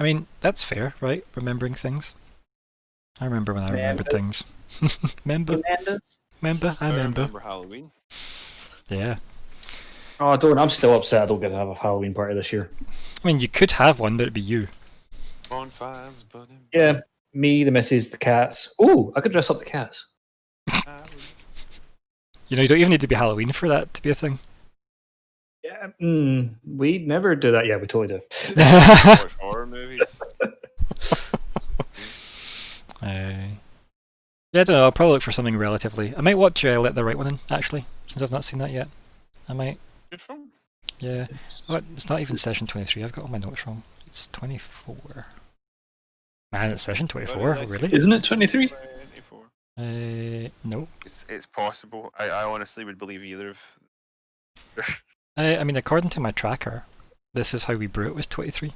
I mean, that's fair, right? Remembering things. I remember when I remembered things. Remember? Amanda's? Remember? I I remember. remember Halloween. Yeah. Oh, I don't. I'm still upset I don't get to have a Halloween party this year. I mean, you could have one, but it'd be you. Bonfires burning. Yeah, me, the missus, the cats. Oh, I could dress up the cats. You know, you don't even need to be Halloween for that to be a thing. Yeah, we never do that. Yeah, we totally do. Watch horror movies. Yeah, I don't know. I'll probably look for something relatively. I might watch Let the Right One In, actually, since I've not seen that yet. I might. Good film. Yeah. What? It's not even session 23. I've got all my notes wrong. It's 24. Man, it's session 24? Really? Isn't it 23? 24. No. It's possible. I honestly would believe either of. I mean, according to my tracker, This Is How We Brew It was 23.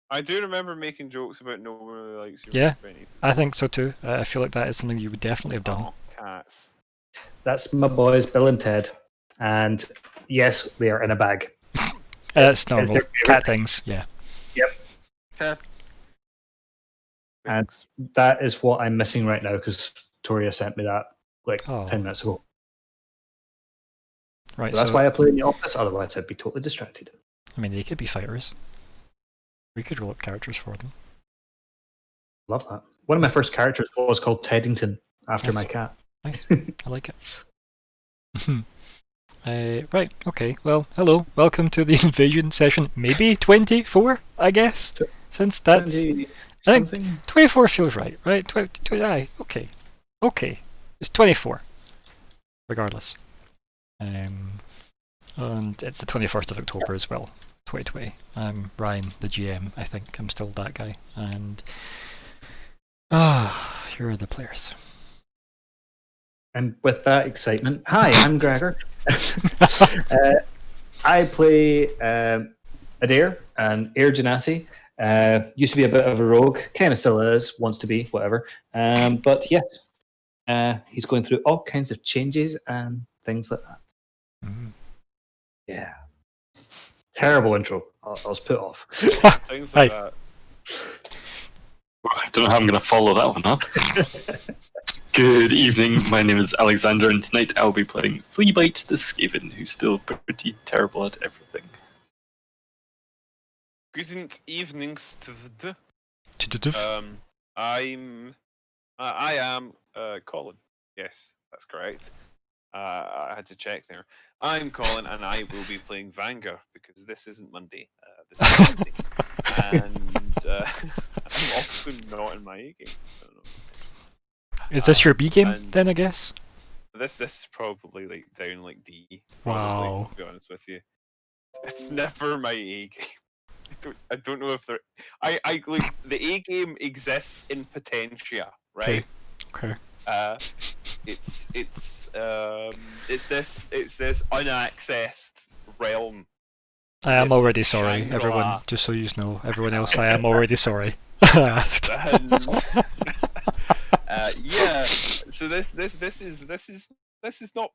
I do remember making jokes about no one really likes you. Yeah, I think so too. I feel like that is something you would definitely have done. Oh, cats. That's my boys, Bill and Ted. And yes, they are in a bag. It's normal. Cat things, yeah. Yep. Cat. And that is what I'm missing right now because Toria sent me that like 10 minutes ago. Right, so that's why I play in the office, otherwise I'd be totally distracted. I mean, they could be fighters. We could roll up characters for them. Love that. One of my first characters was called Teddington, after my cat. Nice. I like it. Right, okay. Well, hello. Welcome to the invasion session. Maybe 24, I guess. Since that's... 20 I think 24 feels right, right? Okay. Okay. It's 24. Regardless. And it's the 21st of October as well. 2020. I'm Ryan, the GM, I think. I'm still that guy. And... here are the players. And with that excitement, hi, I'm Gregor. I play Adair, an Air Genasi. Used to be a bit of a rogue, kind of still is, wants to be, whatever. But yes, he's going through all kinds of changes and things like that. Mm-hmm. Yeah. Terrible intro. I was put off. Things like that. I don't know how I'm going to follow that one up. Good evening, my name is Alexander, and tonight I'll be playing Fleabite the Skaven, who's still pretty terrible at everything. Good evening, Stv. I am Colin. Yes, that's correct. I had to check there. I'm Colin, and I will be playing Vanguard because this isn't Monday. This is Wednesday, and I'm also not in my A game. I don't know. Is this your B game then? I guess. This is probably like down like D. Wow. Probably, to be honest with you, it's never my A game. I don't know if there. I like the A game exists in Potentia, right? Okay. It's this unaccessed realm. I am already sorry, everyone. Just so you know, everyone else, I am already sorry. Asked. Yeah. So this is not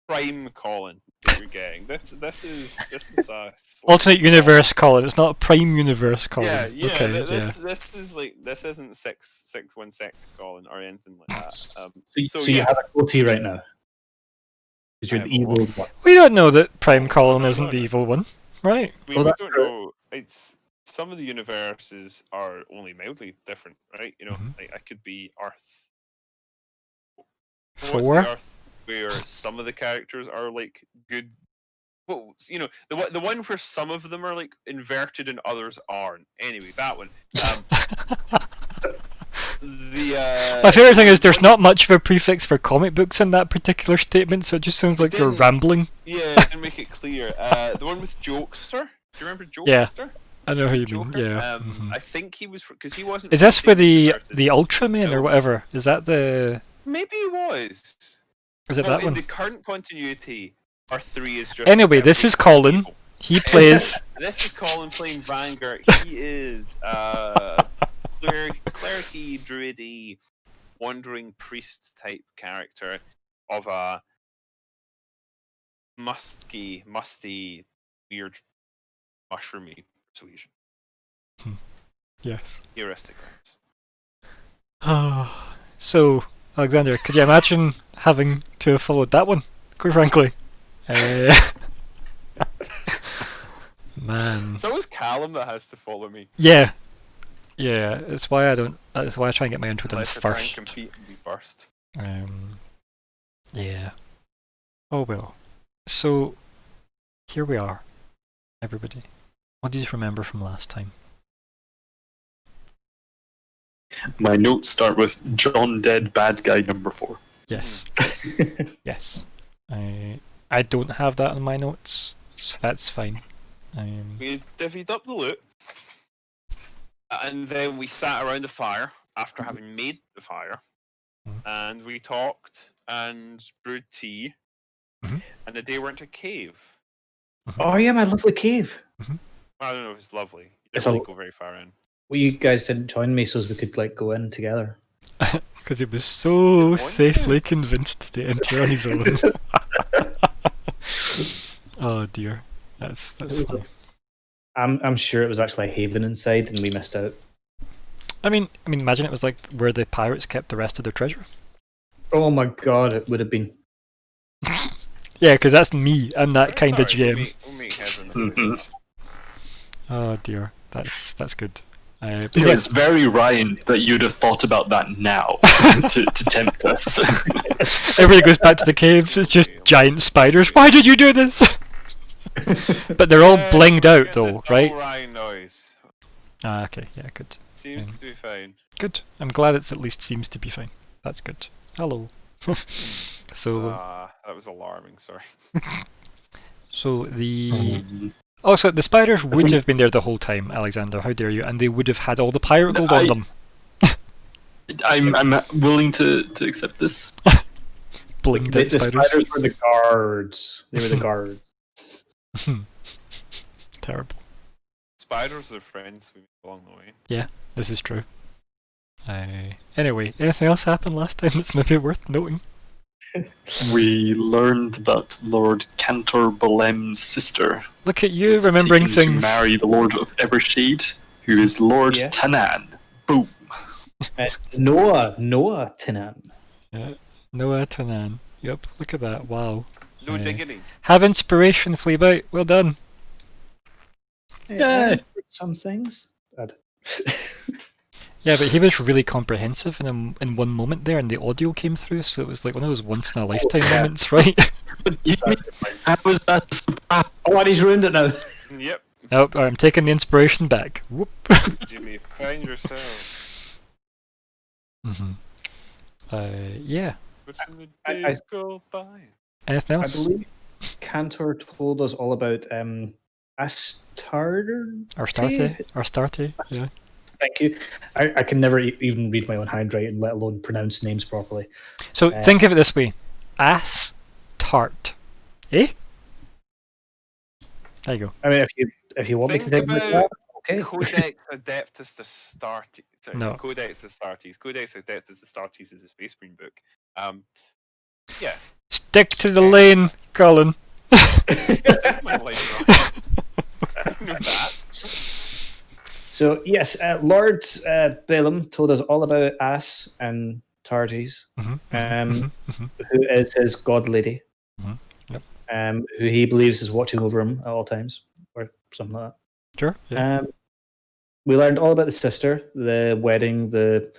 prime Colin that you're getting. This is alternate universe Colin. It's not prime universe Colin. Yeah. Okay, this is like this isn't 616 Colin or anything like that. So you have a goatee right now. Because you're the evil one. We don't know that prime Colin isn't the evil one, right? We don't know. It's some of the universes are only mildly different, right? You know, like I could be Earth 4. Earth where some of the characters are like good. Well, you know, the one where some of them are like inverted and others aren't. Anyway, that one. My favorite thing is there's not much of a prefix for comic books in that particular statement, so it just sounds like you're rambling. Yeah, to make it clear. The one with Jokester. Do you remember Jokester? Yeah, I know who you mean. Yeah. I think he was because he wasn't. Is this for the Ultraman or whatever? Is that the? Maybe he was. Is it that one? In the current continuity, R3 is just. Anyway, this is Colin. Evil. He plays. This is Colin playing Vanguard. He is clericy, druidy, wandering priest type character of a musty, weird, mushroomy persuasion. Yes. Heuristic rounds. So, Alexander, could you imagine having to have followed that one? Quite frankly. Man. It's always Callum that has to follow me. Yeah. Yeah, that's why I don't. That's why I try and get my intro done Unless I try and first. compete and be first. Yeah. Oh well. So, here we are, everybody. What did you remember from last time? My notes start with John Dead Bad Guy number 4. Yes. Yes. I don't have that in my notes, so that's fine. We divvied up the loot, and then we sat around the fire after having made the fire, and we talked and brewed tea, Mhm. and the day went to a cave. Oh yeah, my lovely cave. I don't know if it's lovely. You It's didn't a- really go very far in. Well, you guys didn't join me, so as we could like go in together. Because he was so point. safely convinced to enter on his own. Oh dear, that's It was funny. I'm sure it was actually a haven inside, and we missed out. I mean, imagine it was like where the pirates kept the rest of their treasure. Oh my god, it would have been. Yeah, because that's me. I'm that kind of Sorry, GM. We'll make heaven. Mhm. Oh dear, that's good. But It was yes, very Ryan that you'd have thought about that now to tempt us. everybody goes back to the caves. It's just giant spiders. Why did you do this? But they're all blinged we'll out get though, the right? double Ryan noise. Ah, okay, yeah, good. Seems to be fine. Good. I'm glad it's at least seems to be fine. That's good. Hello. So That was alarming. Sorry. the also the spiders would have been there the whole time, Alexander. How dare you? And they would have had all the pirate gold on them. I'm willing to accept this. Blinged The out spiders. spiders were the guards. They were the guards. Terrible. Spiders are friends we meet along the way. This is true. Anyway, anything else happened last time that's maybe worth noting? We learned about Lord Cantor Bolem's sister. Look at you who's remembering taken things. To marry the Lord of Evershade, who is Lord Yeah. Tanan. Boom. Noah Tinan. Yeah. Noah Tanan. Yep, look at that. Wow. No Yeah. diggity. Have inspiration, Fleabite. Well done. Yeah, some things. Yeah, but he was really comprehensive in one moment there, and the audio came through, so it was like one of those once in a lifetime yeah. moments, right? But how was that a surprise? Oh, and he's ruined it now. Yep. Nope, I'm taking the inspiration back. Whoop. Jimmy, find yourself. hmm Yeah. But in the I- days go by. Anything I else? believe Cantor told us all about Astarte. Astarte. Yeah. Thank you. I can never even read my own handwriting, let alone pronounce names properly. So think of it this way: ass tart. Eh? There you go. I mean, if you want me to Think think about about that, okay. Codex Adeptus Astartes. Sorry, No. Codex Astartes. Codex Adeptus Astartes is a Space Marine book. Yeah. Stick to the lane, Colin. That's my life, right? I know that. So yes, Lord Balaam told us all about Ass and Tartes, who is his god lady, Mhm. Yep. who he believes is watching over him at all times, or something like Sure. Yeah. that. We learned all about the sister, the wedding, the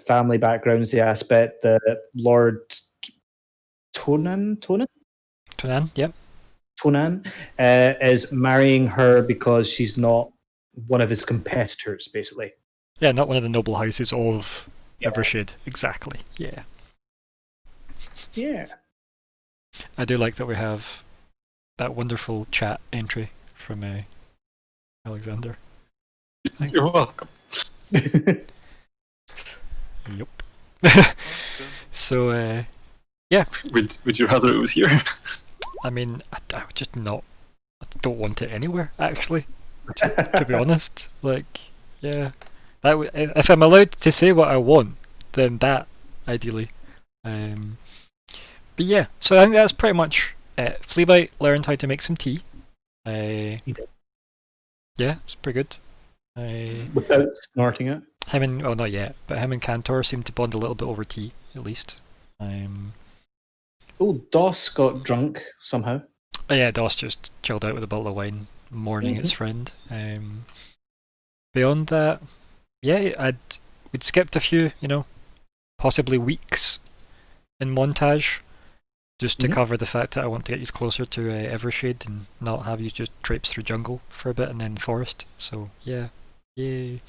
family backgrounds, the aspect, the Lord Tonan Tanan. Yep. is marrying her because she's not one of his competitors, basically. Yeah, not one of the noble houses of Yeah. Evershade. Exactly. Yeah. Yeah. I do like that we have that wonderful chat entry from Alexander. You're welcome. Yup. So, Would you rather it was here? I mean, I would just not. I don't want it anywhere, actually. To be honest, like, yeah, if I'm allowed to say what I want, then that ideally. But yeah, so I think that's pretty much it. Fleabite learned how to make some tea. did. Yeah, it's pretty good. Without snorting it. Him and well, not yet, but him and Cantor seem to bond a little bit over tea, at least. Oh, Doss got drunk somehow. Yeah, Doss just chilled out with a bottle of wine, mourning its friend. Beyond that, yeah, we'd skipped a few, possibly weeks in montage, just to cover the fact that I want to get you closer to Evershade and not have you just traipse through jungle for a bit and then forest. So yeah, yay.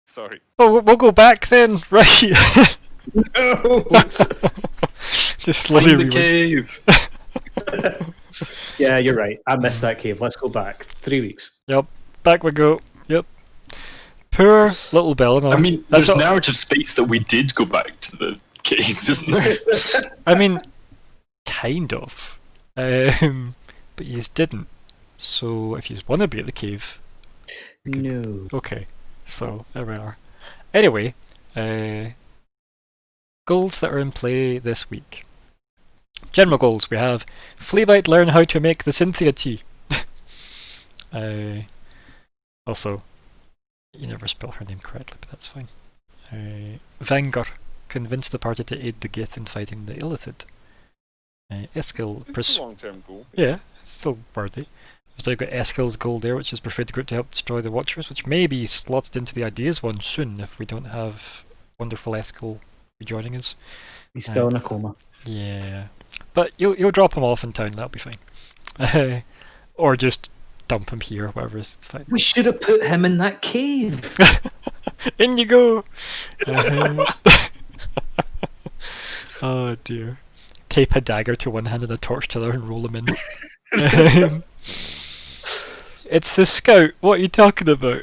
Sorry. Oh, we'll go back then, right? No. Just slowly Find the cave. Yeah, you're right. I missed that cave. Let's go back 3 weeks. Back we go. Yep. Poor little Bellinor. I mean, That's there's all- narrative space that we did go back to the cave, isn't there? I mean, kind of. But you didn't. So if you want to be at the cave, No. okay. So there we are. Anyway, goals that are in play this week. General goals. We have Fleabite learn how to make the Cynthia tea. Also, you never spell her name correctly, but that's fine. Vangar convince the party to aid the Gith in fighting the Illithid. Eskil It's a long-term goal. yeah, it's still worthy. So you've got Eskil's goal there, which is persuade the group to help destroy the Watchers, which may be slotted into the ideas one soon if we don't have wonderful Eskil rejoining us. He's still in a coma. Yeah, but you'll drop him off in town. That'll be fine. Or just dump him here, whatever. It's fine. We should have put him in that cave. In you go. Oh dear. Tape a dagger to one hand and a torch to the other and roll him in. It's the scout. What are you talking about?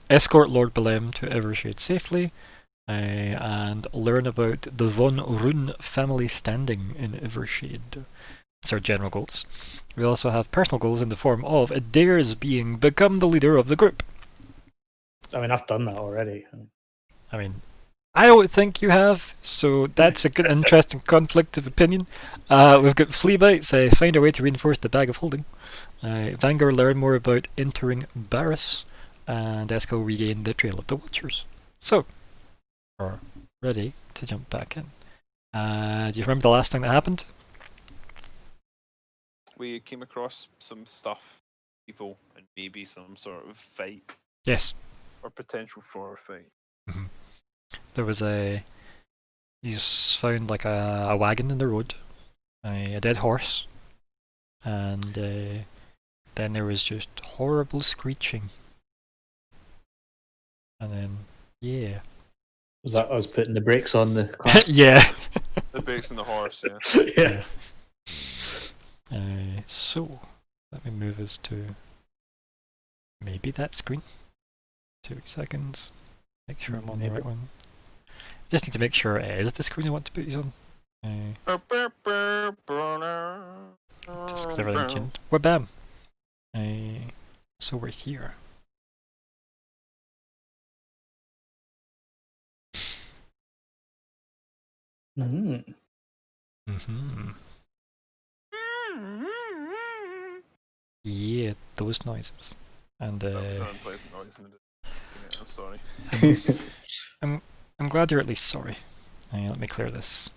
Escort Lord Belem to Evershade safely, and learn about the Von Rune family standing in Evershade. That's our general goals. We also have personal goals in the form of Adair's being become the leader of the group. I mean, I've done that already. I mean, I don't think you have, so that's a good, interesting conflict of opinion. We've got Fleabite, find a way to reinforce the bag of holding. Vanguard learn more about entering Barris, and Eskil regain the trail of the Watchers. So, we're ready to jump back in. Do you remember the last thing that happened? We came across some stuff, people, and maybe some sort of fight Yes. or potential for a fight. There was you found like a wagon in the road, a dead horse, and then there was just horrible screeching. And then, yeah. Was that us putting the brakes on the car? Yeah. The brakes and the horse, yeah. Yeah. So, let me move us to maybe that screen. 2 seconds. Make sure I'm on the right one. Just need to make sure it is the screen I want to put you on. Just because everything changed. We're bam. So we're here. Mm. Mm-hmm. Yeah, those noises. And That was an unpleasant noise. I'm sorry. I'm glad you're at least sorry. Let me clear this.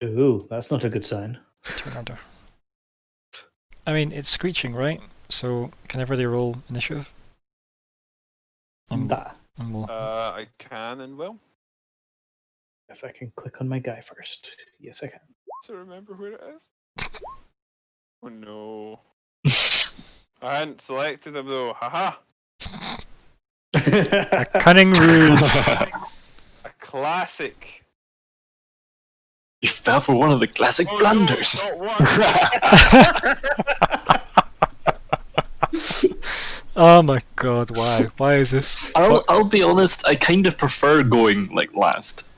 Ooh, that's not a good sign. Turn under. I mean, it's screeching, right? So can everybody roll initiative? Da. And we'll, I can and will. If I can click on my guy first. Yes, I can. To remember where it is. Oh no. I hadn't selected them though. Haha. a cunning ruse. A classic. You fell for one of the classic Oh, blunders. No, not once. Oh my god, why? Why is this? I'll be honest, I kind of prefer going like last.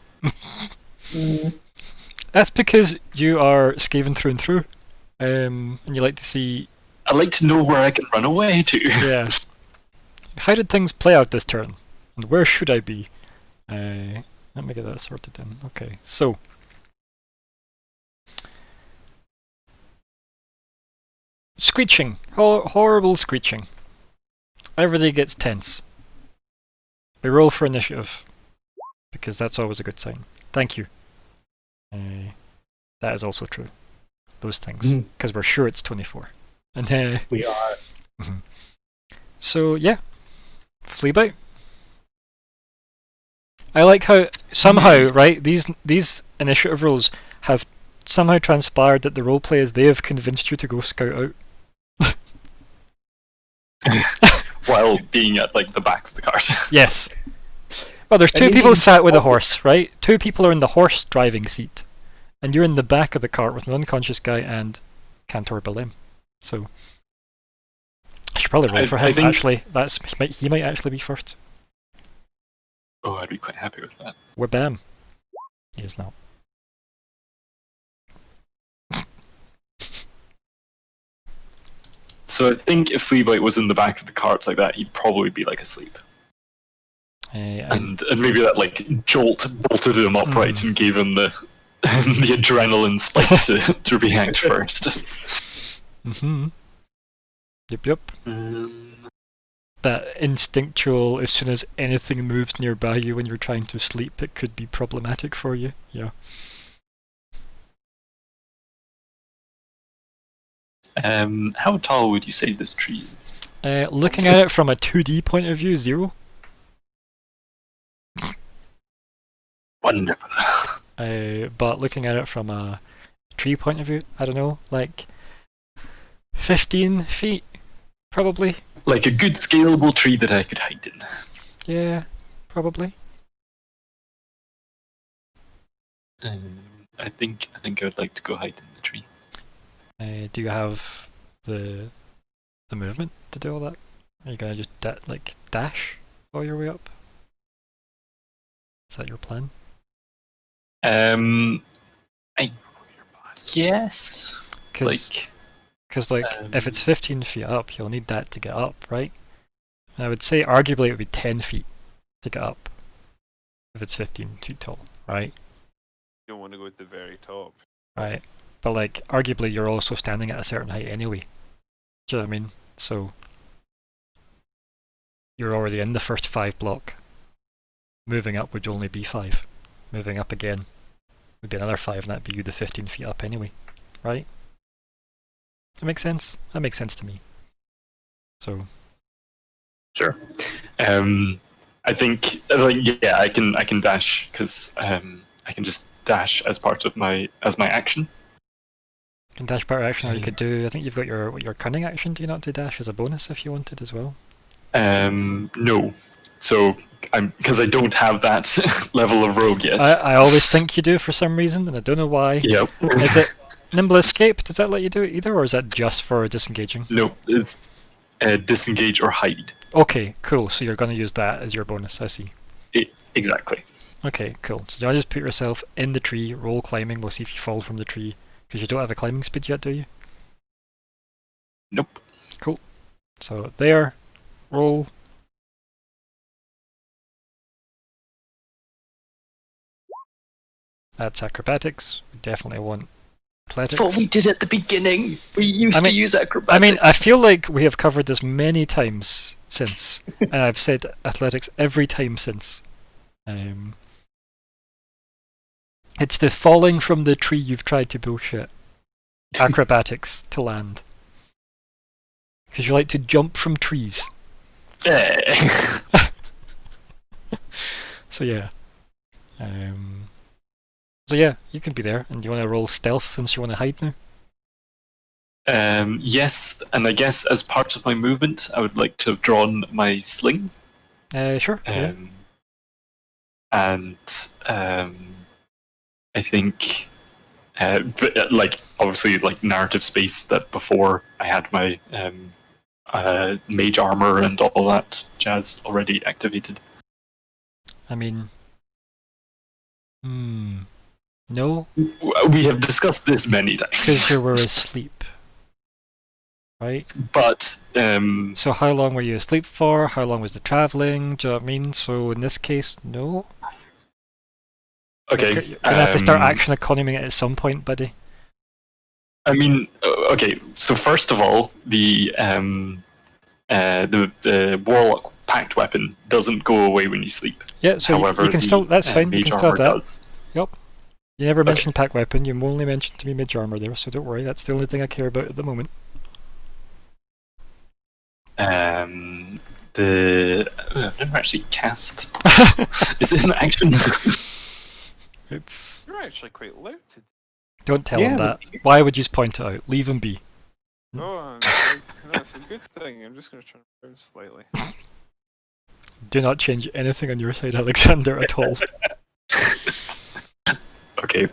That's because you are Skaven through and through. And you like to see, I like to know where I can run away to. yeah. How did things play out this turn? And where should I be? Let me get that sorted in. Okay, so Screeching. Horrible screeching. Everybody gets tense. We roll for initiative, because that's always a good sign. Thank you. That is also true. Those things, because we're sure it's 24. And We are. so yeah, flea bite. I like how somehow, right, these initiative rolls have somehow transpired that the roleplay is they have convinced you to go scout out. While being at like the back of the cart. Yes. Well, there's two And people even- sat with a horse, right? Two people are in the horse driving seat, and you're in the back of the cart with an unconscious guy and Cantor Belem. So I should probably roll I- for I him. think- Actually, he might actually be first. Oh, I'd be quite happy with that. We're Bam. He is not. So I think if Fleabite was in the back of the cart like that, he'd probably be like asleep. And maybe that like jolt bolted him upright and gave him the the adrenaline spike to react first. Mm-hmm. Yep. That instinctual, as soon as anything moves nearby you when you're trying to sleep, it could be problematic for you. Yeah. How tall would you say this tree is? Looking at it from a 2D point of view, 0. Wonderful. But looking at it from a tree point of view, I don't know, like 15 feet, probably. Like a good scalable tree that I could hide in. Yeah, probably. I think I would like to go hide in the tree. Do you have the movement to do all that? Are you gonna just dash all your way up? Is that your plan? I guess. Because if it's 15 feet up, you'll need that to get up, right? And I would say arguably it would be 10 feet to get up if it's 15 feet tall, right? You don't want to go to the very top. Right. But like, arguably you're also standing at a certain height anyway. Do you know what I mean? So you're already in the first 5 block. Moving up would only be 5. Moving up again would be another 5, and that'd be you the 15 feet up anyway, right? Does that make sense? That makes sense to me. So Sure. I think yeah, I can dash because I can just dash as part of my action. you can dash part action, or you could do. I think you've got your cunning action. Do you not do dash as a bonus if you wanted as well? No. So because I don't have that level of rogue yet. I always think you do for some reason, and I don't know why. Yep. Is it nimble escape? Does that let you do it either, or is that just for disengaging? No, it's disengage or hide. Okay, cool. So you're going to use that as your bonus. I see. Exactly. Okay, cool. So now just put yourself in the tree, roll climbing. We'll see if you fall from the tree, because you don't have a climbing speed yet, do you? Nope. Cool. So there, roll. That's acrobatics. We definitely want athletics. That's what we did at the beginning. We used to use acrobatics. I mean, I feel like we have covered this many times since, and I've said athletics every time since. It's the falling from the tree you've tried to bullshit. Acrobatics to land. Because you like to jump from trees. So yeah. So yeah, you can be there, and you want to roll stealth since you want to hide now? Yes, and I guess as part of my movement, I would like to have drawn my sling. Sure. Yeah. And I think, but, like obviously, like narrative space that before I had my mage armor and all that jazz already activated. I mean, no, We have discussed this many times. because you were asleep, right? But So how long were you asleep for? How long was the traveling? Do you know what I mean? So in this case, no. okay, You're gonna have to start action economying it at some point, buddy. I mean, okay. So first of all, the warlock packed weapon doesn't go away when you sleep. Yeah, so However, you can still. That's fine. You mage can still have armor that. does. You never Okay. mentioned pack weapon. You only mentioned to me mage armor there, so don't worry. That's the only thing I care about at the moment. I've never actually cast. Is it an action? It's. You're actually quite loud today. Don't tell him that. Why would you just point it out? Leave him be. Oh, that's a good thing. I'm just going to turn it down slightly. Do not change anything on your side, Alexander, at all. Okay.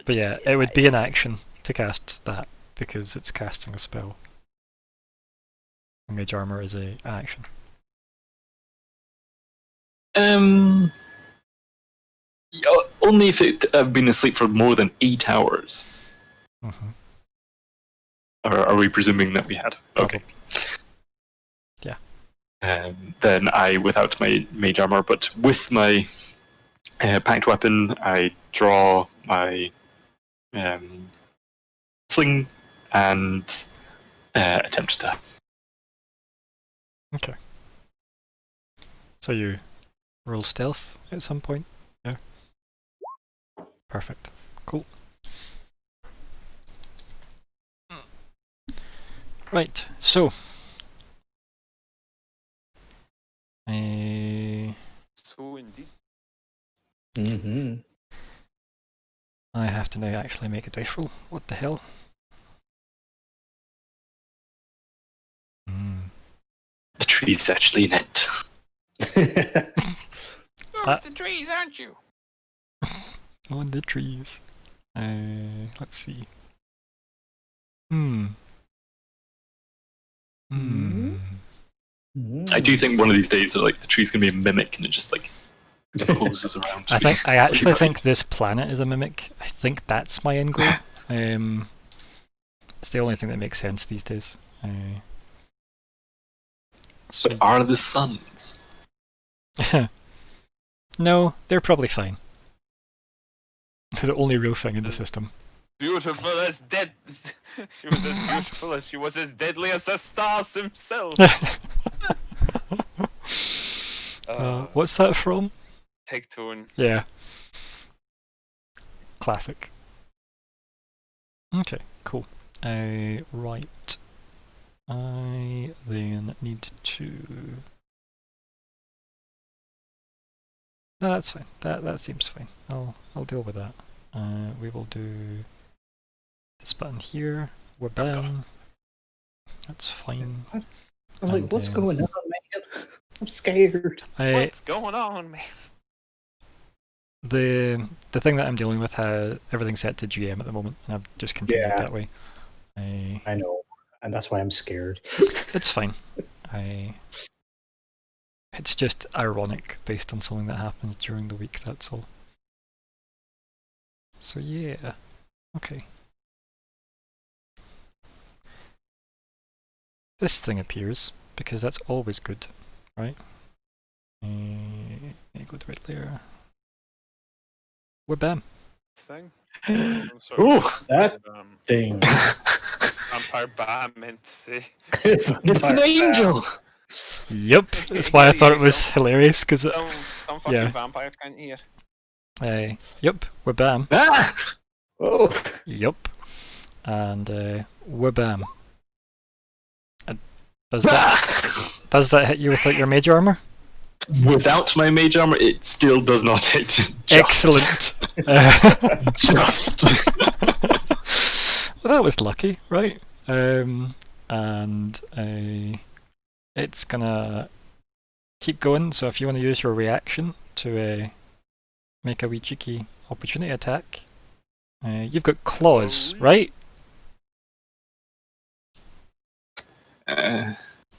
But yeah, it would be an action to cast that because it's casting a spell. Mage armor is a action. Only if it have been asleep for more than 8 hours. Mm-hmm. Or are we presuming that we had? Okay. Yeah. Then I, without my mage armor, but with my packed weapon, I draw my sling and attempt to. Okay. So you roll stealth at some point? Yeah. Perfect. Cool. Right, so. So indeed. Mm-hmm. I have to now actually make a dice roll. What the hell? The tree's actually in it. You're the trees, aren't you? On the trees. Let's see. I do think one of these days, like the tree's gonna be a mimic, and it just like closes around. I actually think this planet is a mimic. I think that's my end goal. It's the only thing that makes sense these days. So But are the suns? no, they're probably fine. They're the only real thing in the system. Beautiful as dead. She was as beautiful as she was as deadly as the stars themselves. What's that from? Tegtone. Yeah. Classic. Okay, cool. Right. I then need to. No, that's fine. That seems fine. I'll deal with that. We will do this button here. We're done. That's fine. I'm like, what's going on, man? I'm scared. What's going on, man? The thing that I'm dealing with has everything set to GM at the moment, and I've just continued that way. I know, and that's why I'm scared. It's fine. It's just ironic based on something that happens during the week, that's all. So yeah. Okay. This thing appears, because that's always good, right? Go right there. We're bam. Thing? I'm sorry. Ooh, that thing. Vampire Bat, I meant to say. it's an angel. Yep, that's why I thought it was hilarious, because Some fucking yeah. vampire cunt here. Yep, we're bam. Ah! Oh, Yep. And we're bam. Does that hit you without your mage armor? Without my mage armor, it still does not hit. Just. Excellent. Just. Well, that was lucky, right? And it's gonna keep going. So if you want to use your reaction to make a wee cheeky opportunity attack, you've got claws, right?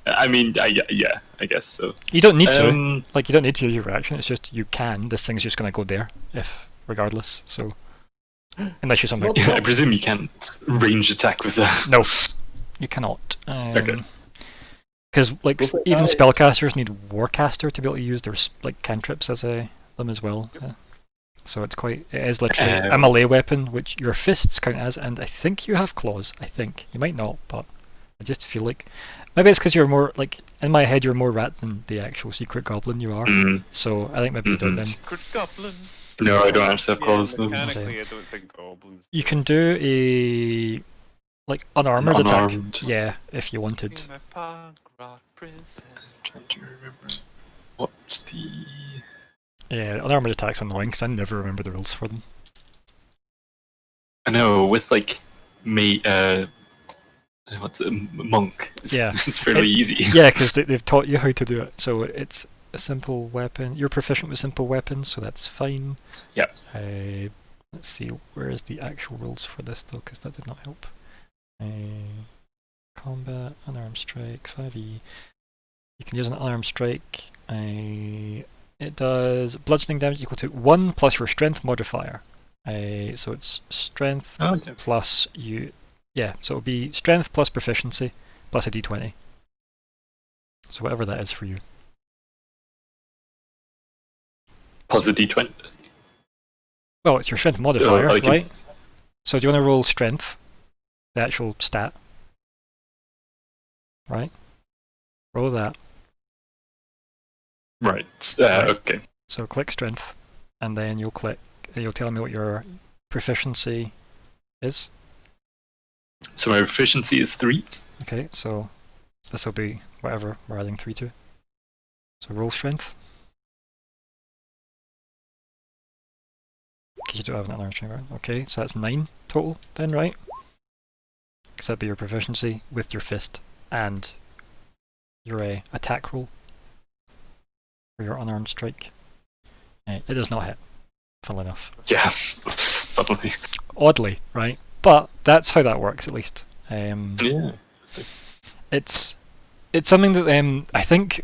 I mean, yeah, I guess so. You don't need to. Like, you don't need to use your reaction. It's just you can. This thing's just gonna go there, regardless. So unless you're something. I presume you can't range attack with that. No, you cannot. Okay. Because even spellcasters need Warcaster to be able to use their cantrips as them as well. So it is literally a Um, melee weapon, which your fists count as, and I think you have claws. I think. You might not, but I just feel like... Maybe it's because you're more, like, in my head you're more rat than the actual secret goblin you are. Mm, So I think maybe you don't Mhm. then. Secret goblin. no, I don't actually have Yeah, claws. though. mechanically, I don't think goblins. You do. can do a... like, unarmored attack. Unarmed. Yeah, if you wanted. Be my punk rock princess. Trying to remember. What's the. Yeah, unarmored attack's annoying because I never remember the rules for them. I know, with like. What's it? Monk. Yeah. It's fairly easy. Yeah, because they've taught you how to do it. So it's a simple weapon. You're proficient with simple weapons, so that's fine. Yeah. Let's see, where is the actual rules for this though, because that did not help. Combat, unarmed strike, 5e. You can use an unarmed strike. It does bludgeoning damage equal to 1 plus your strength modifier. So it's strength Oh, okay. plus you... Yeah, so it'll be strength plus proficiency plus a d20. So whatever that is for you. Plus a d20. Well, it's your strength modifier, like it. right? So do you want to roll strength? The actual stat. Right? Roll that. Right. Right. Okay. So click strength, and then you'll tell me what your proficiency is. So my proficiency is 3. Okay, so this will be whatever we're adding 3 to. So roll strength. Because you don't have an unarmed strength. Okay, so that's 9 total then, right? Because that'd be your proficiency with your fist and your attack roll for your unarmed strike. It does not hit, funnily enough. Yeah. Definitely. Oddly, right? But that's how that works, at least. Yeah. It's something that I think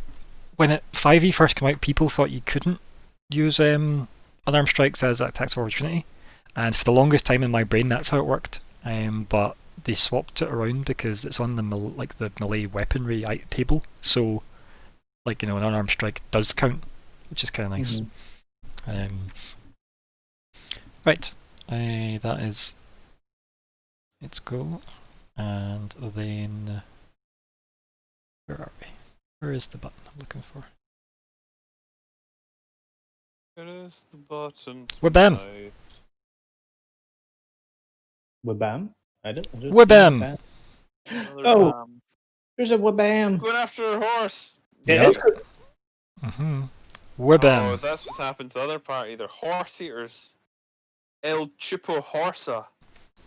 when 5e first came out, people thought you couldn't use unarmed strikes as attacks of opportunity, and for the longest time in my brain that's how it worked. But they swapped it around because it's on the the melee weaponry table, so an unarmed strike does count, which is kind of nice. Right, that is. Let's go, and then where are we? Where is the button I'm looking for? Where is the button? Wabam! Wabam? I don't Wabam! Oh. There's a wabam. Going after a horse. Yeah, Yep. it's good. Mm-hmm. Oh, Wabam! that's what's happened to the other party. They're horse eaters. El Chupo Horsa.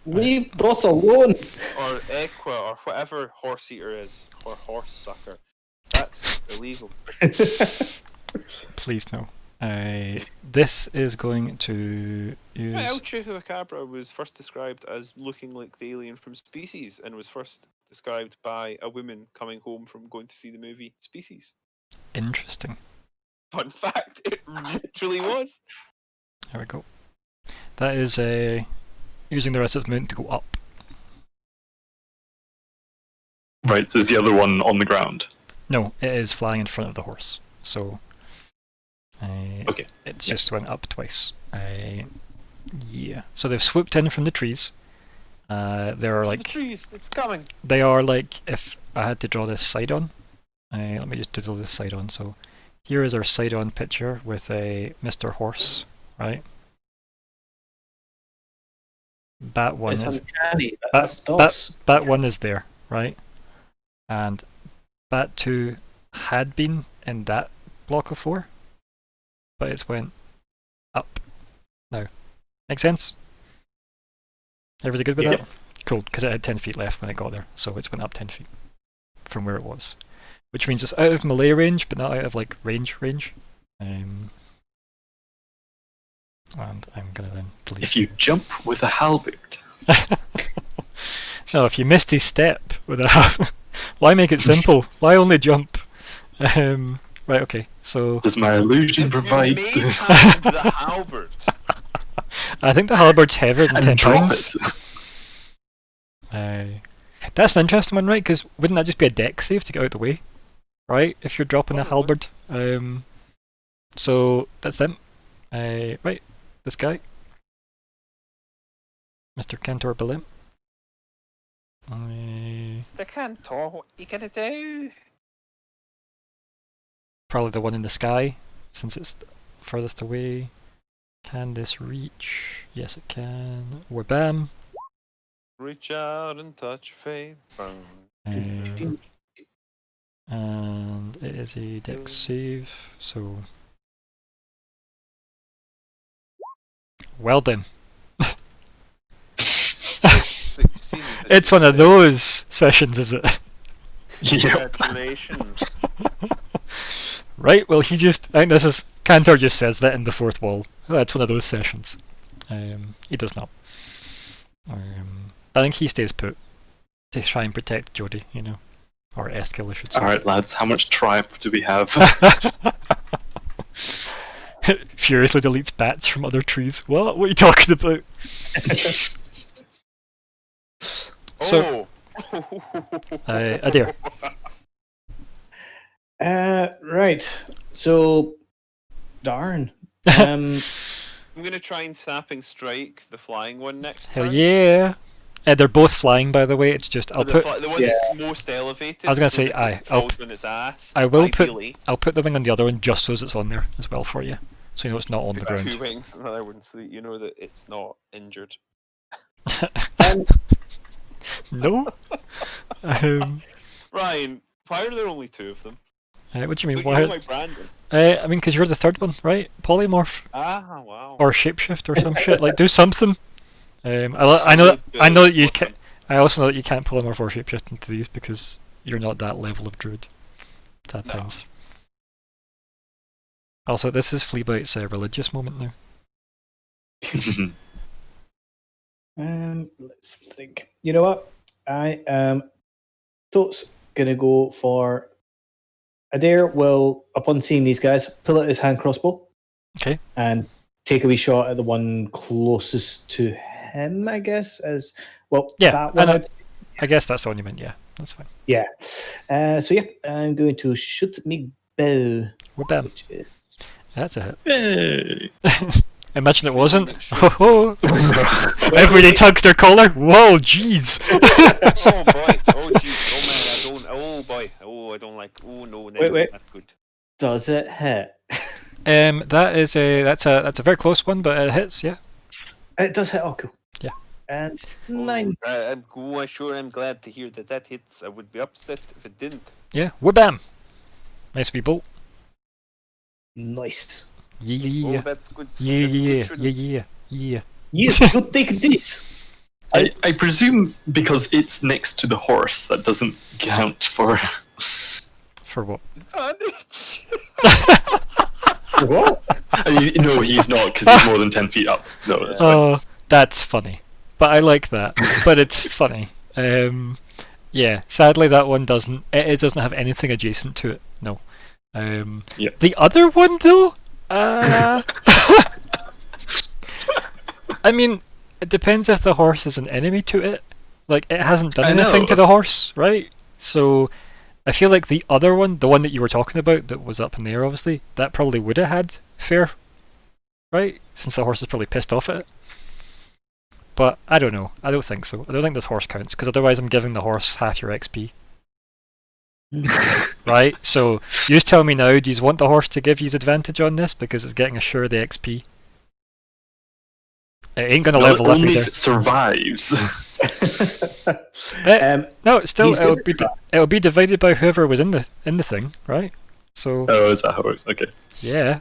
Leave us alone. Or Equa, or whatever horse eater is. Or horse sucker. That's illegal. Please no. This is going to El use. Chupacabra was first described as looking like the alien from Species, and was first described by a woman coming home from going to see the movie Species. Interesting. Fun fact, it literally was. There we go. That is using the rest of the movement to go up. Right, so is the other one on the ground? No, it is flying in front of the horse. So Okay. it just went up twice. Yeah. So they've swooped in from the trees. They're The like trees, it's coming. they are like if I had to draw this side on. Let me just doodle this side on. So here is our side on picture with a Mr. Horse, right? Bat one It's is uncanny. Bat- That's dogs. Bat 1 is there, right? And Bat 2 had been in that block of 4, but it's went up now. Make sense? Everybody good with Yeah. that? Cool, because it had 10 feet left when it got there, so it's went up 10 feet from where it was. Which means it's out of melee range, but not out of range. And I'm gonna then delete. If you jump with a halberd. No, if you missed his step with a half, why make it simple? Why only jump? Right, okay. So Does my illusion provide You made hand the halberd. I think the halberd's heavier than and 10 drop pounds. it? That's an interesting one, right? Because wouldn't that just be a deck save to get out of the way, right? If you're dropping a halberd. So that's them. Right. This guy. Mr. Cantor Belim. Mr. Cantor, what you gonna do? Probably the one in the sky, since it's furthest away. Can this reach? Yes, it can. Wabam. Reach out and touch fame. And it is a dex save, so. Well done. It's one of those sessions, is it? Yep. Congratulations. Right, well, I think this is. Cantor just says that in the fourth wall. It's one of those sessions. He does not. I think he stays put to try and protect Jody, you know. Or Eskill, I should say. Alright, lads, how much triumph do we have? Furiously deletes bats from other trees. What? What are you talking about? So, Adair. Right. So, darn. I'm gonna try and sapping strike the flying one next Hell turn. yeah. They're both flying, by the way. It's just I'll But put the one that's most elevated. I was gonna so say, that aye, it I'll falls on its ass. I will put ideally. I'll put the wing on the other one just so as it's on there as well for you, so you know it's not on the Put ground. two wings on the other one so that you know that it's not injured. No. Ryan, why are there only two of them? What do you mean? Don't you know Why? my branding? I mean, because you're the third one, right? Polymorph Ah, wow. or shapeshift or some shit. Like, do something. I know that you can. I also know that you can't polymorph or shapeshift into these because you're not that level of druid. At times. Also, this is Fleabite's religious moment now. Let's think. You know what? I am Totes gonna go for Adair will, upon seeing these guys, pull out his hand crossbow. Okay. And take a wee shot at the one closest to him, I guess, as well. Yeah, that one. I guess that's the one you meant, yeah. That's fine. Yeah. So yeah, I'm going to shoot me bow. Wabam. Which is That's a hit. Hey. Imagine it wasn't. Make sure- Oh, everybody tugs their collar. Whoa, jeez. Oh boy! Oh jeez! Oh man! I don't. Oh boy! Oh, I don't like. Oh no! Wait. Not good. does it hit? That's a very close one, but it hits. Yeah. It does hit. Oh, cool. Yeah. And 9. I'm sure. I'm glad to hear that hits. I would be upset if it didn't. Yeah. Wabam. Nice wee bolt. Nice. Yeah. Oh, that's good. Yeah. That's Yeah. good, shouldn't- Yeah. Yes, go take this. I presume because it's next to the horse, that doesn't count for. For what? Advantage. What? No, he's not, because he's more than 10 feet up. No, that's fine. Oh, that's funny. But I like that. But it's funny. Yeah. Sadly, that one doesn't. It doesn't have anything adjacent to it. No. Yeah. The other one, though. I mean, it depends if the horse is an enemy to it. Like, it hasn't done I anything know. to the horse, right? So, I feel like the other one, the one that you were talking about, that was up in the air, obviously, that probably would have had fair, right? Since the horse is probably pissed off at it. But I don't know. I don't think so. I don't think this horse counts, because otherwise I'm giving the horse half your XP. Right? So, you just tell me now, do you want the horse to give you advantage on this, because it's getting a share of the XP? It ain't gonna No, level up only either. if it survives. No, it's still He's it'll be divided by whoever was in the thing, right? So Oh, is that how it works? Okay. yeah,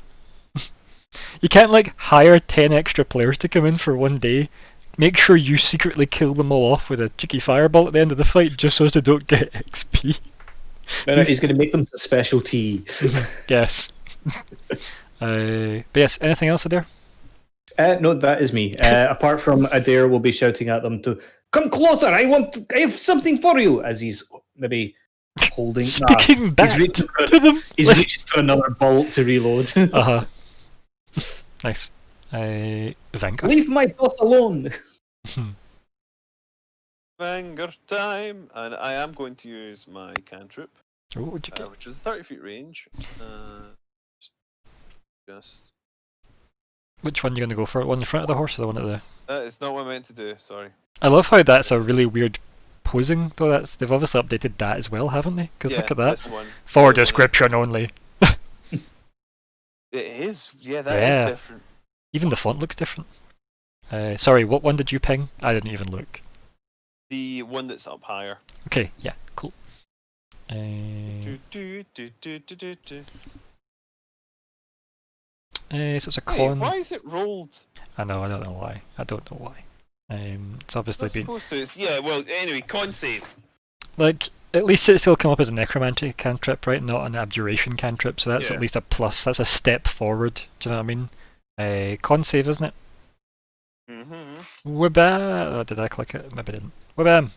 you can't like hire 10 extra players to come in for one day. Make sure you secretly kill them all off with a cheeky fireball at the end of the fight, just so as they don't get XP. No, he's going to make them some special tea. Yes. But yes, anything else there? No, that is me. Apart from Adair will be shouting at them to come closer. I have something for you. As he's maybe holding. Speaking back reaching to them. He's reaching for another bolt to reload. Uh-huh. Nice. Vanka. Leave my boss alone. Banger time, and I am going to use my cantrip, Oh, what'd you get? which is 30 feet range. Just Which one are you going to go for? One in front of the horse or the one at the... It's not what I meant to do. Sorry. I love how that's a really weird posing, though. They've obviously updated that as well, haven't they? Because look at that. This one. For The one- description only. It is. Yeah, that is Yeah. different. Even the font looks different. Sorry, what one did you ping? I didn't even look. The one that's up higher. Okay, yeah, cool. Do, do, do, do, do, do, do. So it's a Wait, con. why is it rolled? I know, I don't know why. I don't know why. It's obviously It's been... supposed to. It's, yeah, well, anyway, con save. Like, at least it still come up as a necromancy cantrip, right? Not an abjuration cantrip, so that's Yeah. at least a plus. That's a step forward. Do you know what I mean? Con save, isn't it? Mm-hmm. Wabam! Oh, did I click it? Maybe I didn't. Wabam!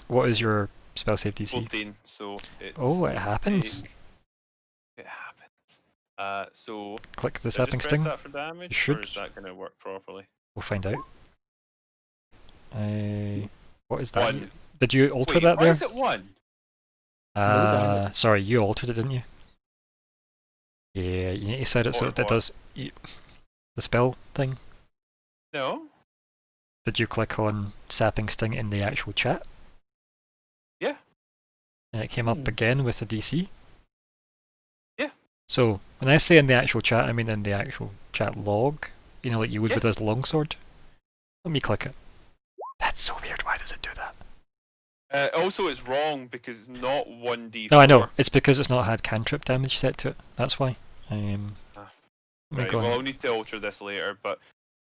What is your spell save DC? 14, so it's... Oh, it happens. It happens. So... Click the should I sapping just press sting. that for damage, You should. or is that going to work properly? We'll find out. What is that? One. Did you alter Wait, that why there? is it 1? Sorry, you altered it, didn't you? Yeah, you need to set it so What- it what? does the spell thing. No? Did you click on sapping sting in the actual chat? Yeah. And it came up again with the DC? Yeah. So, when I say in the actual chat, I mean in the actual chat log. You know, like you would Yeah. with this longsword. Let me click it. That's so weird, why does it do that? Also, it's wrong because it's not 1d4. No, I know. It's because it's not had cantrip damage set to it. That's why. Ah. Let me Right, go well, on. I'll need to alter this later, but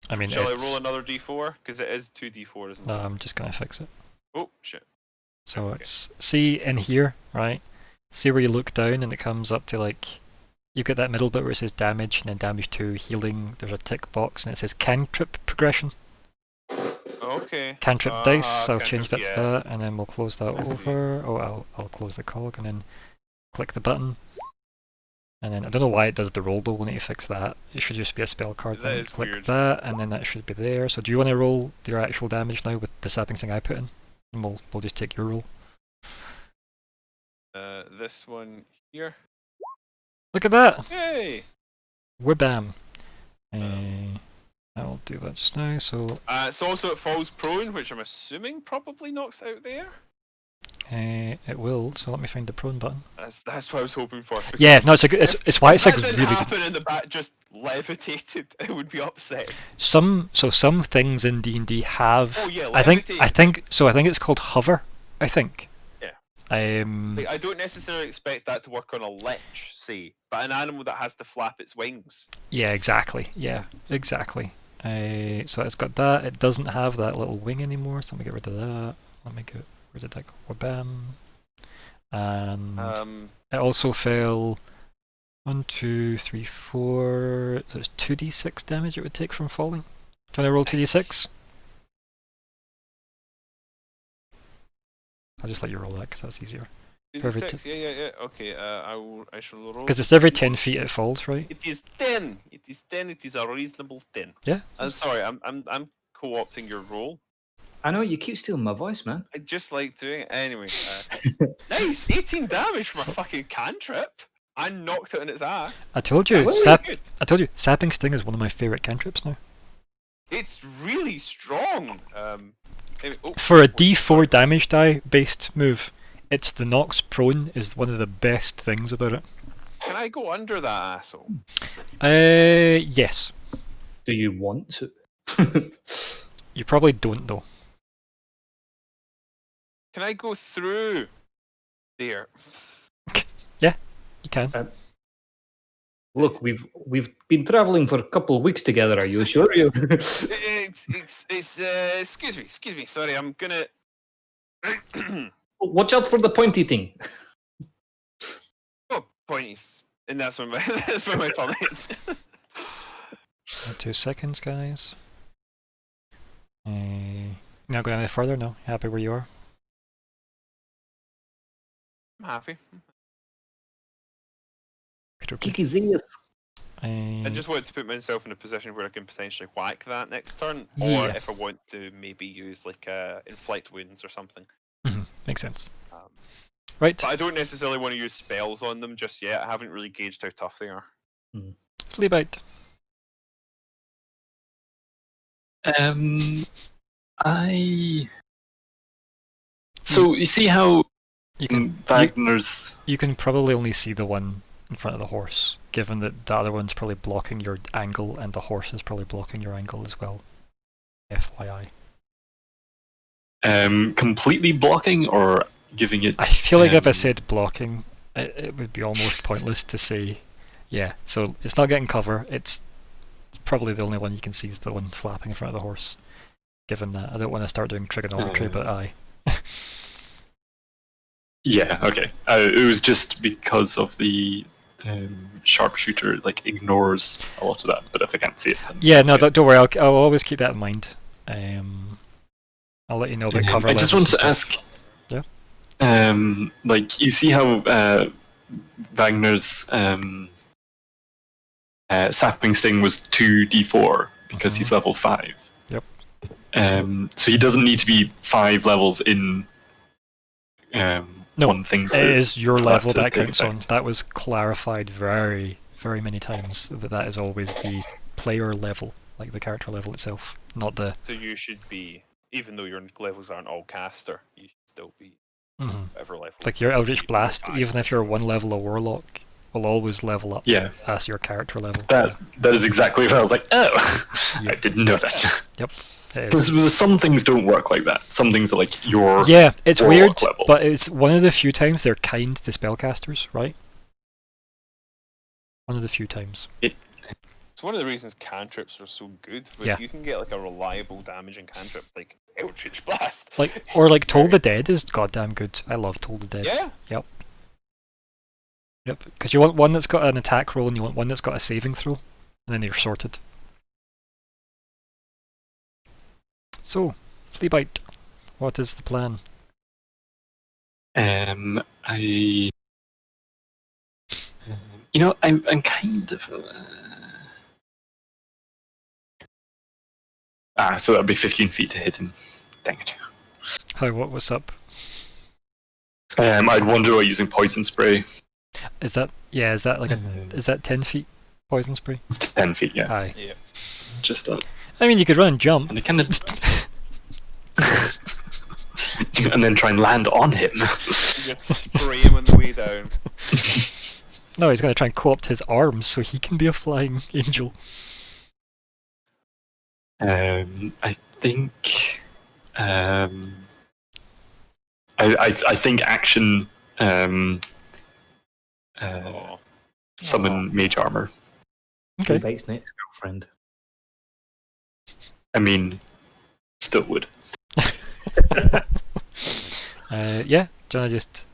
I mean, shall I it's... roll another d4? Because it is 2d4, isn't No, it? I'm just gonna fix it. Oh, shit. So Okay. it's... See in here, right? See where you look down and it comes up to like... You've got that middle bit where it says damage and then damage 2, healing. There's a tick box and it says cantrip progression. Okay. Cantrip dice, so I'll cantrip, change that yeah. to that and then we'll close that I see. over. Oh, I'll close the cog and then click the button. And then I don't know why it does the roll though, we'll need to fix that. It should just be a spell card. That Then is click weird. that and then that should be there. So do you want to roll your actual damage now with the sapping thing I put in? And we'll just take your roll. This one here. Look at that! Yay! Wabam! I'll do that just now, so So also it falls prone, which I'm assuming probably knocks out there. it will, so let me find the prone button. That's what I was hoping for. because Yeah, no, it's why it's if like that really didn't good. happen and the bat just levitated, it would be upset. Some things in D&D have Oh yeah, I think levitate. it's called hover, I think. Yeah. Um Like, I don't necessarily expect that to work on a lich, say, but an animal that has to flap its wings. yeah, exactly. Yeah, exactly. So it's got that. It doesn't have that little wing anymore, so let me get rid of that. Let me go. Where did that go? Wabam. And it also fell 1, 2, 3, 4. So it's 2d6 damage it would take from falling. Do you want to roll 2d6? I'll just let you roll that because that's easier. Perfect. 6, yeah. Okay, I shall roll. Because it's every 10 feet it falls, right? It is 10. It is 10. It is a reasonable 10. Yeah. I'm sorry. I'm co-opting your roll. I know you keep stealing my voice, man. I just like doing it anyway. Nice, 18 damage from a fucking cantrip. I knocked it in its ass. I told you, That's sap. really good. I told you, sapping sting is one of my favorite cantrips now. It's really strong. Anyway, oh, For a D4 damage die based move, it's the Nox prone is one of the best things about it. can I go under that asshole? Yes. Do you want to? You probably don't though. Can I go through there? You can. Look, we've been traveling for a couple of weeks together. Are you sure? You? It's excuse me. Sorry, I'm gonna. Watch out for the pointy thing. Oh, pointy. And that's where my that's where my tongue is. 2 seconds, guys. Not going any further? No. Happy where you are? I'm happy. Okay. Kikizias. I just wanted to put myself in a position where I can potentially whack that next turn, or Yeah. if I want to maybe use like inflict wounds or something. Makes sense. Um, Right. But I don't necessarily want to use spells on them just yet. I haven't really gauged how tough they are. Fleabite. I. So you see how You can Wagner's. you can probably only see the one in front of the horse, given that the other one's probably blocking your angle and the horse is probably blocking your angle as well. FYI. Completely blocking or giving it. I feel like if I said blocking, it would be almost pointless to say. Yeah, so it's not getting cover. It's probably the only one you can see is the one flapping in front of the horse. Given that, I don't want to start doing trigonometry, but aye. Yeah, okay. It was just because of the sharpshooter like ignores a lot of that, but if I can't see it, then Yeah, I'll no, see it. don't worry. I'll always keep that in mind. I'll let you know about cover. I just levels want to and stuff. ask. Yeah. Like you see how Wagner's Sapling Sting was 2d4 because he's level 5. Yep. So he doesn't need to be 5 levels in No, one thing. It is your for level to that take counts on. effect. That was clarified very, very many times that is always the player level, like the character level itself, not the. So you should be, even though your levels aren't all caster, you should still be whatever level. Like your Eldritch Level Blast, 5. even if you're one level a Warlock, will always level up Yeah, as your character level. that is exactly what I was like. Oh, Yep. I didn't know that. Yep, it is. Because some things don't work like that. Some things are like your Yeah, it's Warlock weird, level. but it's one of the few times they're kind to spellcasters, right? One of the few times. It's one of the reasons cantrips are so good. If Yeah. you can get like a reliable damaging cantrip like Eldritch Blast. Like Toll the Dead is goddamn good. I love Toll the Dead. Yeah. Yep, because you want one that's got an attack roll and you want one that's got a saving throw, and then you're sorted. So, Fleabite, what is the plan? I'm kind of. So that'd be 15 feet to hit him. Dang it. Hi, what's up? I'd wonder about using poison spray. Is that like is that 10 feet poison spray? It's 10 feet, yeah. Aye. Yeah. It's just a. I mean, you could run and jump. And I kind of. And then try and land on him. You just spray him on the way down. No, he's going to try and co-opt his arms so he can be a flying angel. I think. I think action. Oh. Summon mage armor. Okay. Fleabite's next girlfriend. I mean, still would. Yeah, do you want to just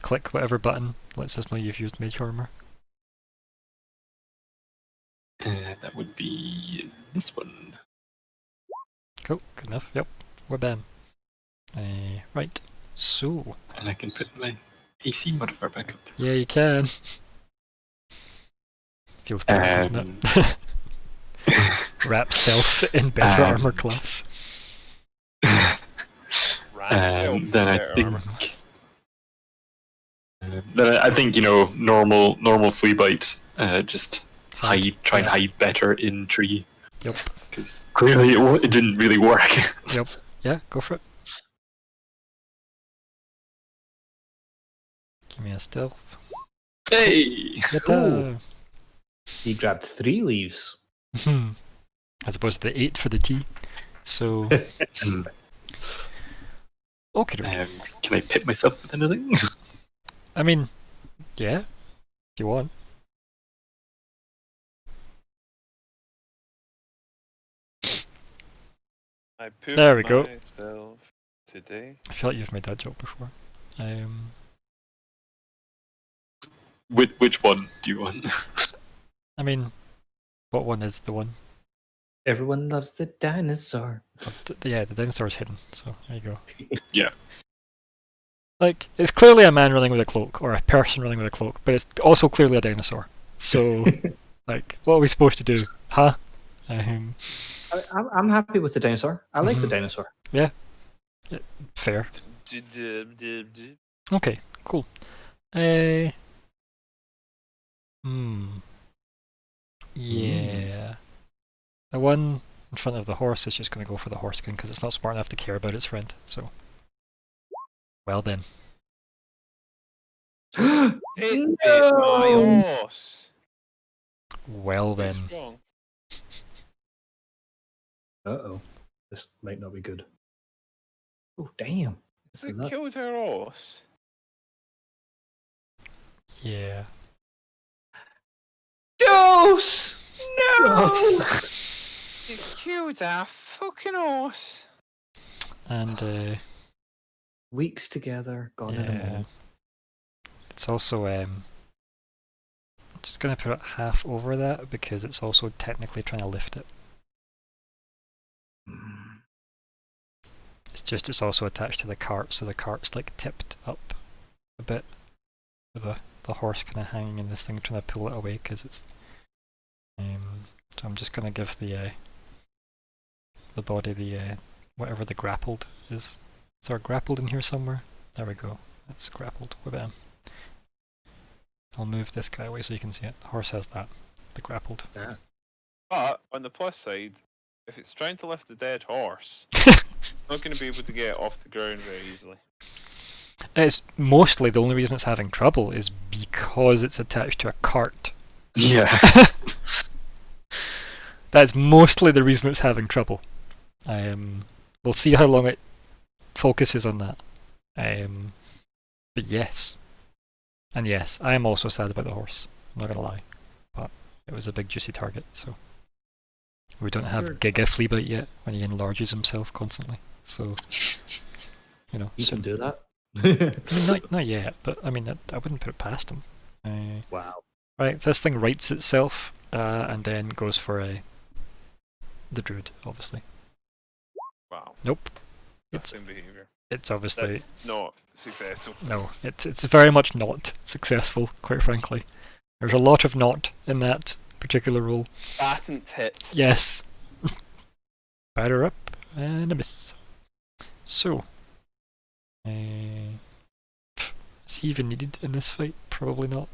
click whatever button lets us know you've used mage armor? That would be this one. Cool, good enough. Yep, we're bam. Right, so. And I can put my AC modifier back up. Yeah, you can. Feels better, doesn't it? Wrap self in better armor class. Then I think normal Fleabite just try and hide better in tree. Yep. Because clearly it didn't really work. Yep. Yeah, go for it. Give me a stealth. Hey! Yatta! He grabbed 3 leaves. As opposed to the 8 for the T. So. Okay. Can I pit myself with anything? I mean, yeah, if you want. I put There we go. myself today. I feel like you've made that joke before. Which one do you want? I mean, what one is the one? Everyone loves the dinosaur. Yeah, the dinosaur's hidden, so there you go. Yeah. Like, it's clearly a man running with a cloak, or a person running with a cloak, but it's also clearly a dinosaur. So, like, what are we supposed to do? Huh? I'm happy with the dinosaur. I like the dinosaur. Yeah. Fair. Okay, cool. Yeah. The one in front of the horse is just going to go for the horse again because it's not smart enough to care about its friend. So, well then. It bit my horse. Well then. What's wrong? Uh-oh. This might not be good. Oh, damn. Has it killed her horse? Yeah. Dose! No! It's killed our fucking horse. And Weeks together, gone in a yeah. moment. It's also just gonna put it half over that because it's also technically trying to lift it. It's also attached to the cart, so the cart's like tipped up a bit. With the horse kind of hanging in this thing, trying to pull it away because it's. So I'm just gonna give the body the whatever the grappled is. Is there grappled in here somewhere? There we go. That's grappled. Bam. I'll move this guy away so you can see it. The horse has that. The grappled. Yeah. But on the plus side, if it's trying to lift a dead horse, it's not going to be able to get it off the ground very easily. It's mostly the only reason it's having trouble is because it's attached to a cart. Yeah. That's mostly the reason it's having trouble. We'll see how long it focuses on that. But yes. And yes, I am also sad about the horse. I'm not gonna lie. But it was a big juicy target, so we don't have Giga Fleabite yet when he enlarges himself constantly. So you know, You so, can do that. I mean, not yet, but I mean I wouldn't put it past him. Wow. Right, so this thing rights itself and then goes for the druid, obviously. Wow. Nope. That's same behaviour. It's obviously That's not successful. no. It's very much not successful, quite frankly. There's a lot of not in that particular roll. Patent hit. Yes. Batter up and a miss. So, is he even needed in this fight? Probably not.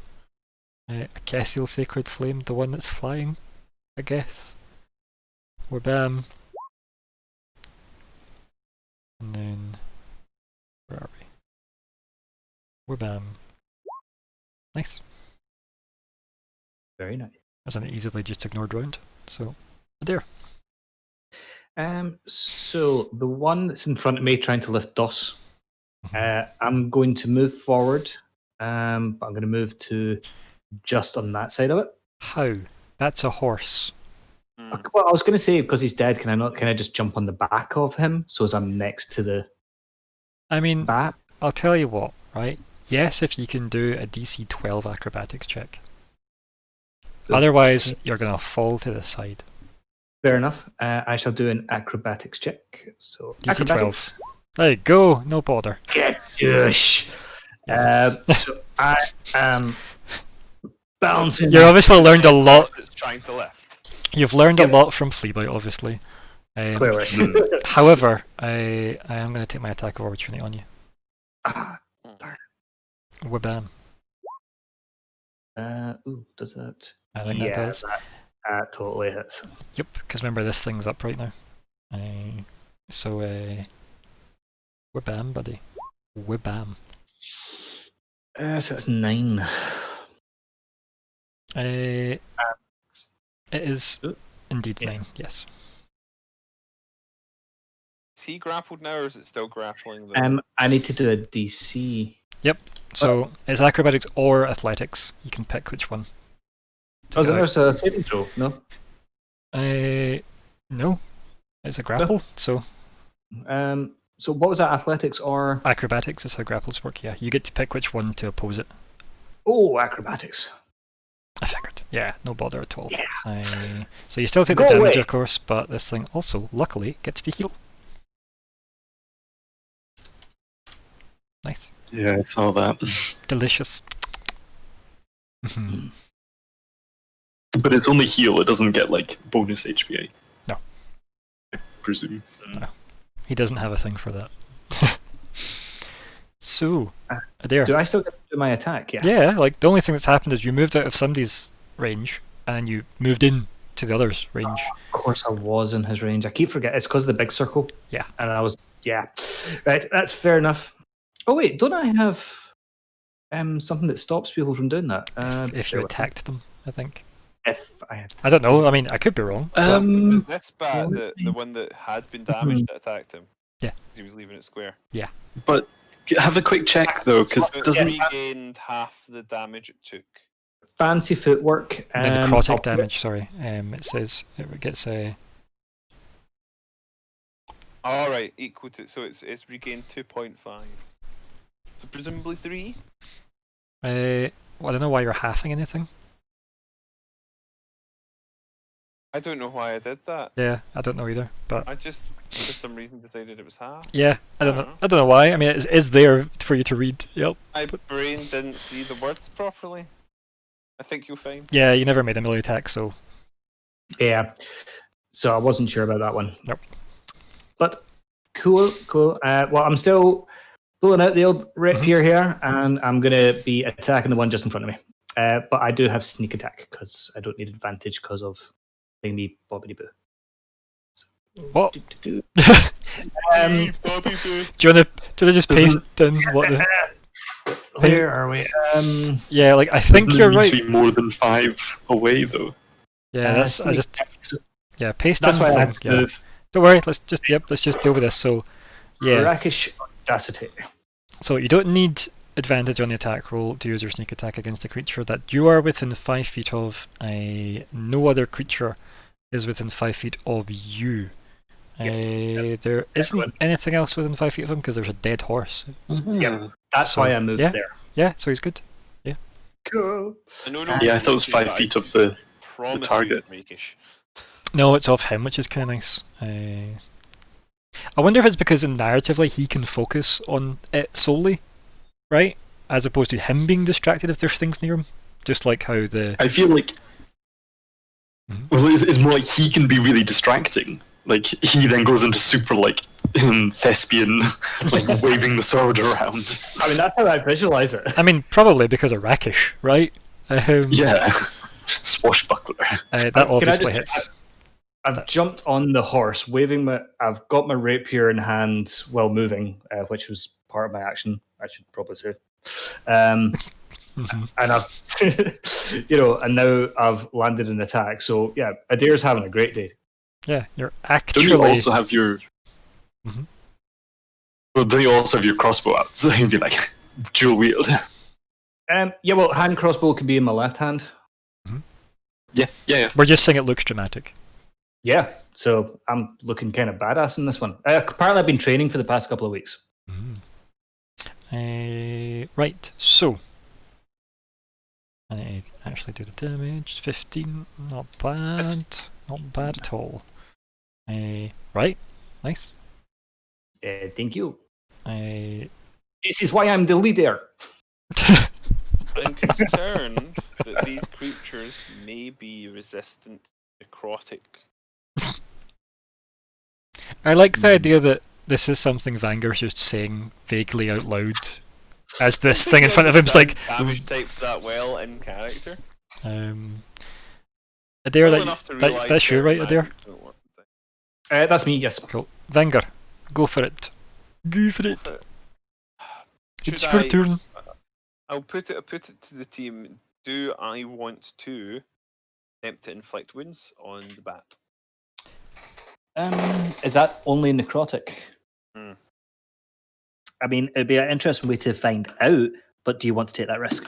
A Cassiel Sacred Flame, the one that's flying, I guess. Or bam. And then, where are we? We're bam. Nice. Very nice. That's an easily just ignored round. So, there. So the one that's in front of me trying to lift DOS, I'm going to move forward, but I'm going to move to just on that side of it. How? That's a horse. Well, I was going to say because he's dead, can I just jump on the back of him so as I'm next to the I mean, back? I'll tell you what, right? Yes, if you can do a DC 12 acrobatics check. Otherwise, you're going to fall to the side. Fair enough. I shall do an acrobatics check. So DC acrobatics. 12. There you go, no bother. Get yush. So I am bouncing. You obviously learned a lot. It's trying to lift. You've learned a lot from Fleabite, obviously. Clearly. However, I am going to take my attack of opportunity on you. Wabam. Ooh, does that? I think that does. That totally hits. Yep, because remember this thing's up right now. So, wabam, buddy. Wabam. So that's 9. It is Ooh. indeed Yeah. 9, yes. Is he grappled now, or is it still grappling? The... I need to do a DC. So, it's acrobatics or athletics. You can pick which one. Oh, there's a saving throw, no? No. It's a grapple, so So what was that, athletics or... acrobatics is how grapples work, yeah. You get to pick which one to oppose it. Oh, acrobatics. I figured. Yeah, no bother at all. Yeah. So you still take the Go damage, away. of course, but this thing also, luckily, gets to heal. Nice. Yeah, I saw that. Delicious. Mhm. But it's only heal, it doesn't get like bonus HPA. No. I presume. He doesn't have a thing for that. So, there. Do I still get to do my attack? Yeah. Yeah, like the only thing that's happened is you moved out of somebody's range and then you moved in to the other's range. Of course, I was in his range. I keep forgetting. It's because of the big circle. Yeah. And I was, yeah. Right, that's fair enough. Oh, wait, don't I have something that stops people from doing that? If you attacked them, I think. If I had. I don't know. I mean, I could be wrong. This bat, the one that had been damaged, that attacked him. Yeah. 'Cause he was leaving it square. But have a quick check though, because So it doesn't regained half the damage it took. Fancy footwork. The I'll necrotic put it- damage. Sorry. It says it gets a. All right, equal to, so it's regained 2.5. So presumably 3. Well, I don't know why you're halving anything. I don't know why I did that. Yeah, I don't know either. But I just for some reason decided it was half. yeah, I don't know. I don't know why. I mean, it is there for you to read. Yep. My brain didn't see the words properly. I think you'll find. Yeah, you never made a melee attack, so Yeah. So I wasn't sure about that one. Nope. But cool. Well, I'm still pulling out the old rapier here, and I'm going to be attacking the one just in front of me. But I do have sneak attack because I don't need advantage because of thingy bobbity boo. So, what? do. Bobby Boo. Do you want to just paste in what the? Where are we? Yeah, like I think doesn't you're it need right. to be more than 5 away though. Yeah, that's I sneak just paste That's in why the I thing. have to Yeah. move. Don't worry. Let's just deal with this. So yeah, Rakish audacity. so you don't need advantage on the attack roll to use your sneak attack against a creature that you are within 5 feet of. No other creature is within 5 feet of you. Yes. There isn't anything else within 5 feet of him because there's a dead horse. Yep. That's So, why I moved yeah. there. Yeah, so he's good. Cool. Yeah, I thought it was 5 feet of the Promise target. Me, Rakish. No, it's off him, which is kind of nice. I wonder if it's because narratively he can focus on it solely, right? As opposed to him being distracted if there's things near him. Just like how the... I feel like Mhm. well, it's more like he can be really distracting. Like he then goes into super like thespian, like waving the sword around. I mean, that's how I visualize it. I mean, probably because of Rakish, right? Yeah, swashbuckler. That Can I obviously just- hits. I've jumped on the horse, waving my. I've got my rapier in hand while moving, which was part of my action. I should probably say. Mhm. And I've, and now I've landed an attack. So yeah, Adair's having a great day. Yeah, you're Don't actually... you also have your? Mhm. Well, don't you also have your crossbow out? So you'd be like dual wield. Yeah, well, hand crossbow can be in my left hand. Yeah. We're just saying it looks dramatic. Yeah, so I'm looking kind of badass in this one. Apparently, I've been training for the past couple of weeks. Right, so... I need to actually do the damage. 15, not bad. Not bad at all. Right, nice. Thank you. I... This is why I'm the leader. I'm concerned that these creatures may be resistant to necrotic. I like the idea that this is something Vanger's just saying vaguely out loud as this thing in front of him's like... Damage types that well in character. Adair, Well enough to realise that's you, right, certain Adair? magics don't work. That's me, yes. Cool. Vanger, go for it. Go for it. It's Should your I- turn. I'll put it to the team. Do I want to attempt to inflict wounds on the bat? Is that only necrotic? Hmm. I mean, it'd be an interesting way to find out, but do you want to take that risk?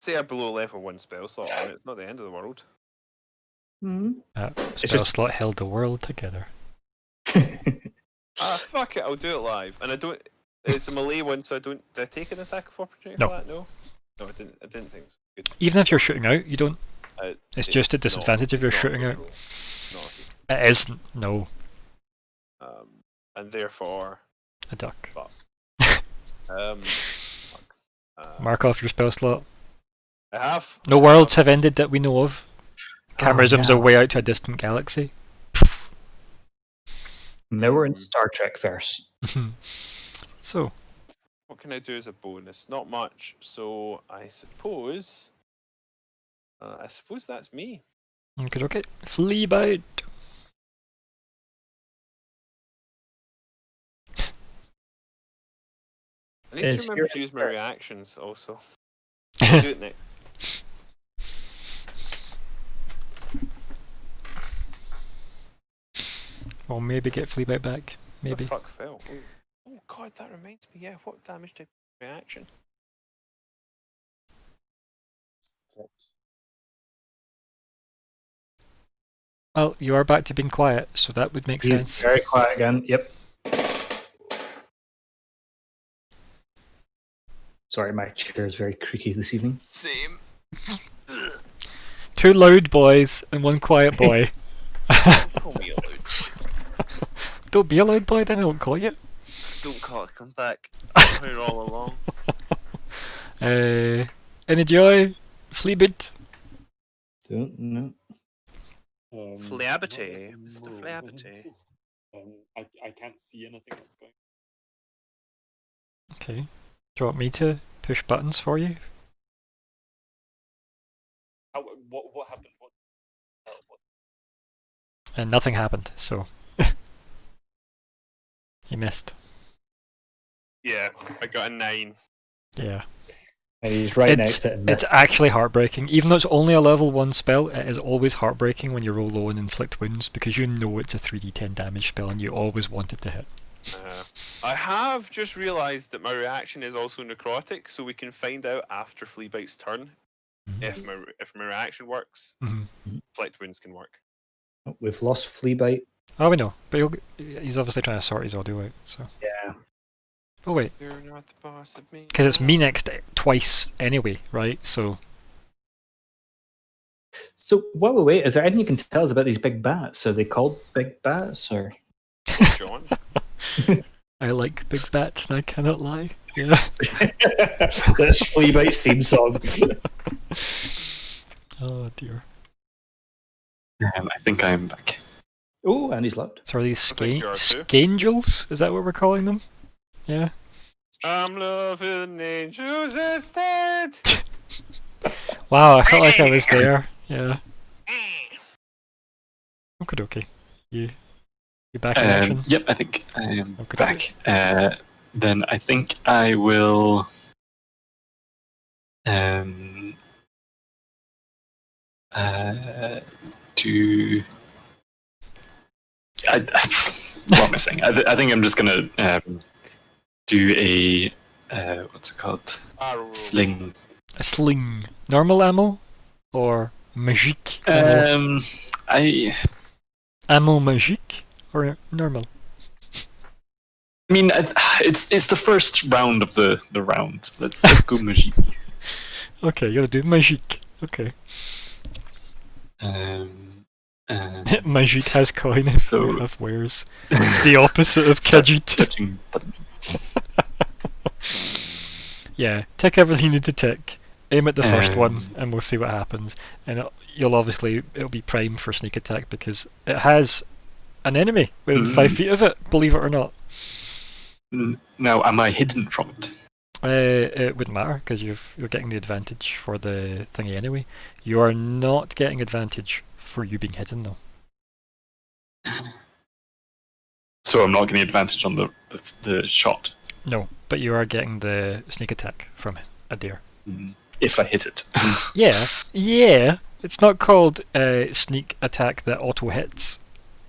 Say a below level 1 spell slot on it, it's not the end of the world. Spell slot held the world together. Fuck it, I'll do it live. And I don't. It's a melee one, so I don't. Did I take an attack of opportunity No. for that? No, I didn't. I didn't think so. Good. Even if you're shooting out, you don't. It's just a not- disadvantage if you're it's not shooting a out. roll. It's not a hit. It is no And therefore, a duck. fuck. Mark off your spell slot. I have. No worlds have ended that we know of. Camera zooms yeah. away out to a distant galaxy. Now we're in Star Trek verse. So, What can I do as a bonus? Not much. So I suppose I suppose that's me. Okay. Fleabite. I need to Is remember here to use my first. reactions also. I'll do it next. Or maybe get Fleabite back. The Maybe. fuck fell. Oh god, that reminds me. Yeah, what damage did reaction? Well, you are back to being quiet, so that would make He's sense. very quiet again. Yep. Sorry, my chair is very creaky this evening. Same. 2 loud boys and 1 quiet boy. Call me a loud. Don't be a loud boy, then I won't call you. Don't call it. Come back. We're all along. Any joy? Fleabit? Don't know. Fleabity, Mr. Fleabity. I can't see anything that's going. Okay. Do you want me to push buttons for you? What happened? And nothing happened, so. You missed. Yeah, I got a 9. Yeah. And he's right next to it. It's actually heartbreaking. Even though it's only a level 1 spell, it is always heartbreaking when you roll low and inflict wounds because you know it's a 3d10 damage spell and you always want it to hit. I have just realised that my reaction is also necrotic, so we can find out after Fleabite's turn if my reaction works. Mhm. Inflict wounds can work. We've lost Fleabite. Oh, we know. But he's obviously trying to sort his audio out, so. Yeah. Oh, wait. You're not the boss of me. Because it's me next twice anyway, right? So. So while we wait, is there anything you can tell us about these big bats? Are they called big bats or? John. I like big bats and I cannot lie. Yeah. That's Fleabite's theme song. Oh, dear. I think I'm back. Oh, and he's left. So are these I think you are too. scangels? Is that what we're calling them? Yeah. I'm loving angels instead. Wow, I felt like I was there. Yeah. Okay. You back in action? Yep, I think I am Okay. back. Then I think I will do. What am I saying? I think I'm just gonna do a what's it called? Arrow. Sling. A sling. Normal ammo? Or magique ammo? Ammo magique? Or normal? I mean, it's the first round of the round. Let's go magique. Okay, you gotta do magique. Okay. Magique has coin if So- you have wares. It's the opposite of Khajiit. Touching buttons. Yeah, tick everything you need to tick. Aim at the first one, Um, and we'll see what happens. And it'll be primed for sneak attack because it has an enemy within 5 feet of it. Believe it or not. Now, am I hidden from it? It wouldn't matter because you're getting the advantage for the thingy anyway. You are not getting advantage for you being hidden though. So I'm not getting advantage on the shot No, but you are getting the sneak attack from a deer. if I hit it. Yeah. It's not called sneak attack that auto hits,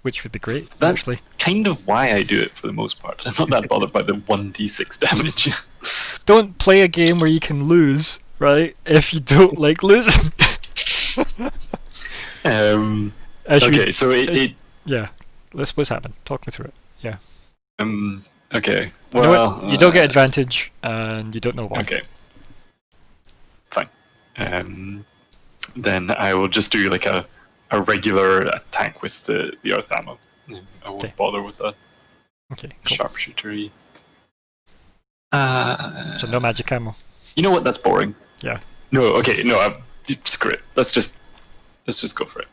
which would be great That's actually. kind of why I do it for the most part. I'm not that bothered by the 1d6 damage. Don't play a game where you can lose, right? If you don't like losing. As you- Okay, so it yeah. What's happened? Talk me through it. Yeah. okay. You know Well, what? You don't get advantage, and you don't know why. Okay. Fine. Then I will just do like a regular attack with the earth ammo. I won't Okay. bother with a Okay. Cool. sharpshootery. So no magic ammo. You know what? That's boring. Yeah. No. Okay. No. Screw it. Let's just go for it.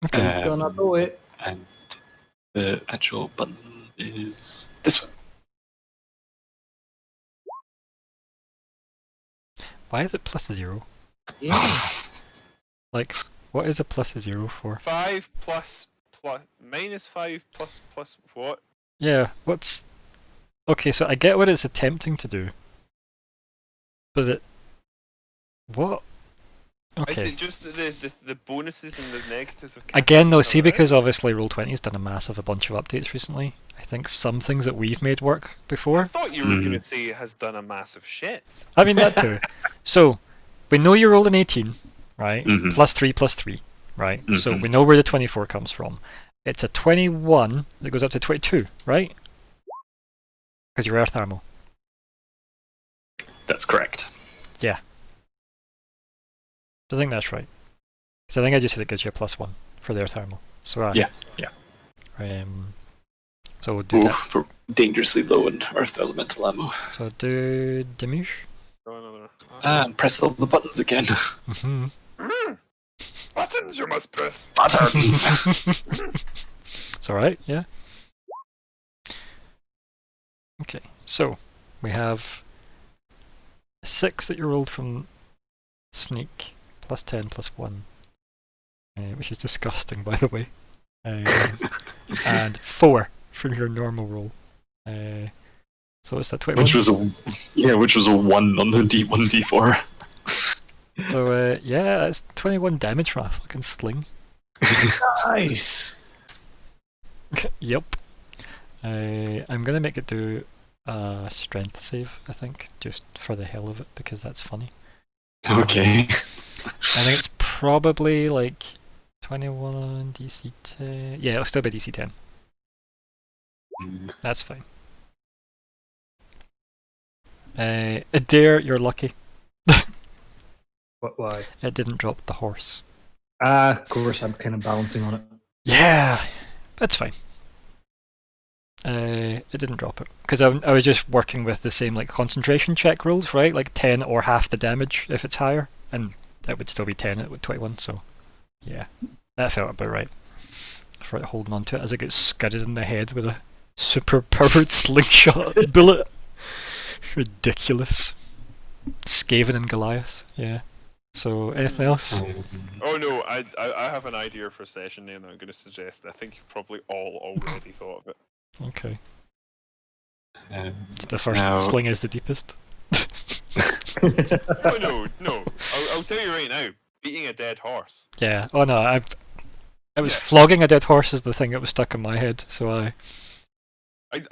Okay. He's gonna do it. And the actual button is this one. Why is it +0? Yeah. Like, what is a plus a 0 for? 5 plus minus 5 plus what? Yeah, what's... Okay, so I get what it's attempting to do. But it... What? Is Okay. it just the bonuses and the negatives of Again, though, casting see, each other out? because obviously Roll20 has done a bunch of updates recently, I think some things that we've made work I before. thought you were going to say it has done a massive shit. I mean, that too. So, we know you rolled an 18, right? Mhm. Plus 3, right? So Mhm. we know where the 24 comes from. It's a 21 that goes up to 22, right? Because you're Earth Thermal. That's correct. I think that's right. Because I think I just said it gives you a +1 for their thermal. So Yeah. so we'll do Ooh, that. for dangerously low in Earth Elemental ammo. So do Damage. Go another. And press all the buttons again. Mm-hmm. Buttons you must press. Buttons! It's alright, yeah. Okay, so we have 6 that you rolled from Sneak, +10, +1. Which is disgusting, by the way. And 4 from your normal roll. So it's that 21. which was a 1 on the D1, D4. So yeah, it's 21 damage from a fucking sling. Nice. Yep. I'm gonna make it do a strength save, I think, just for the hell of it, because that's funny. Okay. I think it's probably like 21 DC 10. Yeah, it'll still be DC 10. That's fine. Adair, you're lucky. What? Why? It didn't drop the horse. Of course, I'm kind of balancing on it. Yeah, that's fine. It didn't drop it because I was just working with the same like concentration check rules, right? Like 10 or half the damage if it's higher, and it would still be 10 at 21. So yeah, that felt about right for it holding on to it as it gets scudded in the head with a super powered slingshot bullet. Ridiculous. Skaven and Goliath. Yeah. So anything else? Oh no, I have an idea for a session name that I'm going to suggest. I think you've probably all already thought of it. Okay. Um, The first Now- sling is the deepest. No. I'll tell you right now. Beating a dead horse. Yeah. Oh no, I was Yeah. flogging a dead horse is the thing that was stuck in my head. So I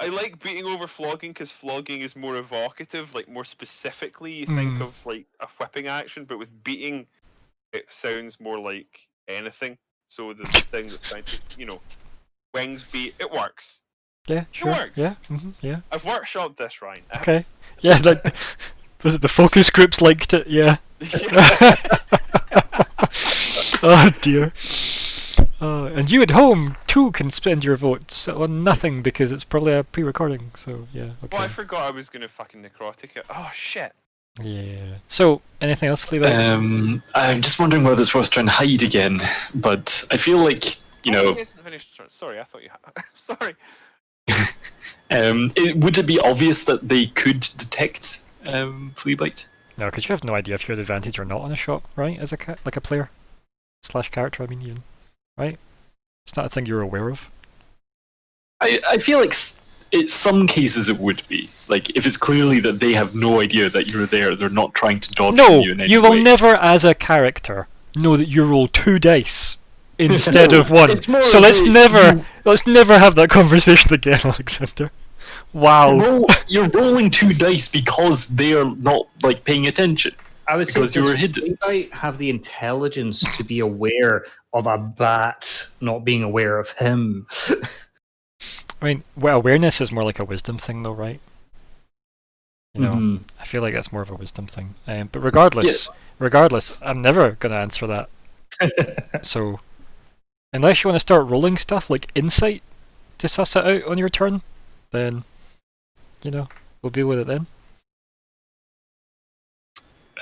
like beating over flogging because flogging is more evocative, like more specifically you think Mm. of like a whipping action, but with beating it sounds more like anything. So the thing that's trying to, wings beat, it works. yeah, sure. works. Yeah. Yeah. I've workshopped this, Ryan. Okay. Yeah. Like, was it the focus groups liked it? Yeah. Oh dear. And you at home too can spend your votes on nothing because it's probably a pre-recording. So yeah. Okay. Well, I forgot I was going to fucking necrotic it. Oh shit. Yeah. So anything else, Levi? I'm just wondering whether it's worth trying to hide again, but I feel like, You hasn't finished. Sorry, I thought you had. Sorry. would it be obvious that they could detect flea bite? No, because you have no idea if you had advantage or not on a shot, right? As a like a player / character, I mean, Ian, right? It's not a thing you're aware of. I feel like in some cases it would be. Like, if it's clearly that they have no idea that you're there, they're not trying to dodge No, you in any you will way. never, as a character, know that you roll 2 dice instead No, of 1. it's more So of let's a- never have that conversation again, Alexander. Wow. You're rolling 2 dice because they're not like paying attention. I would say Because you were does hidden. Levi have the intelligence to be aware of a bat not being aware of him. I mean, well, awareness is more like a wisdom thing, though, right? You know, Mhm. I feel like that's more of a wisdom thing. But regardless, I'm never gonna answer that. So, unless you want to start rolling stuff like insight to suss it out on your turn, then we'll deal with it then.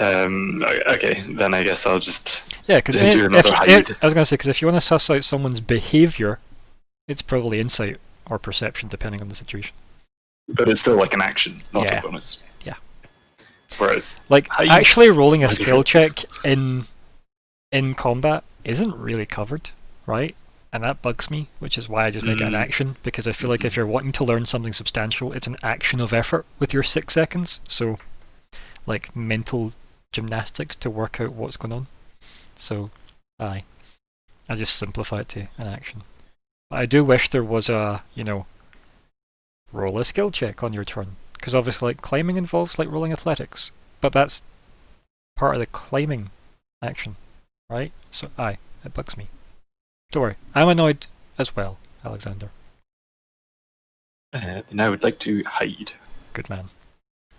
Okay, then I guess I'll just Yeah, because do another hide. I was gonna say because if you want to suss out someone's behavior, it's probably insight or perception depending on the situation. But it's still like an action, not Yeah. a bonus. Yeah. Whereas, Like Hide. actually rolling a Hide skill it. check in in combat isn't really covered, right? And that bugs me, which is why I just make it an action, because I feel like if you're wanting to learn something substantial, it's an action of effort with your 6 seconds. So, like, mental gymnastics to work out what's going on. So, I just simplify it to an action. But I do wish there was a, roll a skill check on your turn. Because obviously, like, climbing involves, like, rolling athletics. But that's part of the climbing action, right? So, it bugs me. Don't worry, I'm annoyed as well, Alexander. And I would like to hide. Good man.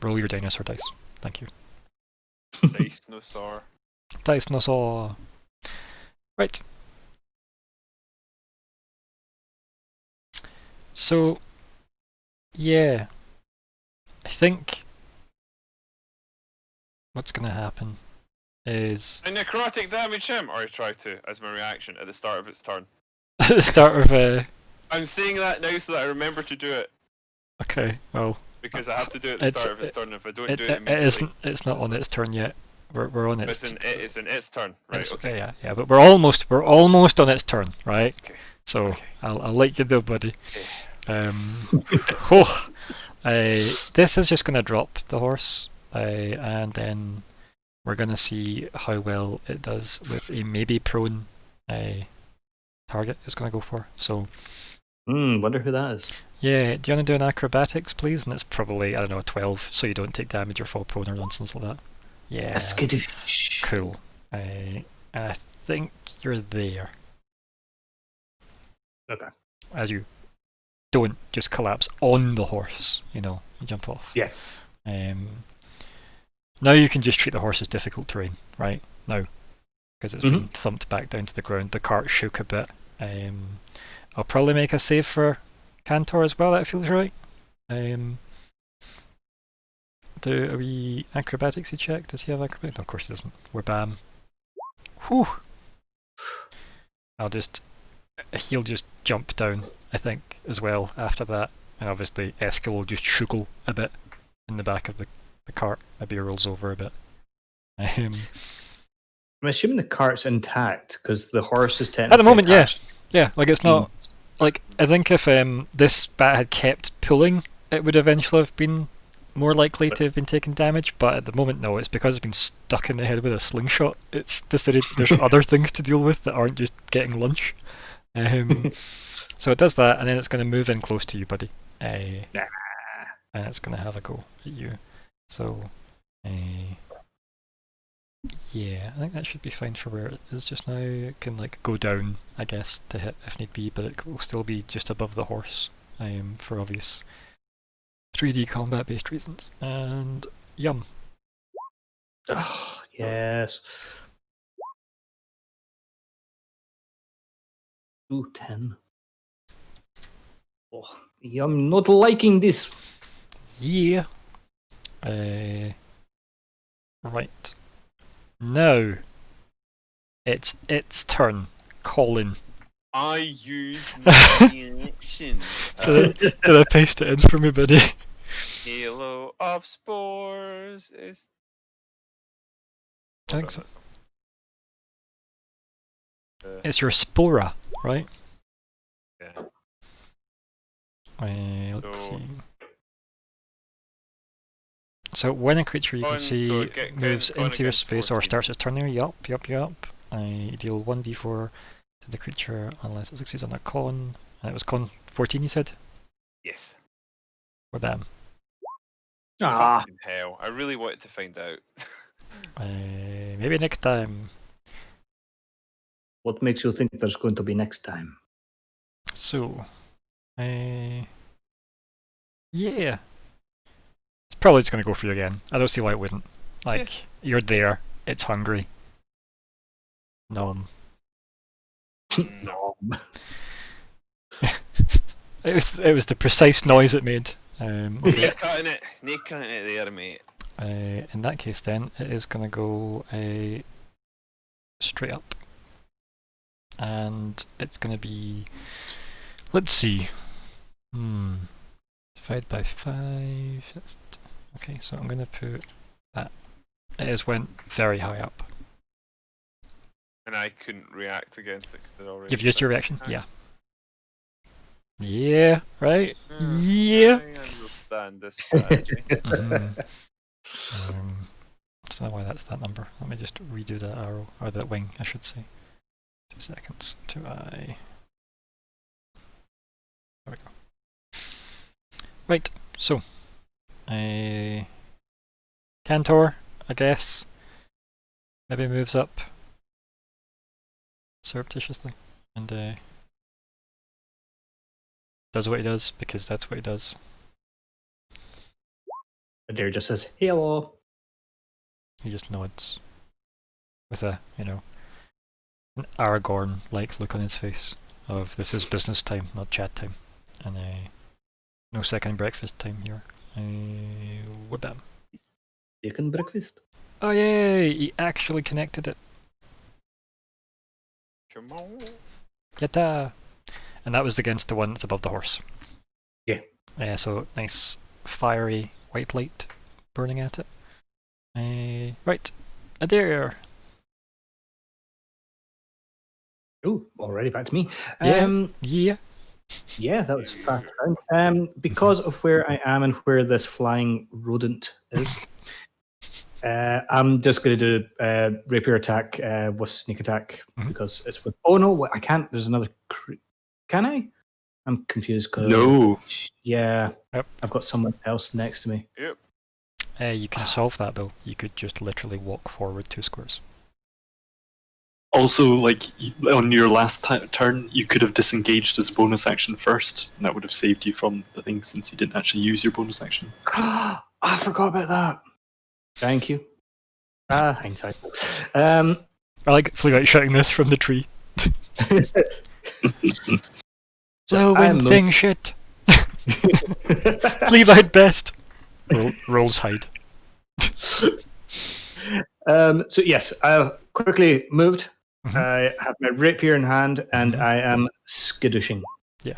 Roll your dinosaur dice. Thank you. Dice no sore. Dice no saw. Right. So, yeah. I think what's going to happen is... And necrotic damage him! Or I try to, as my reaction at the start of its turn. at the start of... I'm saying that now so that I remember to do it. Okay, well... Because I have to do it at the start of its turn. If I don't do it It immediately... isn't, it's not on its turn yet. We're on its... It's in its turn, right? Okay. Yeah, but we're almost on its turn, right? Okay. So, Okay. I'll let you know, buddy. Okay. This is just going to drop the horse, and then we're going to see how well it does with a maybe prone target it's going to go for. So, Wonder who that is. yeah, do you want to do an acrobatics, please? And it's probably, I don't know, a 12, so you don't take damage or fall prone or nonsense like that. Yeah, Skittish. cool. And I think you're there. Okay. As you don't just collapse on the horse, you jump off. Yeah. Now you can just treat the horse as difficult terrain, right? Now, because it's been thumped back down to the ground. The cart shook a bit. I'll probably make a save for Cantor as well, that feels right. Do a wee acrobatics check? Does he have acrobatics? No, of course he doesn't. We're bam. Whew. He'll just jump down, I think, as well after that. And obviously Eska will just shuggle a bit in the back of the cart. Maybe he rolls over a bit. I'm assuming the cart's intact because the horse is technically At the moment, attached. yeah, like it's not... Like, I think if this bat had kept pulling, it would eventually have been more likely to have been taking damage, but at the moment, no, it's because it's been stuck in the head with a slingshot. It's decided there's other things to deal with that aren't just getting lunch. So it does that, and then it's going to move in close to you, buddy. And it's going to have a go at you. So, yeah, I think that should be fine for where it is just now. It can go down, I guess, to hit if need be, but it will still be just above the horse, for obvious 3D combat based reasons. And yum. Oh, yes. Ooh, 10. Oh, I'm not liking this. Yeah. Right. Now, it's its turn. Colin. I use my action. Did I paste it in for me, buddy? Halo of Spores is... Thanks. It's your Spora, right? Yeah. Let's So- see. So when a creature you Go can on, see moves go on into your against space or 14. starts its turn there, yup. I deal 1d4 to the creature unless it succeeds on a con. And it was con 14 you said? Yes. Or them? Fucking hell. I really wanted to find out. Maybe next time. What makes you think there's going to be next time? So, yeah. It's probably just going to go for you again. I don't see why it wouldn't. You're there. It's hungry. Nom. No. It was the precise noise it made. Nick cutting it there, mate. In that case then, it is going to go straight up. And it's going to be... Let's see. Divide by 5. Okay, so I'm going to put that. It has went very high up. And I couldn't react against it because they'd already. You've used your reaction? Ah. Yeah. Yeah, right? Hmm, Yeah. I understand this strategy. Mhm. I don't know why that's that number. Let me just redo that arrow, or that wing, I should say. 2 seconds to I. There we go. Right, so. Cantor, I guess. Maybe moves up surreptitiously and does what he does because that's what he does. Adair just says, hello. He just nods with a, an Aragorn-like look on his face of this is business time, not chat time, and no second breakfast time here. What them? Chicken breakfast. Oh yay! He actually connected it. Come on. Yatta! And that was against the one that's above the horse. Yeah. So nice fiery white light burning at it. Right, Adair. Oh, already back to me. Yeah. Yeah. Yeah, that was fast. Because of where I am and where this flying rodent is, I'm just going to do rapier attack with sneak attack because it's with. Oh no, I can't. There's another. Can I? I'm confused. Cause, No. Yeah. Yep. I've got someone else next to me. Yep. You can solve that though. You could just literally walk forward 2 squares. Also, like on your last turn, you could have disengaged as a bonus action first, and that would have saved you from the thing since you didn't actually use your bonus action. I forgot about that. Thank you. Hindsight. I like Fleabite shouting this from the tree. So I am thing shit. Fleabite best. Rolls hide. So yes, I quickly moved. Mhm. I have my rapier in hand, and I am skidooshing. Yeah.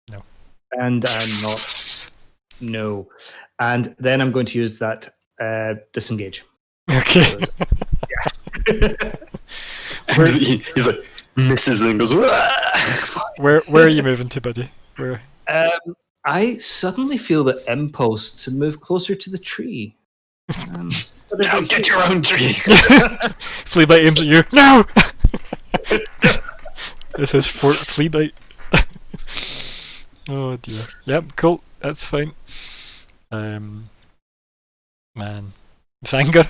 No. And I'm not. No. And then I'm going to use that disengage. Okay. He's like misses and goes. Where are you moving to, buddy? Where? I suddenly feel the impulse to move closer to the tree. Now get your own tree. Fleabite aims at you. No! This is Fort Fleabite. Oh dear. Yep, cool. That's fine. Man. Vanger,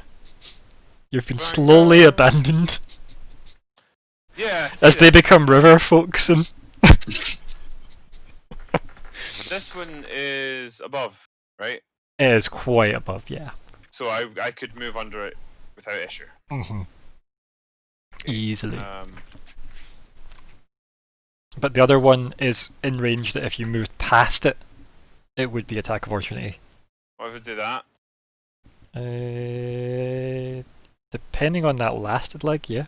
you've been slowly abandoned Yes. as they become river folks and This one is above, right? it is quite above, yeah. So I could move under it without issue. Easily. Um, But the other one is in range that if you moved past it, it would be attack of opportunity. what if I do that? Depending on that lasted leg, yeah.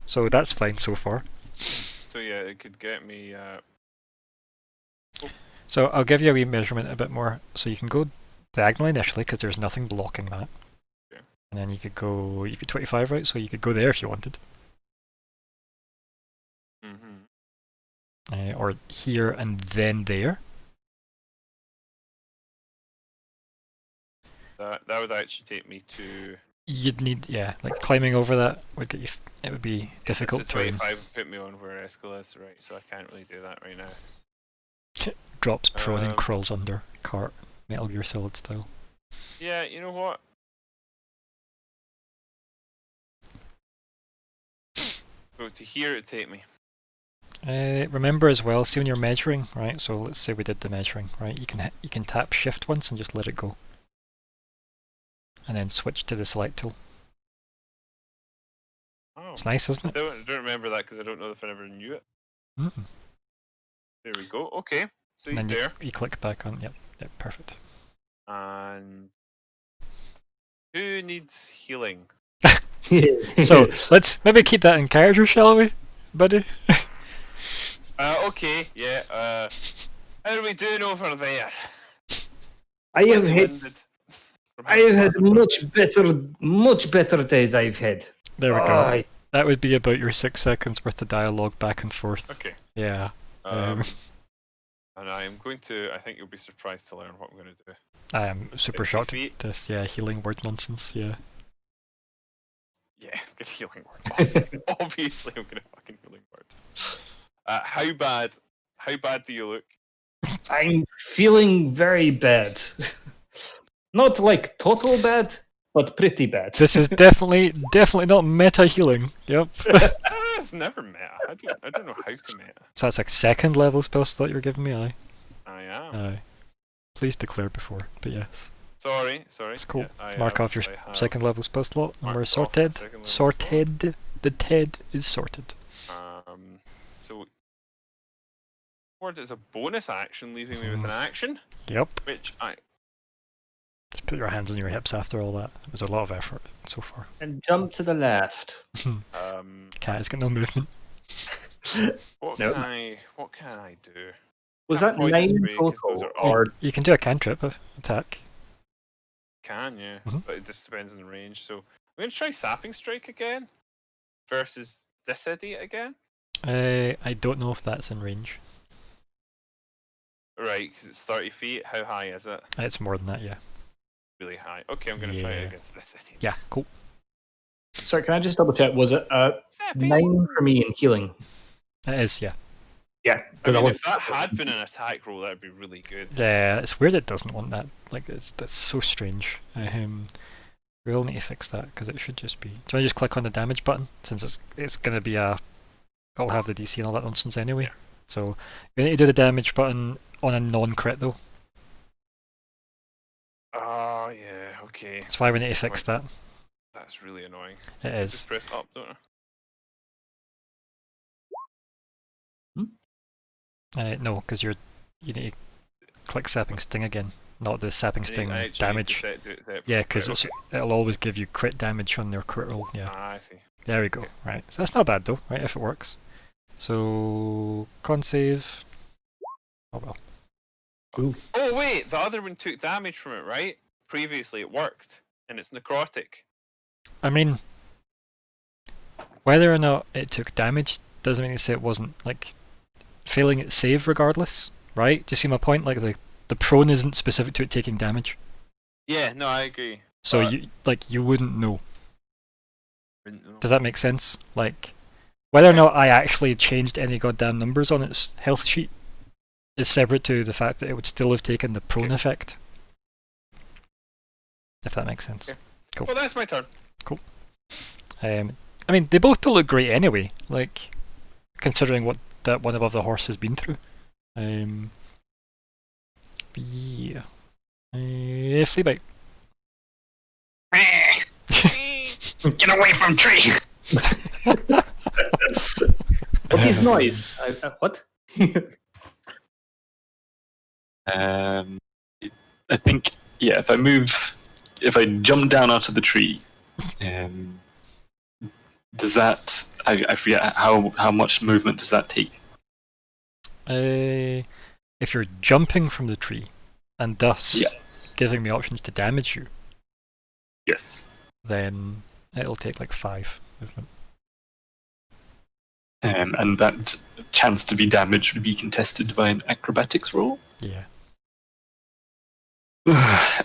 So that's fine so far. So yeah, it could get me. So I'll give you a wee measurement a bit more. So you can go diagonally initially because there's nothing blocking that. Okay. And then you could go, you'd be 25, right? So you could go there if you wanted. Or here and then there. That would actually take me to. You'd need, yeah, like climbing over that would get you, it would be difficult So terrain. 25 would put me on where Escal is, right? So I can't really do that right now. Drops prone and Um, crawls under cart, Metal Gear Solid style. Yeah, you know what? So to here it'd take me. Remember as well, see when you're measuring, right? So let's say we did the measuring, right? You can tap shift once and just let it go. And then switch to the select tool. Oh, It's nice, isn't I it? don't remember that because I don't know if I ever knew it. Mm. There we go. Okay, so And he's then there. you click back on, yep, perfect. And who needs healing? So let's maybe keep that in character, shall we, buddy? Okay, yeah. How are we doing over there? I have Slightly had winded from I have having had fun. much better days. I've had. There we go. That would be about your 6 seconds worth of dialogue back and forth. Okay. Yeah. And I am going to. I think you'll be surprised to learn what I'm going to do. I am super 50 shocked feet. at this. Yeah, healing word nonsense. Yeah. Yeah, I'm gonna healing word. Obviously, I'm gonna fucking healing word. How bad? How bad do you look? I'm feeling very bad. Not like total bad, but pretty bad. This is definitely not meta healing. Yep. It's never meta. I don't know how to meta. So that's like second level spell slot you're giving me, aye? I am. Aye. Please declare before, but yes. Sorry. It's cool. Yeah, I Mark have- off your I have second level spell slot, and marked we're off my sorted. second level slot. Sorted. The TED is sorted. So word is a bonus action, leaving me with an action, Yep. which I Just put your hands on your hips after all that. It was a lot of effort so far. And jump to the left. Cat has got no movement. what No. can I do? Was Can't that poison 9 spray 'cause those total? are all- Or You can do a cantrip attack. Can yeah, Mhm. but it just depends on the range. So I'm gonna try sapping strike again versus this idiot again. I don't know if that's in range. Right, because it's 30 feet. How high is it? It's more than that, yeah. Really high. Okay, I'm gonna try it Yeah. against this idiot. Yeah, cool. sorry, can I just double check? Was it Sapping. 9 for me in healing? It is, yeah. Yeah, I because mean, if that had been an attack roll, that'd be really good. Yeah, it's weird it doesn't want that. Like, that's so strange. We'll need to fix that, because it should just be... Do you want to just click on the damage button? Since it's going to be a... It'll have the DC and all that nonsense anyway. So, you need to do the damage button on a non-crit though. Oh yeah, okay. That's why we need to fix that. That's really annoying. It Just is. press up, don't I? No, because you need to click Sapping Sting again, not the Sapping Sting I actually need to damage. do it separate. Yeah, because Right, it'll always give you crit damage on their crit roll. Yeah, I see. there we go. Okay. Right, so that's not bad though, right? If it works. So con save. Oh well. Oh wait, the other one took damage from it, right? Previously it worked, and it's necrotic. I mean, whether or not it took damage doesn't mean to say it wasn't like failing its save regardless, right? Do you see my point? Like the prone isn't specific to it taking damage, Yeah, no, I agree. so But- you wouldn't know. Didn't know. Does that make sense? Like, whether or not I actually changed any goddamn numbers on its health sheet is separate to the fact that it would still have taken the prone effect. If that makes sense. Okay. Cool. Well, that's my turn. I mean, they both don't look great anyway, like, considering what that one above the horse has been through. Yeah. Flea bite. Get away from tree! What is noise? What? I think, yeah, if I jump down out of the tree, does that, I forget how much movement does that take? If you're jumping from the tree, and thus Yes. giving me options to damage you, Yes. then it'll take like 5 movement. And that chance to be damaged would be contested by an acrobatics roll. Yeah.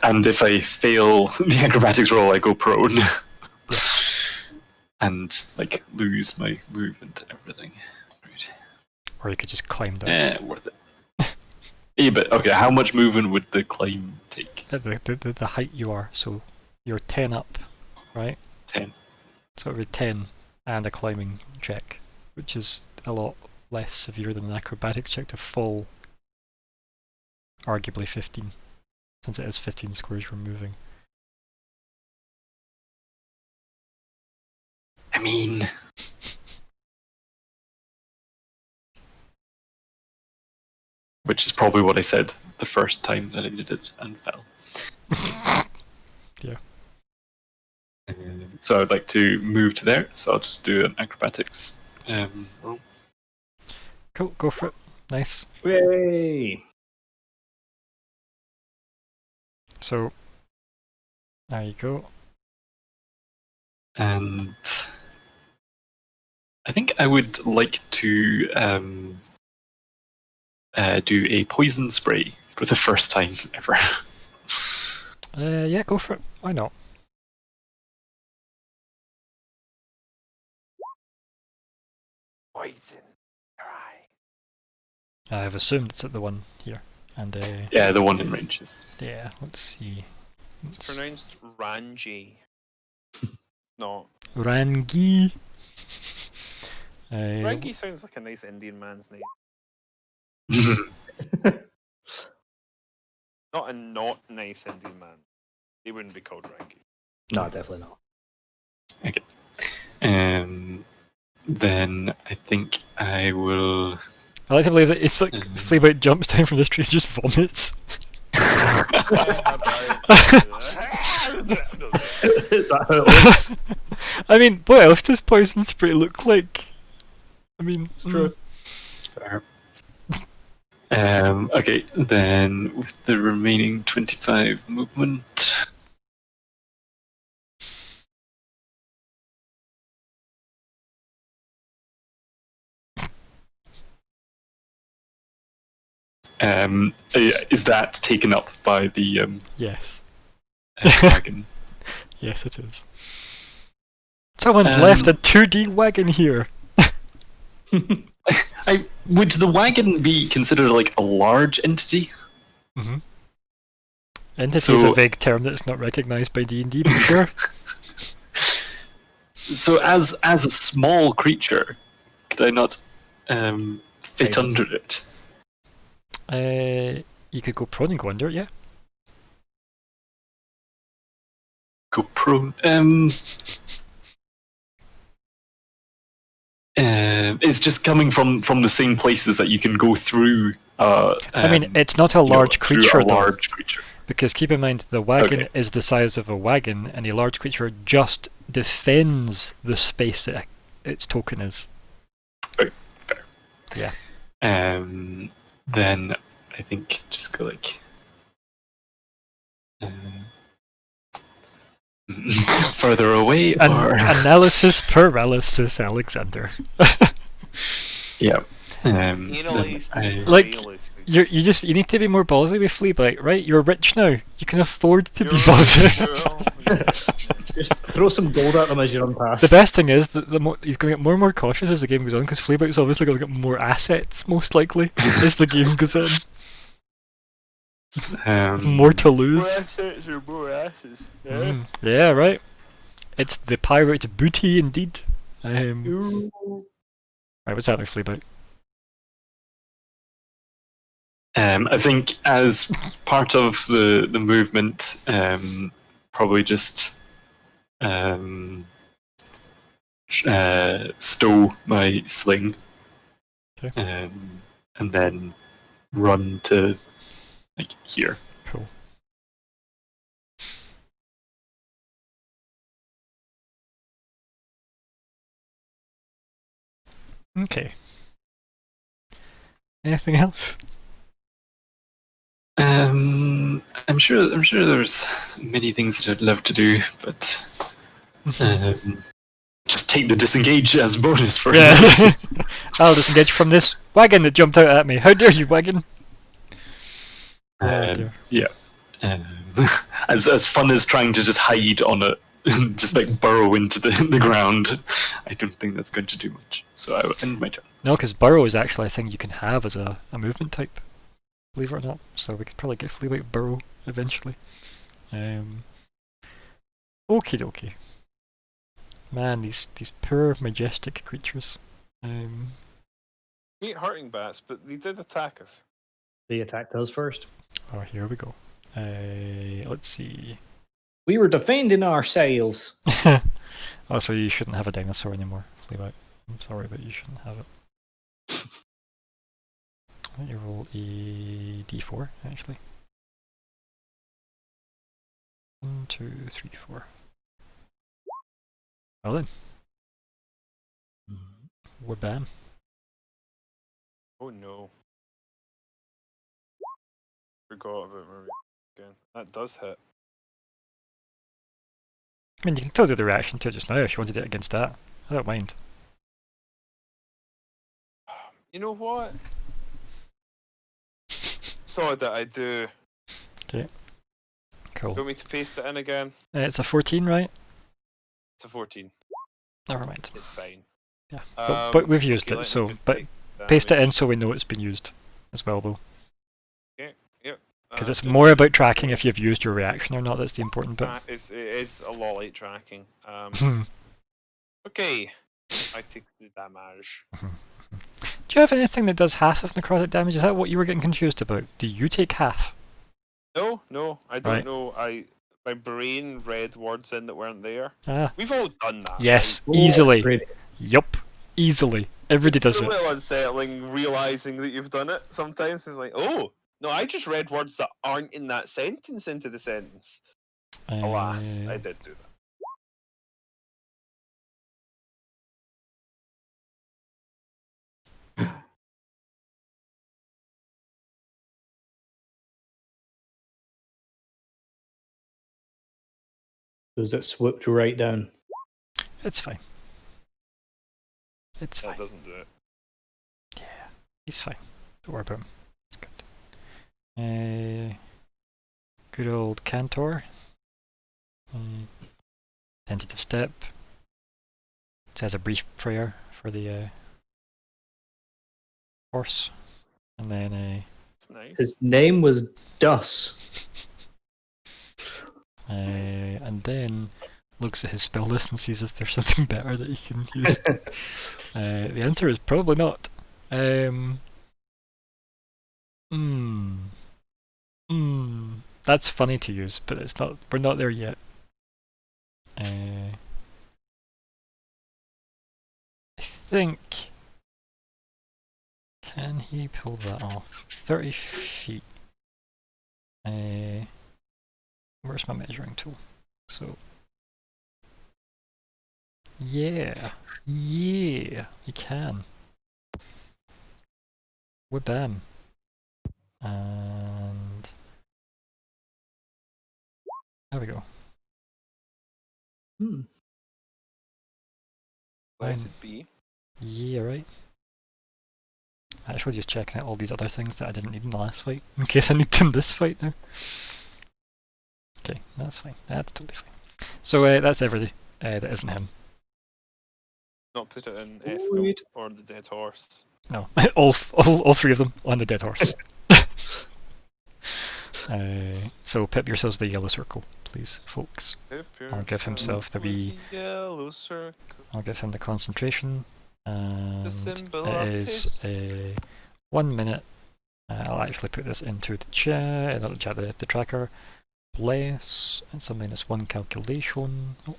And if I fail the acrobatics roll, I go prone. And, like, lose my move and everything. Right. Or you could just climb down. Worth it. Yeah, but, okay, how much movement would the climb take? The height you are, so you're 10 up, right? 10. So it would be 10 and a climbing check, which is a lot less severe than an acrobatics check to fall. Arguably 15, since it is 15 squares you're moving. I mean... Which is probably what I said the first time that I did it and fell. Yeah. So I'd like to move to there, so I'll just do an acrobatics roll. Cool, go for it. Nice. Yay! So, there you go. And I think I would like to do a poison spray for the first time ever. Yeah, go for it. Why not? Poison your eyes. I've assumed it's at the one here. And Yeah, the one in ranges. yeah, let's see. It's pronounced Ranji. It's not. Rangi. Rangi sounds like a nice Indian man's name. Not a not nice Indian man. They wouldn't be called Rangi. No, definitely not. Then I think I will. I like to believe that it's like Fleabite jumps down from this tree and just vomits. Is that how it looks? I mean, what else does poison spray look like? I mean, It's true. Fair. Okay, then with the remaining 25 movement. Is that taken up by the yes. wagon? Yes, it is. Someone's left a 2D wagon here. Would the wagon be considered like a large entity? Mm-hmm. Entity is a So- vague term that's not recognised by D&D, but sure. So as a small creature, could I not fit Maybe. under it? You could go prone and go under it, yeah. Go prone. It's just coming from the same places that you can go through. I mean, it's not a you know, large through creature, a though. large creature. Because keep in mind, the wagon Okay. is the size of a wagon, and a large creature just defends the space that its token is. Right, fair. Yeah. Then I think just go like. Further away, or Analysis paralysis, Alexander. yeah. Analyzed. Like, You need to be more ballsy with Fleabite, right? You're rich now. You can afford to be ballsy. Just throw some gold at them as you run past. The best thing is that he's going to get more and more cautious as the game goes on, because Fleabite's obviously going to get more assets, most likely, as the game goes on. More to lose. assets or more asses. Yeah, right. It's the pirate booty, indeed. Right, what's happening, Fleabite? I think as part of the movement, probably just stow my sling, Okay. and then run to like here. Cool. Okay. Anything else? I'm sure there's many things that I'd love to do, but just take the disengage as a bonus for Yeah. I'll disengage from this wagon that jumped out at me. How dare you, wagon? Oh, dear. Yeah. As fun as trying to just hide on it, just like burrow into the ground, I don't think that's going to do much. So I will end my turn. No, because burrow is actually a thing you can have as a movement type, believe it or not. So we could probably get Fleabite burrow eventually. Okie dokie. Man, these poor majestic creatures. Hate hurting bats, but they did attack us. They attacked us first. Oh, here we go. Let's see. We were defending ourselves. Oh, so you shouldn't have a dinosaur anymore, Fleabite. I'm sorry, but you shouldn't have it. Why don't you roll a d4, actually. 1, 2, 3, 4. Well then. We're bam. Oh no. Forgot about Maria again. That does hit. I mean, you can still do the reaction to it just now if you want to do it against that. I don't mind. You know what? Saw that I do. Cool. You want me to paste it in again? It's a 14, right? It's a 14. Never mind. It's fine. Yeah, but we've used okay, it, let me so just but take paste it in damage. so we know it's been used as well, though. Okay, yep. Because it's more about tracking if you've used your reaction or not. That's the important bit. It is a lot like tracking. Hmm. Okay, I take the damage. Do you have anything that does half of necrotic damage? Is that what you were getting confused about? Do you take half? No, I don't Right. know. My brain read words in that weren't there. Ah, We've all done that. yes, Oh, easily. great. Yup, easily. Everybody It's does a it. little unsettling realizing that you've done it. Sometimes it's like, oh no, I just read words that aren't in that sentence into the sentence. Alas, I did do that. Does it swooped right down? It's fine. It's That fine. doesn't do it. Yeah, he's fine. Don't worry about him. It's good. Good old Cantor. Tentative step. It has a brief prayer for the horse, and then It's nice. His name was Dus. and then looks at his spell list and sees if there's something better that he can use. The answer is probably not. That's funny to use, but it's not. We're not there yet. I think. Can he pull that off? 30 feet. Where's my measuring tool? So. Yeah, he can. Wabam. And there we go. Blessed be. Yeah, right. Actually, just checking out all these other things that I didn't need in the last fight, in case I need them this fight now. Okay, that's fine. That's totally fine. So that's everything that isn't him. Not put it in Sweet. Esco or the dead horse. No, all three of them on the dead horse. So Pip yourselves the yellow circle, please, folks. I'll give himself the wee. Yellow circle. I'll give him the concentration, and symbol it of is peace. 1 minute. I'll actually put this into the chat, not the chat, the tracker. Bless, it's a -1 calculation. Oh.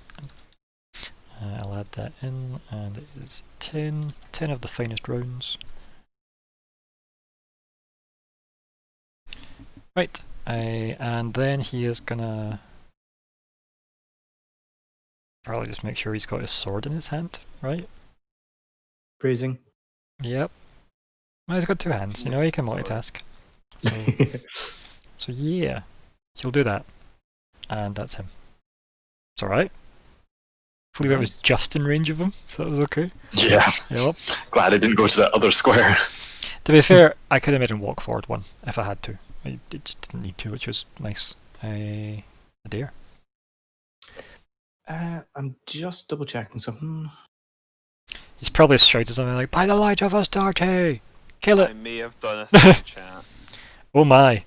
I'll add that in, and it is 10 of the finest rounds. Right, and then he is gonna probably just make sure he's got his sword in his hand, right? Phrasing. Yep. Well, he's got two hands, you know, he can multitask. So yeah, he'll do that. And that's him. It's alright. Hopefully it was just in range of him, so that was okay. Yeah. Yep. Glad I didn't go to that other square. To be fair, I could have made him walk forward one if I had to. I just didn't need to, which was nice. A deer. I'm just double checking something. He's probably shouted something like, "By the light of Astarte! Kill I it!" may have done a thing in chat. Oh my.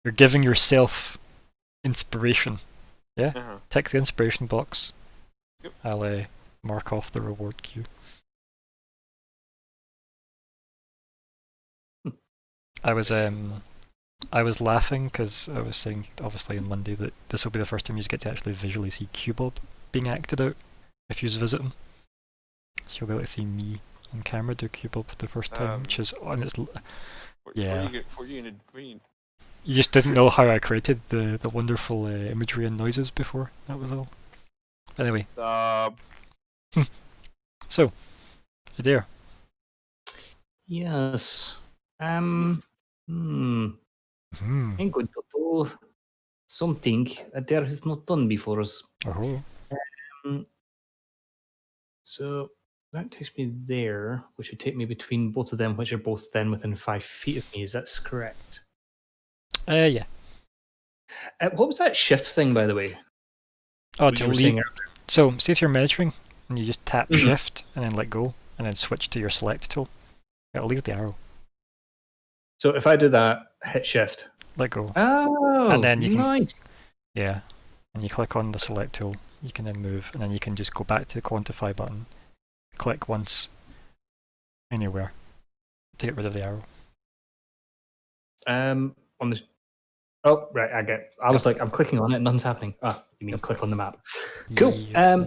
You're giving yourself inspiration. Uh-huh. Tick the inspiration box. Yep. I'll mark off the reward queue. I was laughing because I was saying, obviously on Monday, that this will be the first time you get to actually visually see Q-Bob being acted out if you visit him. So you'll be able to see me on camera do Q-Bob for the first time, which is on its. Yeah. You just didn't know how I created the wonderful imagery and noises before. That was all. Anyway. So, Adair. Yes. I'm going to do something Adair has not done before us. Oh. So that takes me there, which would take me between both of them, which are both then within 5 feet of me. Is that correct? Yeah. What was that shift thing, by the way? Oh, What to you were leave. saying earlier? So, see if you're measuring, and you just tap Mhm. shift, and then let go, and then switch to your select tool. It'll leave the arrow. So if I do that, hit shift. Let go. Oh, And then you can- nice. Yeah. And you click on the select tool, you can then move, and then you can just go back to the quantify button, click once, anywhere, to get rid of the arrow. On the. Oh, right. I get it. I was like, I'm clicking on it, nothing's happening. Ah, you mean click on the map? Cool. Yeah.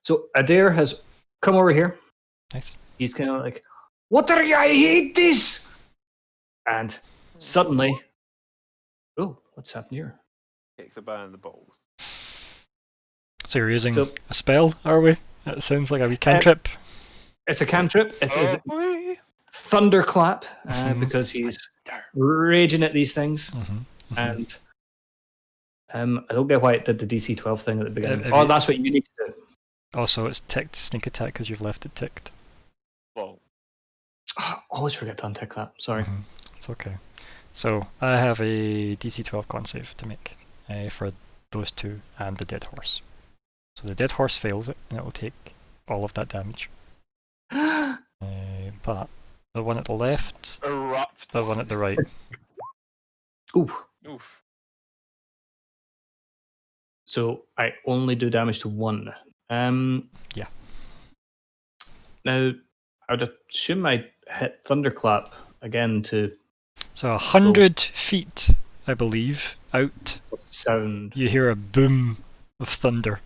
So Adair has come over here. Nice. He's kind of like, "What are you? I hate this!" And suddenly, oh, what's happened here? Kick the ball in the balls. So you're using So- a spell, are we? That sounds like a wee cantrip. It's a cantrip. It is Oh, thunderclap Mhm. because he's raging at these things. Mm-hmm. And I don't get why it did the DC 12 thing at the beginning. Have Oh, you- that's what you need to do. Also, it's ticked sneak attack because you've left it ticked. well, Oh, I always forget to untick that. Sorry. Mhm. It's okay. So I have a DC 12 con save to make for those two and the dead horse. So the dead horse fails it, and it will take all of that damage. But the one at the left, erupts. the one at the right. Ooh. Oof. So I only do damage to one. Yeah. Now, I would assume I hit thunderclap again to So 100 feet, I believe, out, sound. you hear a boom of thunder.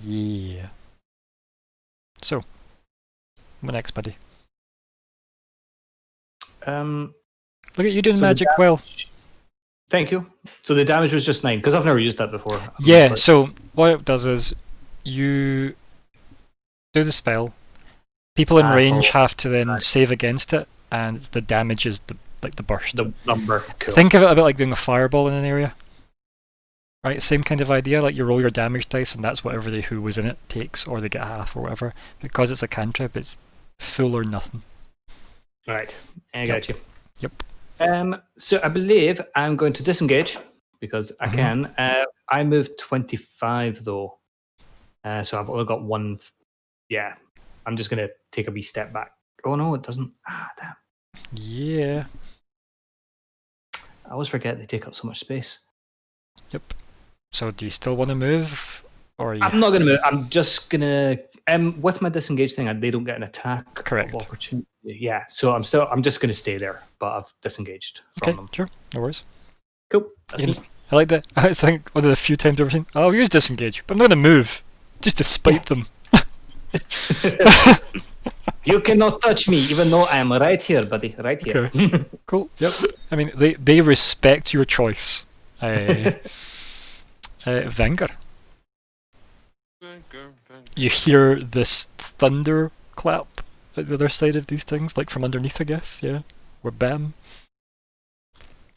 Yeah. So, what next, buddy? Look at you doing So the magic well. Thank you. So the damage was just 9 because I've never used that before. I'm Yeah, just so what it does is you do the spell. People in range follow. have to then save against it, and the damage is the burst. the number. Cool. Think of it a bit like doing a fireball in an area. Right, same kind of idea, like you roll your damage dice and that's what everybody who was in it takes, or they get half or whatever. Because it's a cantrip, it's full or nothing. Right, I got you. Yep. So I believe I'm going to disengage because I Mhm. can. I moved 25 though, so I've only got one. Yeah, I'm just going to take a wee step back. Oh no, it doesn't. Ah, damn! Yeah. I always forget they take up so much space. Yep. So do you still want to move? Or are you... I'm not going to move. I'm just going to. With my disengage thing, they don't get an attack Correct. of opportunity. Yeah, so I'm just going to stay there, but I've disengaged from Okay, them. sure, no worries. Cool. That's You me. can- I like that. I think one of the few times I've ever seen, I'll use disengage, but I'm not going to move. Just to spite them. You cannot touch me, even though I am right here, buddy. Right here. Cool. Yep. I mean, they respect your choice. Venger, you hear this thunder clap at the other side of these things, like from underneath, I guess. Yeah. Or bam.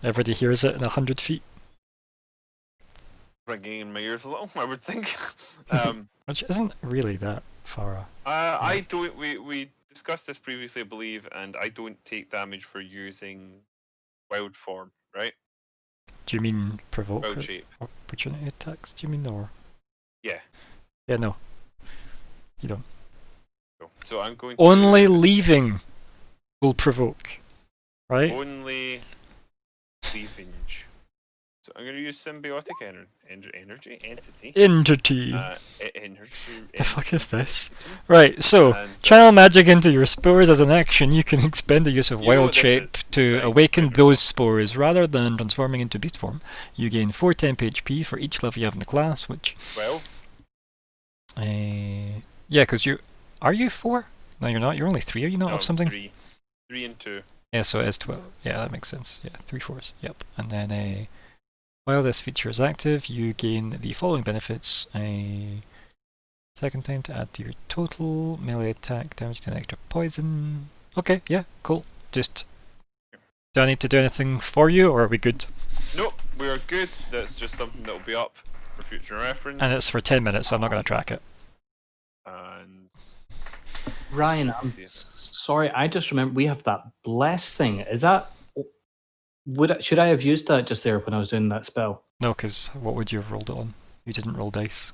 Everybody hears it in 100 feet. Ringing in my ears a little, I would think. Which isn't really that far. I don't. We discussed this previously, I believe, and I don't take damage for using wild form, right? Do you mean provoke? Wild shape. Opportunity attacks, do you mean? Or? Yeah. Yeah, no. You don't. So I'm going to Only leaving will provoke. Right? only cleavage. So I'm going to use symbiotic energy entity. Entity. Energy. The fuck is this? Right, so And, channel magic into your spores as an action. You can expend the use of You know wild what this shape is, to right? awaken Right. those spores rather than transforming into beast form. You gain 4 temp HP for each level you have in the class, which 12. yeah, because you are you 4? No, you're not. You're only 3. Are you not No, of something? 3 and 2. Yeah, so it is 12. Yeah, that makes sense. Yeah, 3 4s. Yep. And then while this feature is active, you gain the following benefits. A second time to add to your total melee attack damage to an extra poison. Okay, yeah, cool. Just do I need to do anything for you, or are we good? Nope, we are good. That's just something that will be up for future reference. And it's for 10 minutes, so I'm not going to track it. and Ryan, I'm sorry. I just remember we have that bless thing. Is that should I have used that just there when I was doing that spell? No, because what would you have rolled it on? You didn't roll dice.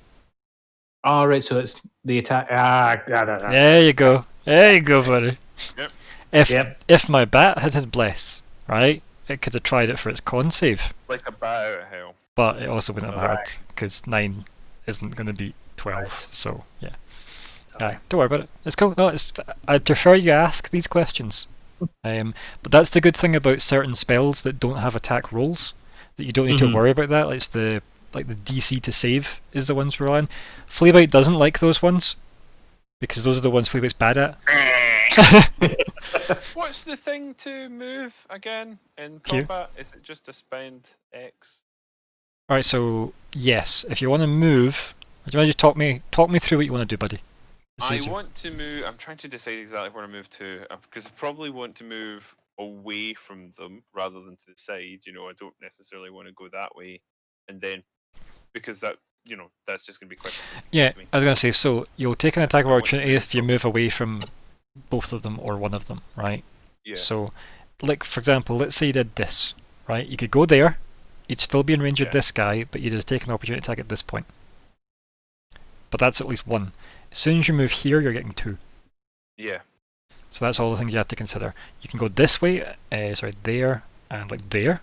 All right, so it's the attack. There you go. There you go, buddy. Yep. If my bat had bless, right, it could have tried it for its con save, like a bat out of hell. but it also wouldn't have Right. had, because 9 isn't going to beat 12. Right. So yeah. Sorry. Don't worry about it. It's cool. No, I'd prefer you ask these questions. But that's the good thing about certain spells that don't have attack rolls, that you don't need to worry about that. Like the DC to save is the ones we're on. Fleabite doesn't like those ones because those are the ones Fleabite's bad at. What's the thing to move again in Q. combat? Is it just to spend X? All right, so yes, if you want to move, do you want to just talk me through what you want to do, buddy? It's I easier. want to move. I'm trying to decide exactly where to move to because I probably want to move away from them rather than to the side. You know, I don't necessarily want to go that way, and then because that, you know, that's just going to be quick. Yeah, to me. I was gonna say, so you'll take an attack of I want to opportunity move if you from- move away from both of them or one of them, right? Yeah. So, like for example, let's say you did this, right? You could go there, you'd still be in range of Yeah. this guy, but you'd just take an opportunity attack at this point. But that's at least one. As soon as you move here, you're getting 2. Yeah. So that's all the things you have to consider. You can go this way, there, and like there.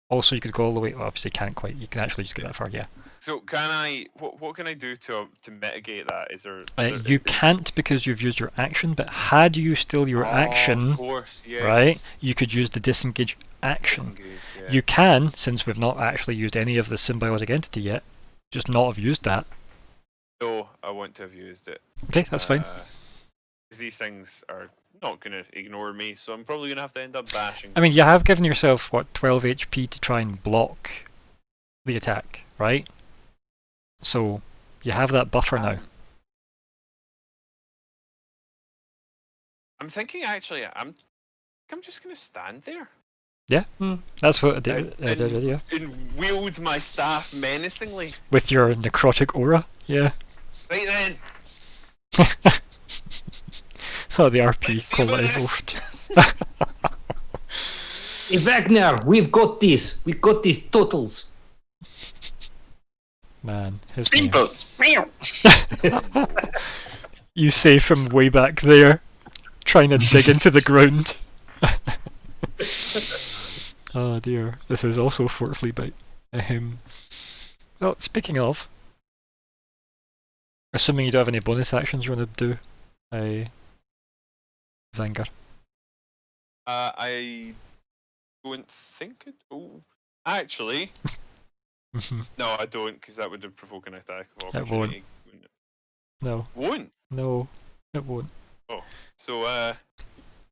Also, you could go all the way. Well, obviously, you can't quite. You can actually just get that far, yeah. So can I? What can I do to mitigate that? Is there? You can't because you've used your action, but had you still your action, Of course, yes. right, you could use the disengage action. Disengage, yeah. You can, since we've not actually used any of the symbiotic entity yet, just not have used that. No, I want to have used it. Okay, that's fine. Because these things are not going to ignore me, so I'm probably going to have to end up bashing. I mean, you have given yourself, 12 HP to try and block the attack, right? So, you have that buffer now. I'm thinking actually, I'm just going to stand there That's what I did, yeah. and wield my staff menacingly. With your necrotic aura, yeah. Right then. Oh, the RP Let's see called about it this. evoked. Hey, Wagner, we've got this. We've got these totals. Man, his name. Steamboats. You say from way back there, trying to dig into the ground. Oh dear, this is also Fort Fleabite. Well, speaking of, assuming you don't have any bonus actions you want to do, Zangar. I don't think it. Oh, actually, no, I don't, because that would have provoked an attack of It won't. opportunity. wouldn't it? No, Won't. no, it won't. So,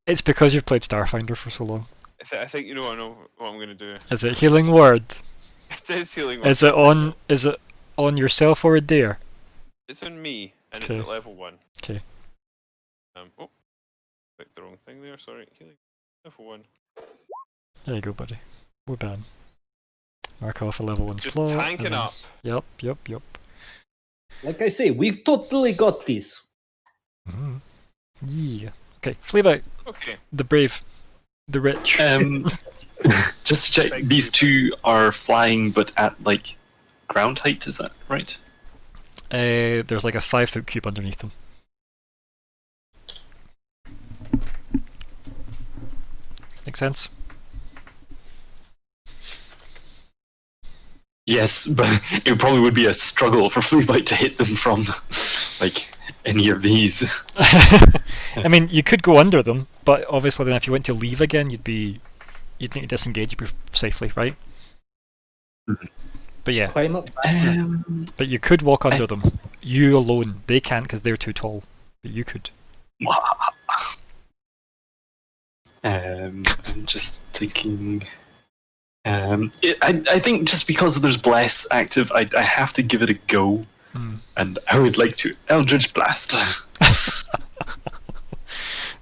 It's because you've played Starfinder for so long. I think I know what I'm gonna do. Is it Healing Word? It is healing. Is it on yourself or a dare? It's on me, and Okay. it's at level 1. 'Kay. Oh, clicked the wrong thing there. Sorry. Healing. Level 1. There you go, buddy. We're banned. Mark off a level 1 Just slot. and tanking then- up. Yep. Like I say, we've totally got this. Mhm. Yeah. Okay, Fleabite, Okay. the brave, the rich. Just to check, Thank these you. two are flying, but at like ground height. Is that right? There's like a 5-foot cube underneath them. Make sense? Yes, but it probably would be a struggle for Fleabite to hit them from like any of these. I mean, you could go under them, but obviously then if you went to leave again, you'd need to disengage safely, right? Mhm. But yeah, Climb up. but you could walk under them. You alone. They can't because they're too tall. But you could. I'm just thinking. I think just because there's Bless active, I have to give it a go, Hmm. and I would like to Eldritch Blast.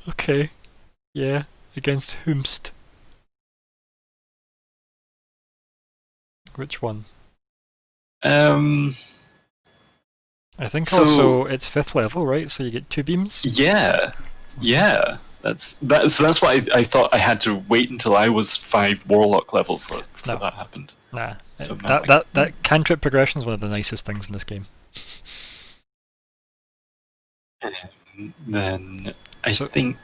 Okay. Yeah. Against whomst? Which one? I I think So- also it's 5th level, right? So you get 2 beams. Yeah, yeah. So that's why I thought I had to wait until I was 5 warlock level for No. that happened. Nah, So now that cantrip progression is one of the nicest things in this game. Then I So- think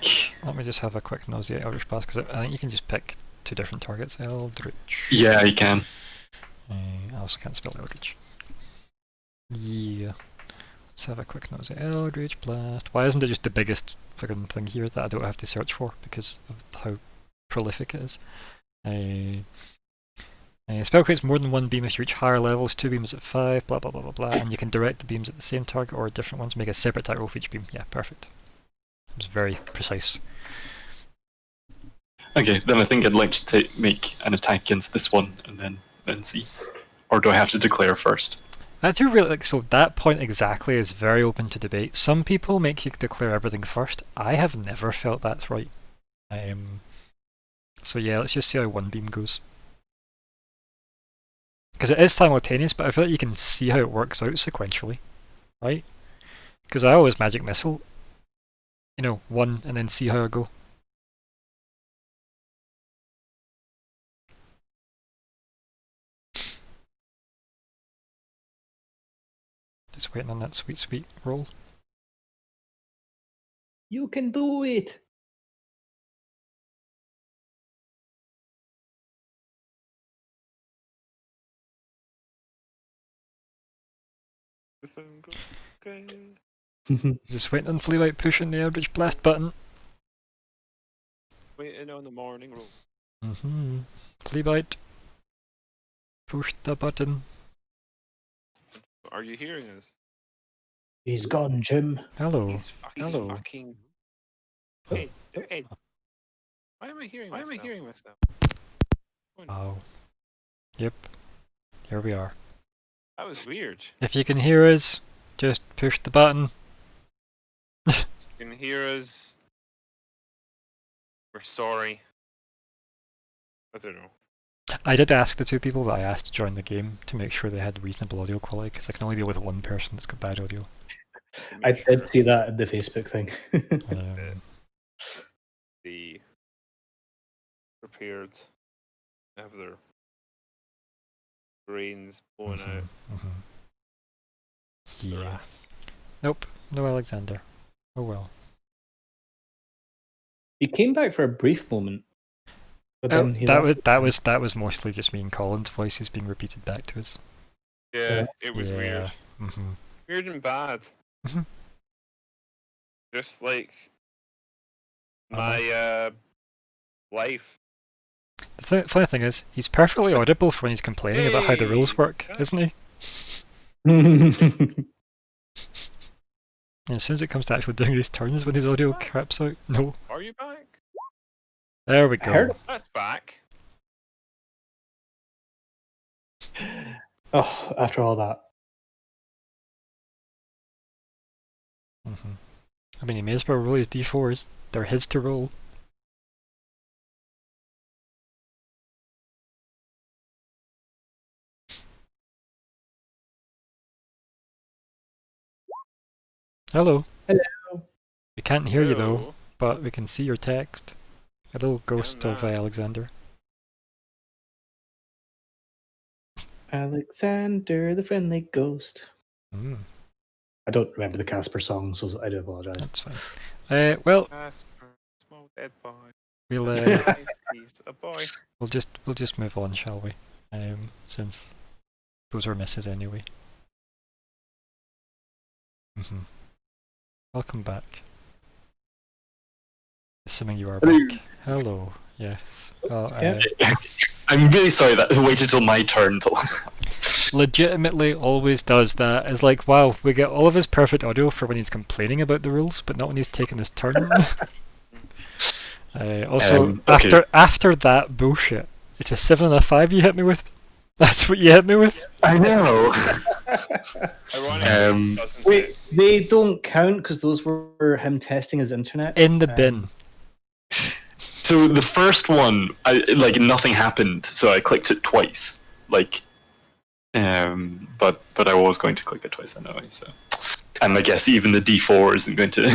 Let me just have a quick nosy at Eldritch Blast, because I think you can just pick 2 different targets. Eldritch. yeah, you can. I also can't spell Eldritch. Yeah. Let's have a quick nosy. Eldritch Blast. Why isn't it just the biggest fucking thing here that I don't have to search for because of how prolific it is? Spell creates more than 1 beam if you reach higher levels, 2 beams at 5, blah blah blah blah blah, and you can direct the beams at the same target or different ones, make a separate attack roll for each beam. Yeah, perfect. It was very precise. Okay, then I think I'd like to make an attack against this one and then see. Or do I have to declare first? I do really like, so that point exactly is very open to debate. Some people make you declare everything first. I have never felt that's right. So yeah, let's just see how 1 beam goes. Because it is simultaneous, but I feel like you can see how it works out sequentially, right? Because I always magic missile, 1 and then see how I go. Just waiting on that sweet roll. You can do it. Okay. Just waiting on Fleabite pushing the Eldritch Blast button. Waiting on the morning roll. Fleabite. Push the button. Are you hearing us? He's gone, Jim. Hello. He's Hello. fucking. Hey, hey. Why am I hearing myself? Oh. Yep. Here we are. That was weird. If you can hear us, just push the button. You can hear us. We're sorry. I don't know. I did ask the 2 people that I asked to join the game to make sure they had reasonable audio quality, because I can only deal with 1 person that's got bad audio. To I make did sure see that in the Facebook thing. the prepared to have their brains blown out. Yeah. Brains. Nope. No Alexander. Oh well. He came back for a brief moment. But Oh, then he that left. that was mostly just me and Colin's voices being repeated back to us. Yeah, it was Yeah. weird. Mm-hmm. Weird and bad. Mhm. Just like Uh-huh. my life. The funny thing is, he's perfectly audible for when he's complaining about how the rules Hey, work, that- isn't he? And as soon as it comes to actually doing these turns when his audio craps out, no. Are you back? There we I heard- go. That's back. Oh, after all that. Mm-hmm. I mean, he may as well roll his d4s. They're his to roll. Hello. Hello. We can't hear you though, Hello. but we can see your text. Hello, ghost of that. Alexander. Alexander, the friendly ghost. Mm, I don't remember the Casper song, so I do apologize. that's fine. Well, Casper, small dead boy. we'll He's a boy. we'll just move on, shall we? Since those are misses anyway. Mm-hmm. Welcome back. Assuming you are Hello. back. Hello. Yes. Well, Yeah. I'm really sorry that I waited till my turn to. legitimately always does that. It's like, wow, we get all of his perfect audio for when he's complaining about the rules, but not when he's taking his turn. Also, Okay. after that bullshit, it's a 7 and a 5 you hit me with. That's what you hit me with. I know. Ironically, doesn't Wait, it? they don't count because those were him testing his internet. In the bin. So the first one, nothing happened, so I clicked it twice. But I was going to click it twice anyway. So And I guess even the D4 isn't going to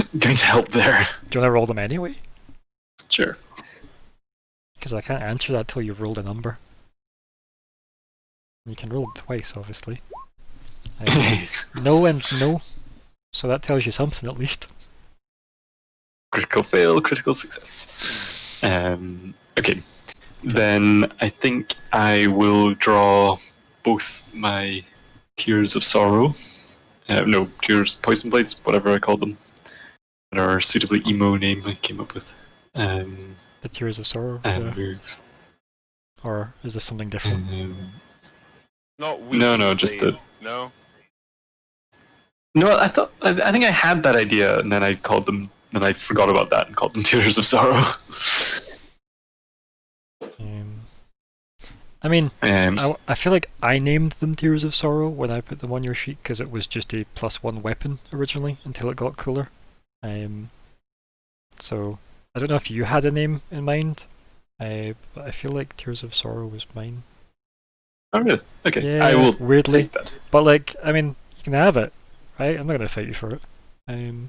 help there. Do you want to roll them anyway? Sure. Because I can't answer that till you've rolled a number. You can roll it twice, obviously. No and no. So that tells you something at least. Critical fail, critical success. Okay. Then I think I will draw both my Tears of Sorrow. No, Tears, Poison Blades, whatever I called them. That are suitably emo name I came up with. The Tears of Sorrow. Yeah. Or is this something different? Not No, just the... No? No, I think I had that idea, and then I called them... Then I forgot about that and called them Tears of Sorrow. I mean, I feel like I named them Tears of Sorrow when I put them on your sheet because it was just a +1 weapon originally until it got cooler. So I don't know if you had a name in mind, but I feel like Tears of Sorrow was mine. Oh really? Okay, Yeah, I will weirdly. take that. But like, I mean, you can have it, right? I'm not gonna fight you for it. Fight.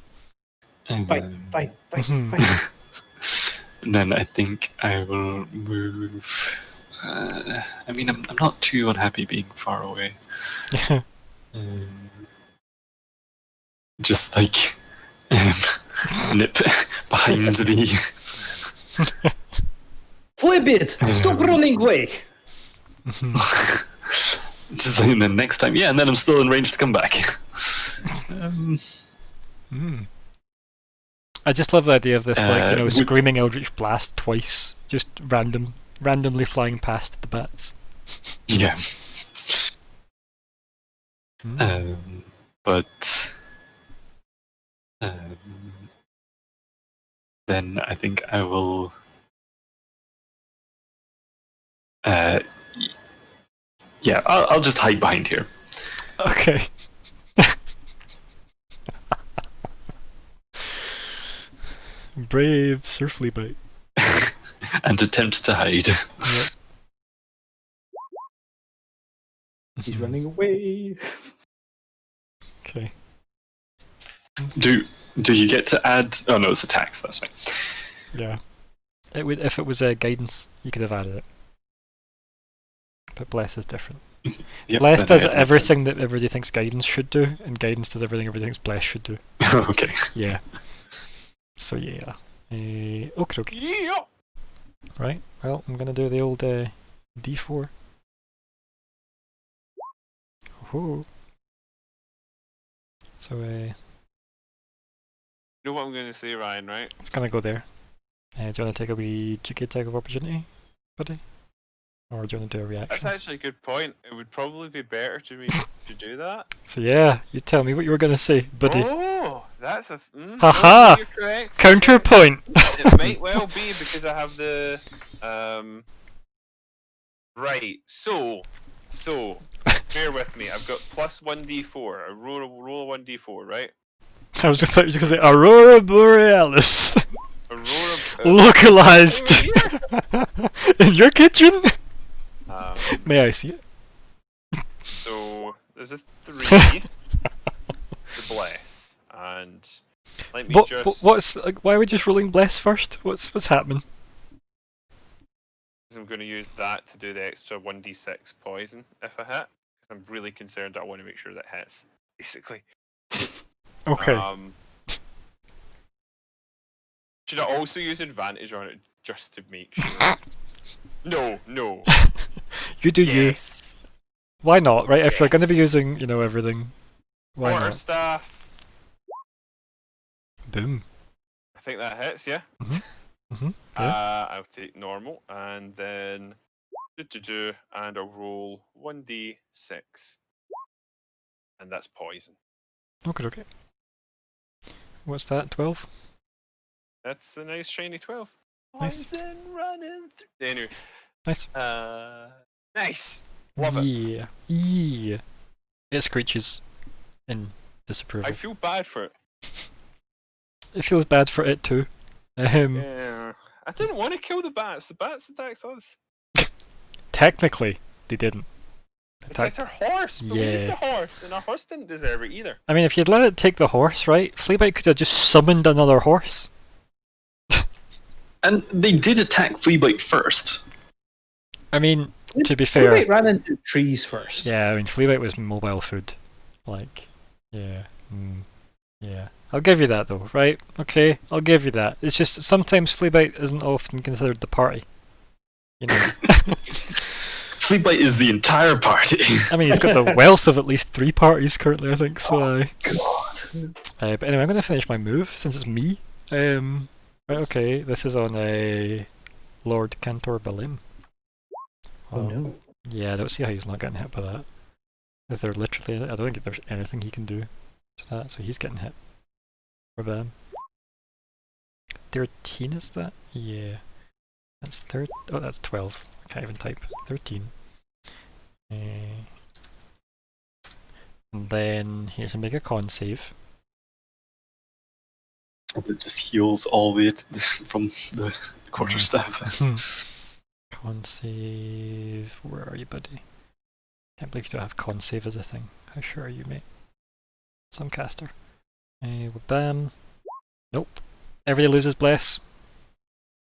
And then I think I will move. I mean, I'm not too unhappy being far away. Just like nip behind the. Flip it! Stop running away! Just like the next time, yeah, and then I'm still in range to come back. I just love the idea of this, would- screaming Eldritch Blast twice, just randomly flying past the bats. Yeah. Mm. But then I think I will. Yeah, I'll just hide behind here Okay. Brave Surfly Bite. and attempt to hide. He's running away. Okay. Do you get to add? Oh no, it's attacks. That's fine. Yeah. It would if it was a guidance, you could have added it. But Bless is different. Yep, Bless then does I add everything that everybody thinks guidance should do, and guidance does everything everybody thinks Bless should do. Okay. Yeah. So yeah. Okay. Yeah. Right. Well, I'm gonna do the old D4. Woohoo. So You know what I'm going to say, Ryan, right? it's gonna go there. Do you want to take a wee cheeky attack of opportunity, buddy? Or do you want to do a That's reaction? actually a good point. It would probably be better to do that. So yeah, you tell me what you were gonna say, buddy. Oh, that's a. Haha! No, you're correct. Counterpoint. It might well be because I have the. Right. So, bear with me. I've got +1d4. I roll a 1d4, right? I was just gonna say Aurora Borealis. Aurora. Localized Over in your kitchen. here. May I see it? So there's a 3. The bless, and let me just. What's like? Why are we just rolling Bless first? What's happening? I'm going to use that to do the extra 1d6 poison if I hit. I'm really concerned. I want to make sure that hits, basically. Okay. Should I also use advantage on it just to make sure? No. You do you. Yes. Why not? Right? If you're going to be Yes. using, everything, why not? Quarterstaff. Boom. I think that hits, yeah. Yeah. I'll take normal and then and I'll roll 1d6, and that's poison. Okay. What's that? 12. That's a nice shiny 12. Nice. Poison running through. Anyway, Nice. nice. Love it. Yeah. It screeches in disapproval. I feel bad for it. It feels bad for it too. Yeah. I didn't want to kill the bats. The bats attacked us. Technically, they didn't. Protect our horse. But we need Yeah. the horse, and our horse didn't deserve it either. I mean, if you'd let it take the horse, right? Fleabite could have just summoned another horse. And they did attack Fleabite first. I mean, to be fair, Fleabite ran into trees first. yeah, I mean, Fleabite was mobile food. Like, yeah. Yeah. I'll give you that though, right? Okay, I'll give you that. It's just sometimes Fleabite isn't often considered the party. You know. Fleabite is the entire party. I mean, he's got the wealth of at least 3 parties currently, I think. So, but anyway, I'm going to finish my move since it's me. Right, okay, this is on a Lord Cantor Valim. Oh no. Yeah, I don't see how he's not getting hit by that. Is there literally? I don't think there's anything he can do to that, so he's getting hit. For them. 13 is that? Yeah. That's oh, that's 12. I can't even type. 13. And then he has to make a con save. It just heals all the from the quarterstaff. Con save. Where are you, buddy? Can't believe you don't have con save as a thing. How sure are you, mate? Some caster. Bam. Nope. Everybody loses bless.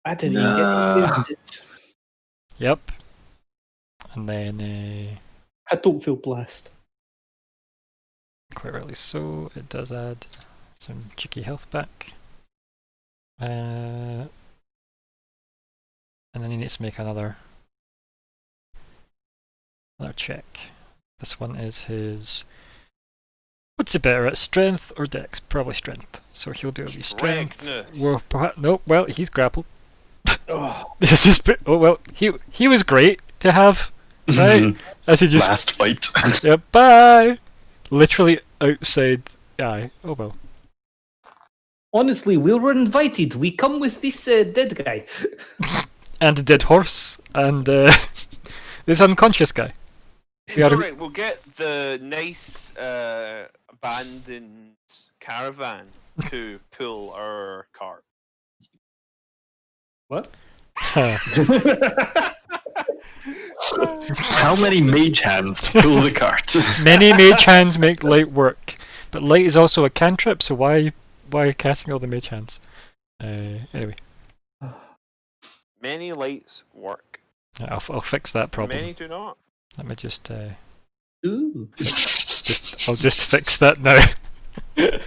I didn't even get to use it. Yep. And then, I don't feel blessed. quite rightly so, it does add some cheeky health back. And then he needs to make another check. This one is his. What's he better at, strength or dex? Probably strength. So he'll do his strength. Strengthness. Well, perhaps nope. Well, he's grappled. Oh, This is oh well. He was great to have, right? As he just Last fight. yeah, bye. Literally outside. Aye. Oh well. honestly, we were invited. We come with this dead guy. And the dead horse and this unconscious guy. We It's are- alright, we'll get the nice abandoned caravan to pull our cart. What? How many mage hands to pull the cart? Many mage hands make light work, but light is also a cantrip. So why casting all the mage hands? Anyway, Many lights work. I'll fix that problem. Many do not. Let me just Ooh. I'll just fix that now.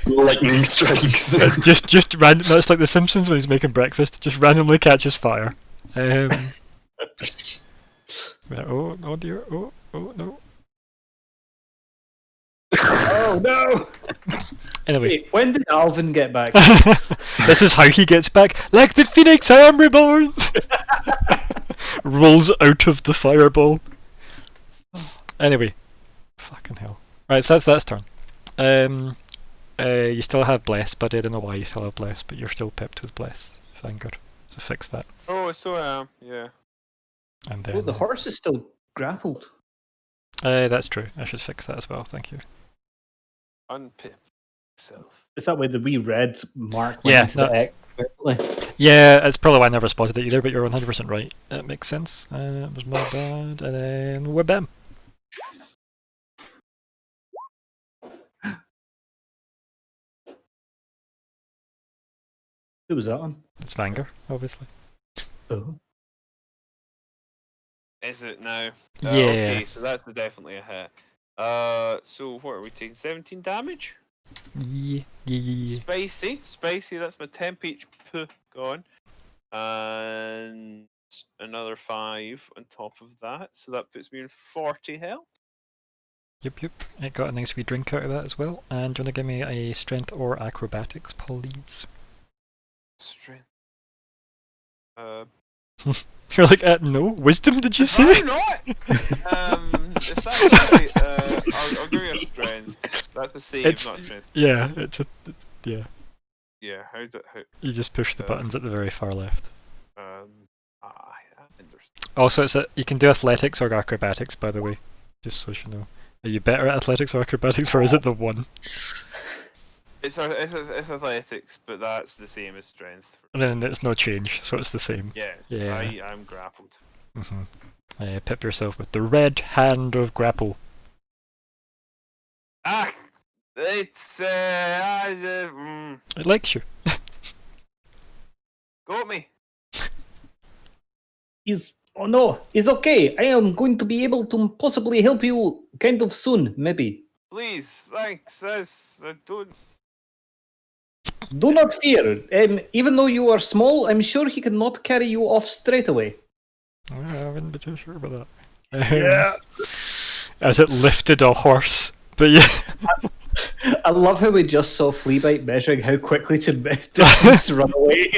Lightning strikes. just random. That's like the Simpsons when he's making breakfast. Just randomly catches fire. Right, oh dear. Oh no. Oh no! Anyway, Wait, when did Alvin get back? this is how he gets back. Like the phoenix, I am reborn. Rolls out of the fireball. Anyway, fucking hell. Right, so that's turn. You still have bless, but I don't know why you still have bless, but you're still pipped with bless, Vanguard. So fix that. Oh, so yeah. And Oh, then the horse is still grappled. that's true. I should fix that as well. Thank you. Unpip self. Is that where the wee red mark went Yeah, into the X? Yeah, it's probably why I never spotted it either, but you're 100% right. That makes sense. It was my bad. And then wabam. Who was that on? It's Vanger, obviously. Oh. Is it now? Yeah. Okay, so that's definitely a hit. So what are we taking? 17 damage? Yeah. Spicy, that's my temp HP gone. And another 5 on top of that, so that puts me in 40 health. Yep. I got a nice wee drink out of that as well. And do you want to give me a strength or acrobatics, please? Strength. You're like, no. Wisdom, did you say? Why not? If that's right, I'll give you a strength. That's a save, It's- not strength. Yeah, yeah. Yeah, how? You just push the buttons at the very far left. I understand. Also, you can do athletics or acrobatics, by the way. Just so you know. Are you better at athletics or acrobatics, or is it the one? It's athletics, but that's the same as strength. And then it's no change, so it's the same. Yeah, Yeah. I'm grappled. Pip yourself with the red hand of grapple. Ah, it's It likes you. got me. Oh no, it's okay. I am going to be able to possibly help you kind of soon, maybe. Please, thanks. I don't. Do not fear. Even though you are small, I'm sure he cannot carry you off straight away. I wouldn't be too sure about that. As it lifted a horse. But yeah. I love how we just saw Fleabite measuring how quickly to distance run away.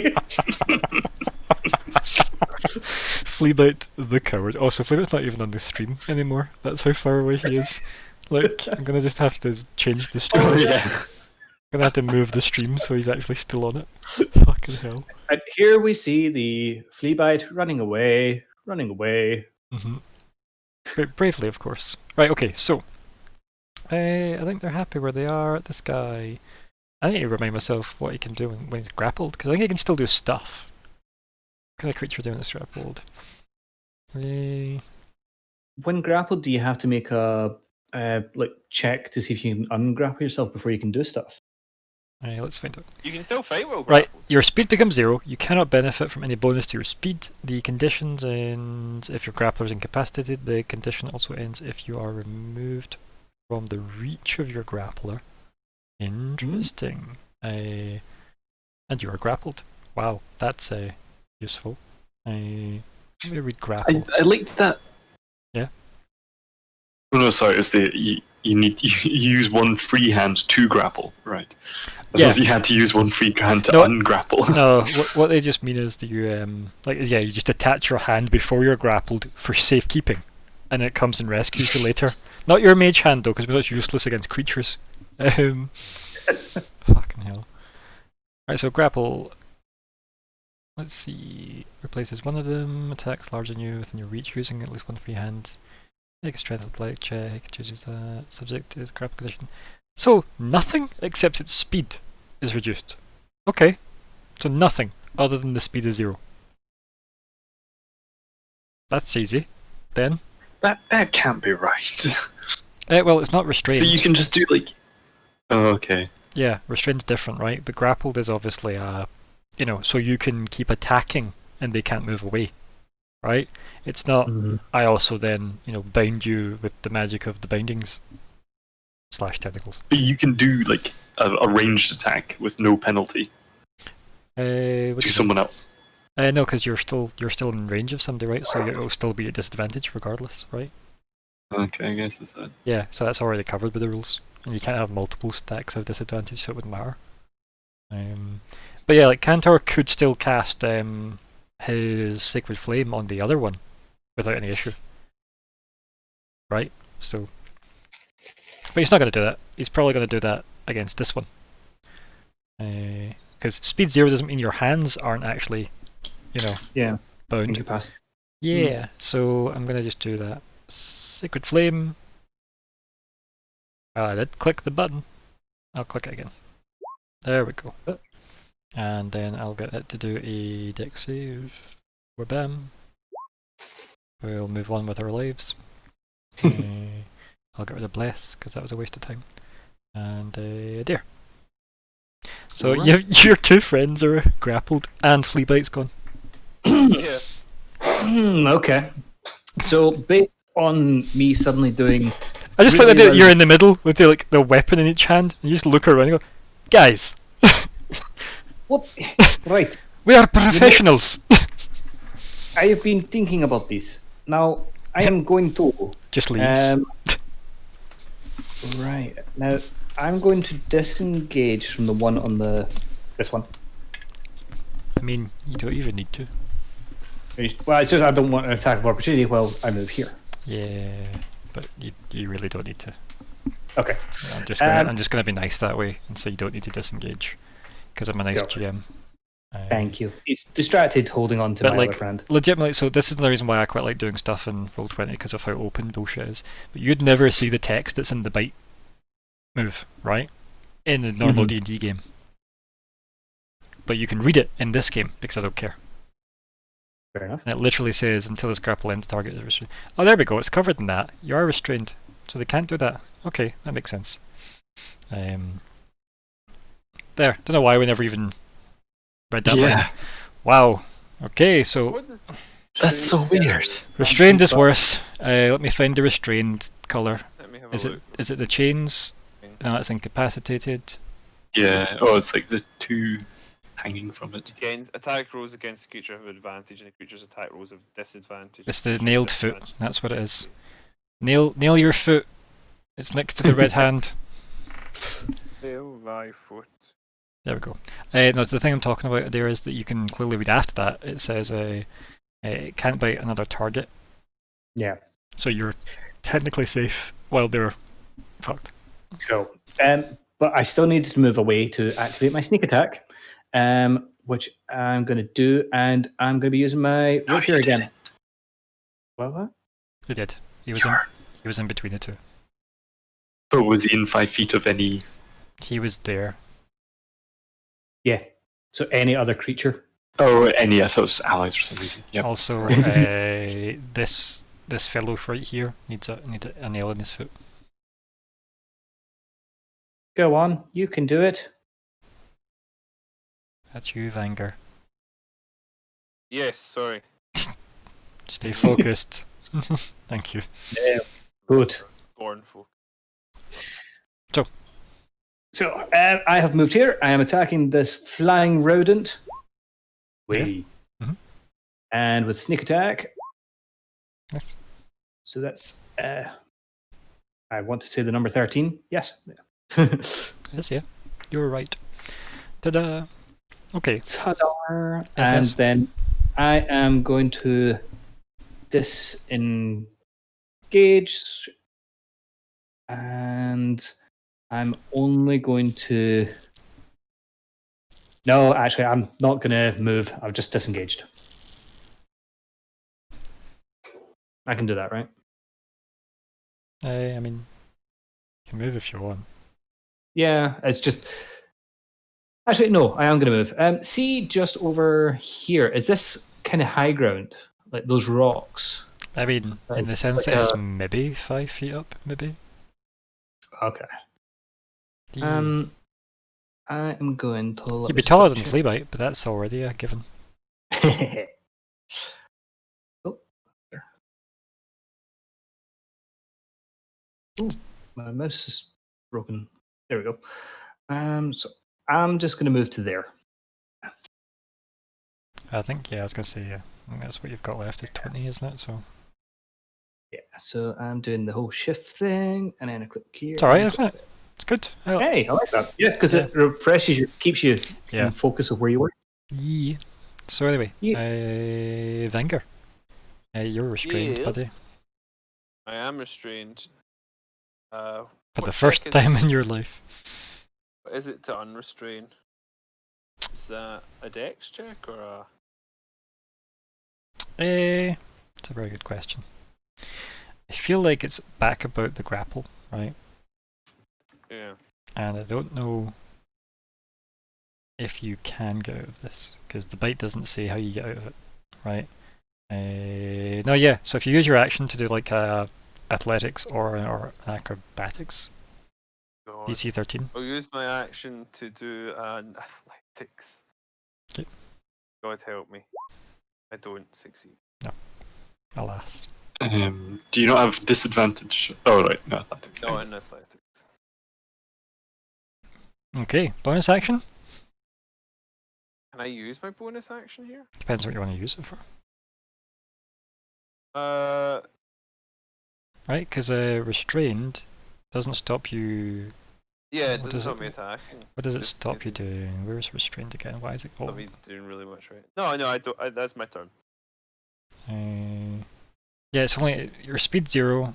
Fleabite the coward. Also, Fleabite's not even on the stream anymore. That's how far away he is. Like, I'm gonna just have to change the stream. Oh yeah. I'm gonna have to move the stream so he's actually still on it. Fucking hell. And here we see the Fleabite running away. Bravely, of course. Right, okay, so. I think they're happy where they are. This guy. I need to remind myself what he can do when he's grappled, because I think he can still do stuff. What kind of creature doing this grappled? When grappled, do you have to make a check to see if you can ungrapple yourself before you can do stuff? Let's find out. You can still fight while Right, grappled. your speed becomes 0. You cannot benefit from any bonus to your speed. The conditions end if your grappler is incapacitated. The condition also ends if you are removed from the reach of your grappler. Interesting. And you are grappled. Wow, that's useful. Let me read grapple. I like that. Yeah? Oh no, sorry. It's you use one free hand to grapple, right? I Yeah. suppose you had to use one free hand to No, ungrapple. No, what they just mean is that you you just attach your hand before you're grappled for safekeeping, and it comes and rescues you later. Not your mage hand though, because that's useless against creatures. Fucking hell. Right, so grapple. Let's see. Replaces one of them. Attacks larger than you within your reach using at least one free hand. Make a strength athletic check. Chooses that. Subject is grapple condition. So nothing except its speed is reduced. Okay. So nothing other than the speed is 0. That's easy. Then. That can't be right. Well, it's not restrained. So you can just do like. Oh, okay. Yeah, restrained's different, right? But grappled is obviously so you can keep attacking and they can't move away, right? It's not. I also then bind you with the magic of the bindings / tentacles. But you can do like a ranged attack with no penalty To to someone else. No, because you're still in range of somebody, right? So it'll still be at disadvantage regardless, right? Okay, I guess it's that. Yeah, so that's already covered by the rules, and you can't have multiple stacks of disadvantage, so it wouldn't matter. But yeah, like Cantor could still cast his Sacred Flame on the other one without any issue, right? So, but he's not going to do that. He's probably going to do that against this one, because speed 0 doesn't mean your hands aren't actually, bound. Incapacitated. Yeah, so I'm going to just do that. Sacred Flame. I did click the button. I'll click it again. There we go. And then I'll get it to do a dex save. Bam. We'll move on with our lives. I'll get rid of Bless, because that was a waste of time. And there. So Alright. your two friends are grappled, and Fleabite's gone. Yeah. Okay. So based on me suddenly doing, I just Really like that well- you're in the middle with the weapon in each hand, and you just look around and go, guys, what? Right. we are professionals. I have been thinking about this. Now I am going to. Just leaves. Right now, I'm going to disengage from the one on this one. I mean, you don't even need to. Well, it's just I don't want an attack of opportunity while I move here. Yeah, but you really don't need to. Okay. I'm just gonna be nice that way and say you don't need to disengage, because I'm a nice Okay. GM. Thank you. He's distracted holding on to But, my like, other friend. Legitimately, so this is the reason why I quite like doing stuff in Roll20, because of how open bullshit is. But you'd never see the text that's in the bite move, right? In the normal Mhm. D&D game. But you can read it in this game, because I don't care. Fair enough. And it literally says until this grapple ends, target is restrained. Oh, there we go. It's covered in that. You are restrained, so they can't do that. Okay, that makes sense. There. Don't know why we never even read that line. Wow. Okay, so What the- That's so weird. restrained is worse. Let me find the restrained colour. Let me have a Is look. it the chains? No, it's incapacitated. Yeah. Oh, it's like the two hanging from it. Attack rolls against the creature have advantage, and the creature's attack rolls have disadvantage. It's the Creature nailed has foot. disadvantage. That's what it is. Nail your foot. It's next to the red hand. Nail thy foot. There we go. No, it's the thing I'm talking about there is that you can clearly read after that. It says it can't bite another target. Yeah. So you're technically safe while they're fucked. Cool. But I still needed to move away to activate my sneak attack, which I'm going to do, and I'm going to be using my No, rapier you again. didn't. What? He did. He was in between the two. But was he in 5 feet of any? He was there. Yeah. So any other creature. Oh, any? I thought it was allies for some reason. Yep. Also, this fellow right here needs a nail in his foot. Go on. You can do it. That's you, Vanger. Yes, sorry. Stay focused. Thank you. Good. Scornful. So I have moved here. I am attacking this flying rodent. Wait. Mhm. And with sneak attack. Yes. So that's. I want to say the number 13. Yes. Yes, yeah. You were right. Ta-da! Okay. Ta-da! And And that's- then I am going to disengage. And I'm only going to. No, actually, I'm not going to move. I've just disengaged. I can do that, right? I mean, you can move if you want. Yeah, it's just. Actually, no, I am going to move. See, just over here, is this kind of high ground? Like those rocks? I mean, in Like- the sense like that it's a- maybe 5 feet up, maybe. Okay. Yeah. I am going to. You'd be taller than Fleabite, but that's already a given. Oh, there. Ooh, my mouse is broken. There we go. So I'm just going to move to there. I think, yeah, I was going to say, yeah. I think that's what you've got left is 20, isn't it? So Yeah. So I'm doing the whole shift thing, and then I click here. it's alright, isn't it? It's good. Hey, I like that. Yeah, because it refreshes you, keeps you Yeah. in focus of where you were. Yeah. So anyway, Yeah. Vanger, you're restrained, Yes. buddy, I am restrained. for What the first check is time in your life. What is it to unrestrain? Is that a dex check or a? It's a very good question. I feel like it's back about the grapple, right? Yeah. And I don't know if you can get out of this, because the bite doesn't say how you get out of it, right? No, yeah, so if you use your action to do like athletics or acrobatics, God. DC 13. I'll use my action to do an athletics. Okay. God help me. I don't succeed. Alas. Do you not have disadvantage? Oh right, no athletics. Not in athletics. Okay, bonus action? Can I use my bonus action here? Depends what you want to use it for, right? Because restrained doesn't stop you. Yeah, it What doesn't does stop it- me attacking. What does it Just stop you isn't- doing? Where's restrained again? Why is it Stop called? me doing really much right. No, I don't. That's my turn. Yeah, it's only your speed 0,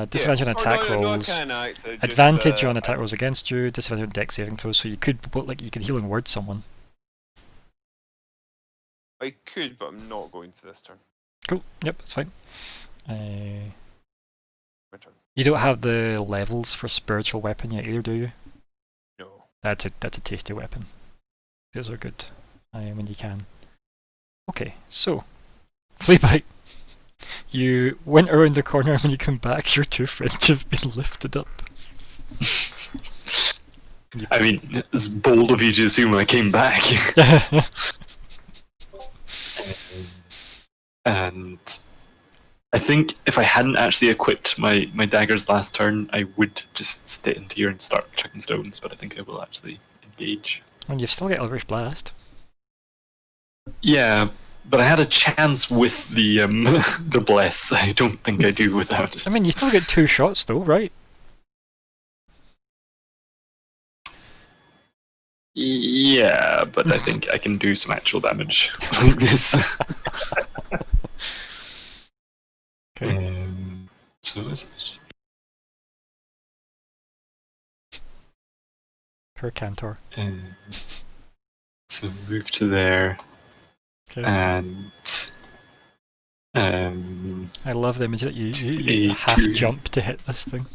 disadvantage on Oh, attack no, rolls, I can act. I just, advantage on attack rolls against you, disadvantage on dex saving throws. So you could you could healing word someone. I could, but I'm not going to this turn. Cool. Yep, that's fine. My turn. You don't have the levels for spiritual weapon yet either, do you? No. That's a tasty weapon. Those are good when you can. Okay, so Flea bite. You went around the corner, and when you come back, your two friends have been lifted up. I mean, it's bold of you to assume I came back. And I think if I hadn't actually equipped my daggers last turn, I would just stay in here and start chucking stones, but I think I will actually engage. And you've still got Eldritch Blast. Yeah, but I had a chance with the the bless. I don't think I do without it. I mean, you still get 2 shots though, right? Yeah, but I think I can do some actual damage like this. Okay. So is it? Per Cantor. So move to there, Okay. and I love the image that you half jump to hit this thing.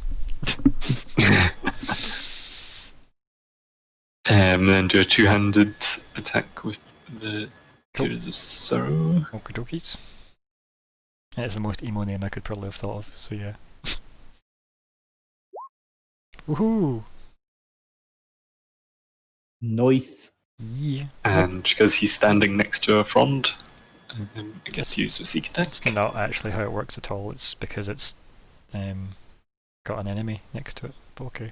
then do a two-handed attack with the Tears of Sorrow. Okie dokies. It's the most emo name I could probably have thought of, so yeah. Woohoo! Nice. Yeah. And because he's standing next to a frond, I guess use a Seek attack. It's not actually how it works at all, it's because it's got an enemy next to it, but okay.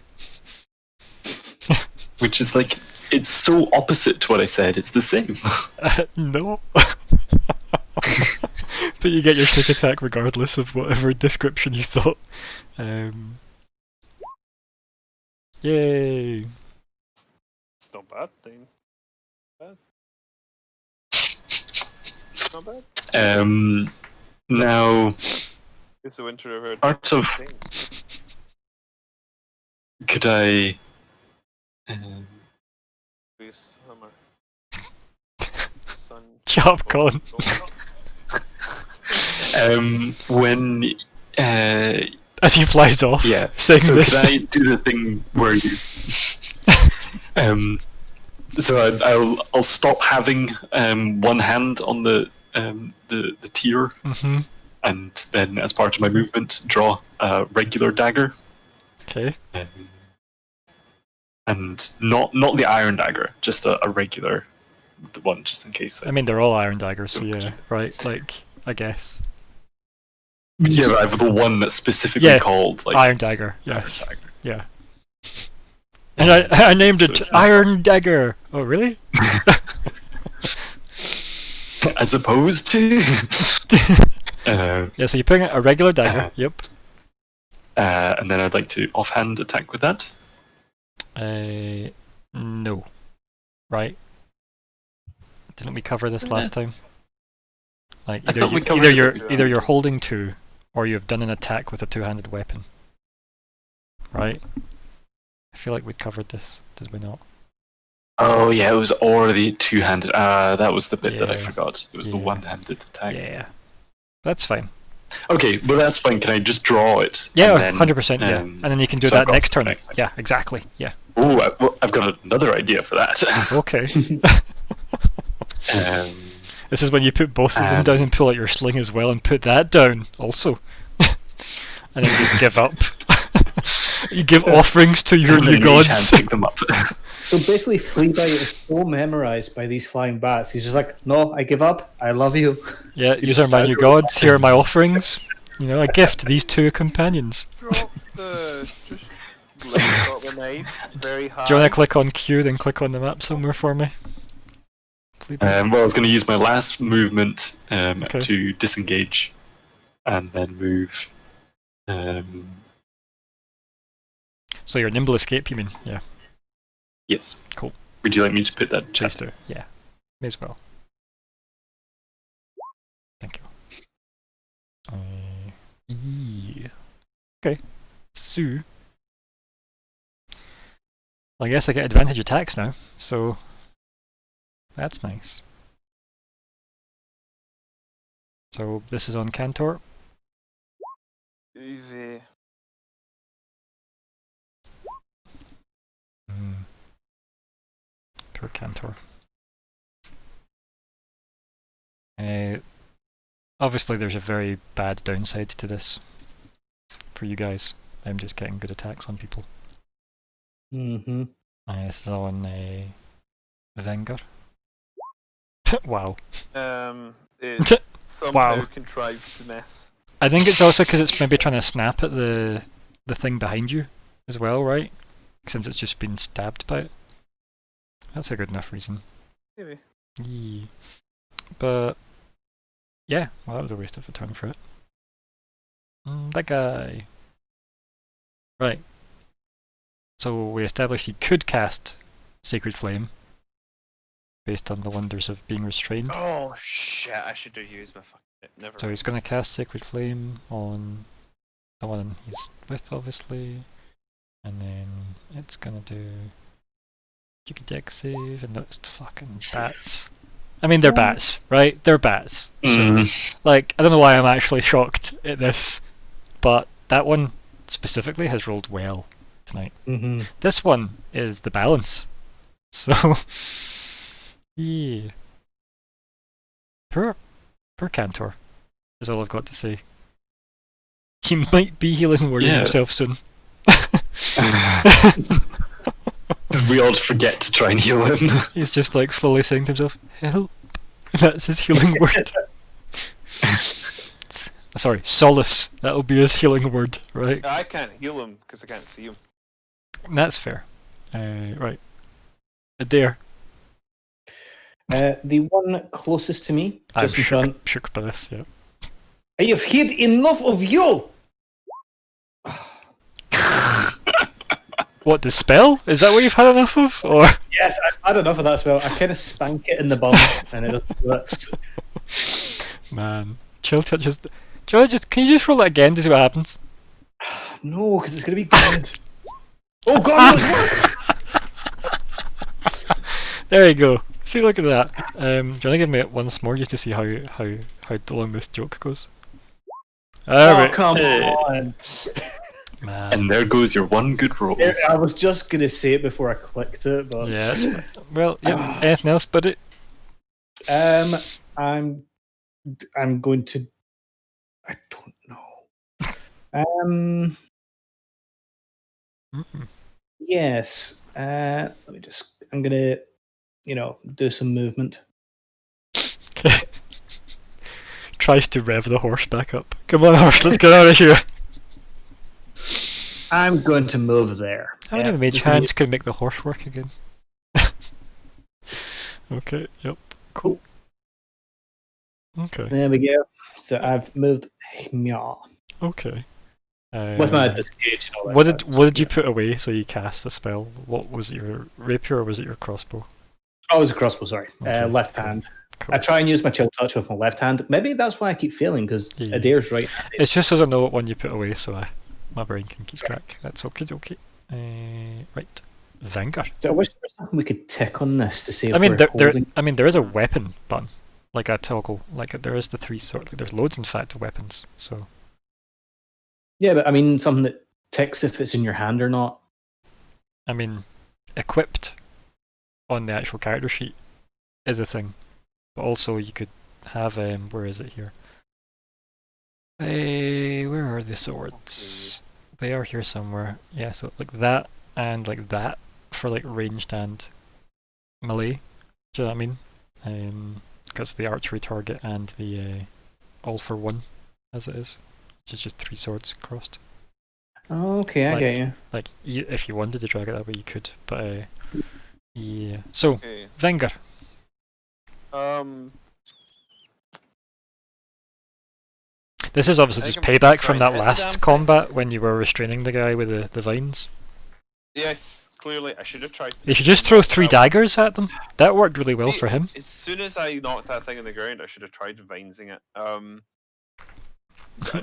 Which is like, it's so opposite to what I said, it's the same. No! But you get your sneak attack regardless of whatever description you thought. Yay! It's not bad. Not bad. Now, It's the Winter River. part of, thing. could I... Please, hammer. Sun. Job, Colin. when... As he flies off, yeah, saying so this. could I do the thing where you... so I'll stop having one hand on the tier, Mm-hmm. and then as part of my movement, draw a regular dagger, Okay. and not the iron dagger, just a regular one, just in case. I mean, they're all iron daggers, so yeah, right? Like, I guess. Yeah, but I have the one that's specifically Yeah, called like Iron dagger, yes. Iron dagger. Yeah. And I named So it it's not- Iron Dagger. Oh, really? As opposed to. Yeah, so you put a regular dagger. Yep. And then I'd like to offhand attack with that. No. Right. Didn't we cover this last time? Like I thought we covered either it. you're holding 2, or you've done an attack with a 2-handed weapon. Right. I feel like we covered this. Did we not? Oh yeah, it was or the two-handed. That was the bit that I Yeah. forgot. It was the Yeah. one-handed attack. Yeah. That's fine. Okay, but that's fine. Can I just draw it? Yeah, and then, 100%. Yeah, um, and then you can do so I've that got next turn. next time. Yeah, exactly. Yeah. Oh, I've got another idea for that. Okay. This is when you put both of them Um, down and pull out your sling as well, and put that down also, and then just give up. You give offerings to your and new then each hand gods. pick them up. So basically, Fleabite is so memorized by these flying bats. He's just like, no, I give up. I love you. Yeah, You these are my just new start gods. Here are my offerings. You know, I gift these 2 companions. Drop the. Just drop the knife very high. Do you want to click on Q, then click on the map somewhere for me? Well, I was going to use my last movement Okay. to disengage, and then move. So your nimble escape, you mean? Yeah, Yes. Cool. Would you like me to put that? please do. Yeah, may as well. Thank you. Yeah. Okay. So, I guess I get advantage attacks now, so that's nice. So this is on Cantor. Easy. Per Cantor. Obviously, there's a very bad downside to this for you guys. I'm just getting good attacks on people. Mm-hmm. This is on Vengar. Wow. It somehow Wow. contrives to miss. I think it's also because it's maybe trying to snap at the thing behind you as well, right? Since it's just been stabbed by it. That's a good enough reason. Maybe. Yeah. But yeah, well, that was a waste of a turn for it. That guy. Right. So we established he could cast Sacred Flame based on the wonders of being restrained. Oh shit! I should have used my fucking. Never. So he's going to cast Sacred Flame on the one he's with, obviously. And then it's going to do Dex save, and those fucking bats. I mean, they're bats, right? They're bats. So, like, I don't know why I'm actually shocked at this, but that one specifically has rolled well tonight. Mm-hmm. This one is the balance. So, yeah. Poor Cantor, is all I've got to say. He might be healing wording Yeah. himself soon. We all forget to try and heal him. He's just like slowly saying to himself, "Help." That's his healing word. Sorry, solace. That'll be his healing word, right? I can't heal him because I can't see him. That's fair. Right. Adair. The one closest to me, I'm just in front. shook by this, yeah. I have hid enough of you! What, the spell? Is that what you've had enough of? Or Yes, I've had enough of that spell. I kind of spank it in the bum, and it doesn't do it. man, chill touch just. Can you just roll it again to see what happens? No, because it's going to be good. Oh god! There you go. See, look at that. Do you want to give me it once more just to see how long this joke goes? Oh, Alright, come on. man. And there goes your one good roll. I was just going to say it before I clicked it, but... Yes. Well, yeah. Anything else but it? I'm going to... I don't know. Yes. Let me just... I'm going to, do some movement. Tries to rev the horse back up. Come on, horse, let's get out of here. I'm going to move there. How many mage hands can make the horse work again? Okay, yep, cool. Okay, There we go. So I've moved... Yeah. okay. With my disengage and all that. What stuff. did you put away so you cast the spell? What was it, your rapier or was it your crossbow? Oh, it was a crossbow, sorry. Okay, Left cool. hand. Cool. I try and use my chill touch with my left hand. Maybe that's why I keep failing, because Yeah. Adair's right. It's just as I know what one you put away, so my brain can keep track. That's okay. Right, Vanguard. So I wish there was something we could tick on this to see if I mean, we're holding. there is a weapon button, like a toggle. Like there is the three sort. Like, there's loads, in fact, of weapons. So Yeah, but I mean something that ticks if it's in your hand or not. I mean, equipped on the actual character sheet is a thing, but also you could have where is it here? Where are the swords? They are here somewhere. Yeah, so like that and like that for like ranged and melee. Do you know what I mean? Because the archery target and the all for one, as it is, which is just 3 swords crossed. Oh, okay, I Like- get you. Like if you wanted to drag it that way, you could. But yeah. So Okay. Vengar. This is obviously I just think I'm payback from trying that to hit the damn last thing. combat when you were restraining the guy with the vines. Yes, clearly I should have tried. You should just throw 3 daggers at them. That worked really well See, for him. As soon as I knocked that thing on the ground, I should have tried vinesing it. I'm